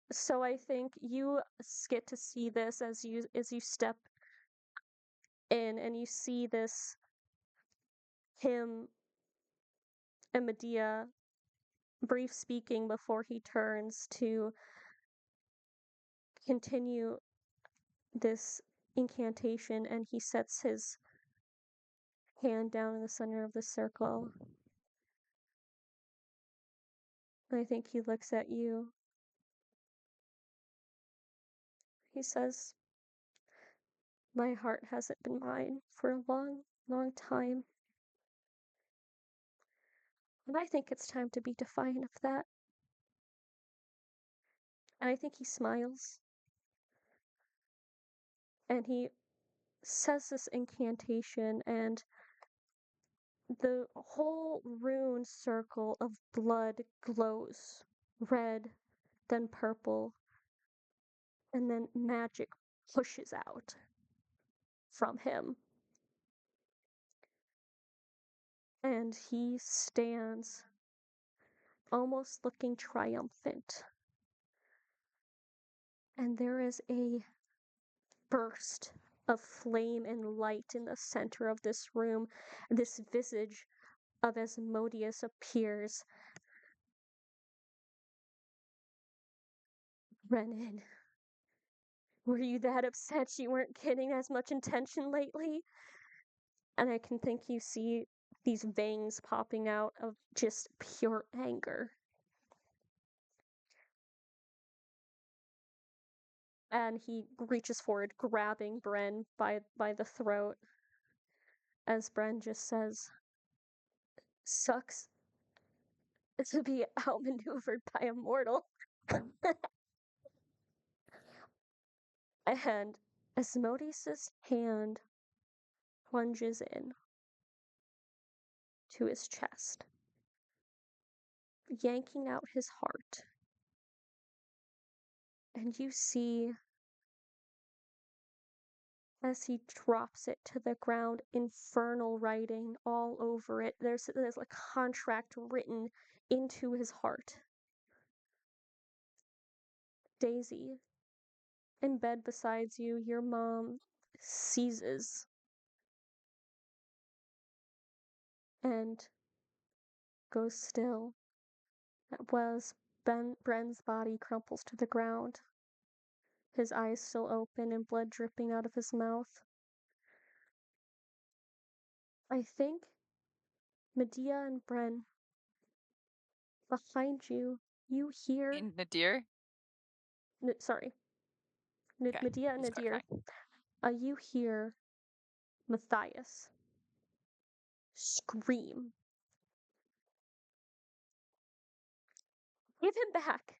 [SPEAKER 2] So I think you get to see this as you step in and you see this him and Medea brief speaking before he turns to continue this incantation, and he sets his hand down in the center of the circle. I think he looks at you. He says, "My heart hasn't been mine for a long, long time. And I think it's time to be defiant of that." And I think he smiles. And he says this incantation, and the whole rune circle of blood glows red, then purple, and then magic pushes out from him. And he stands, almost looking triumphant. And there is a burst of flame and light in the center of this room. This visage of Asmodeus appears. "Brennan, were you that upset you weren't getting as much attention lately?" And I can think you see these veins popping out of just pure anger. And he reaches forward, grabbing Bren by the throat, as Bren just says, "Sucks to be outmaneuvered by a mortal." And Asmodeus' hand plunges in to his chest, yanking out his heart. And you see, as he drops it to the ground, infernal writing all over it. There's a contract written into his heart. Daisy, in bed beside you, your mom seizes and goes still. As Bren's body crumples to the ground, his eyes still open and blood dripping out of his mouth. I think Medea and Bren, behind you, you hear.
[SPEAKER 1] In Nadir?
[SPEAKER 2] Sorry.
[SPEAKER 1] Okay,
[SPEAKER 2] Medea and
[SPEAKER 1] just
[SPEAKER 2] Nadir.
[SPEAKER 1] clarifying.
[SPEAKER 2] You hear Matthias scream. Give him back!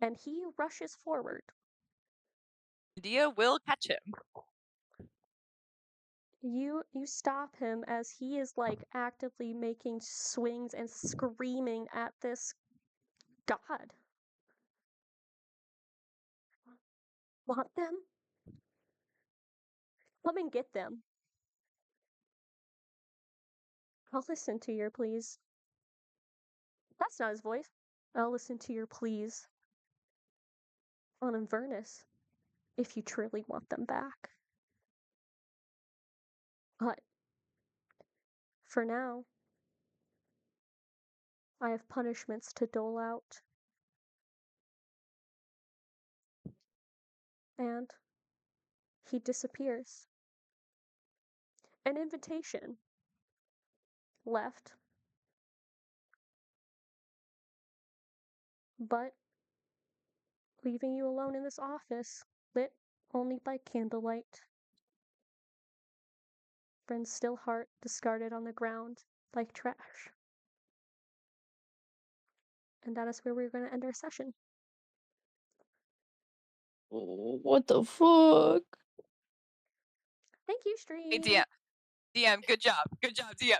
[SPEAKER 2] And he rushes forward.
[SPEAKER 1] Medea will catch him.
[SPEAKER 2] You stop him as he is like actively making swings and screaming at this god. Want them? Come and get them. I'll listen to your pleas. That's not his voice. I'll listen to your pleas on Inverness if you truly want them back. But for now, I have punishments to dole out. And he disappears. An invitation left, but leaving you alone in this office, lit only by candlelight. Bren's still heart discarded on the ground like trash. And that is where we're going to end our session.
[SPEAKER 7] What the fuck?
[SPEAKER 2] Thank you, stream.
[SPEAKER 1] Hey, DM, good job. Good job, DM.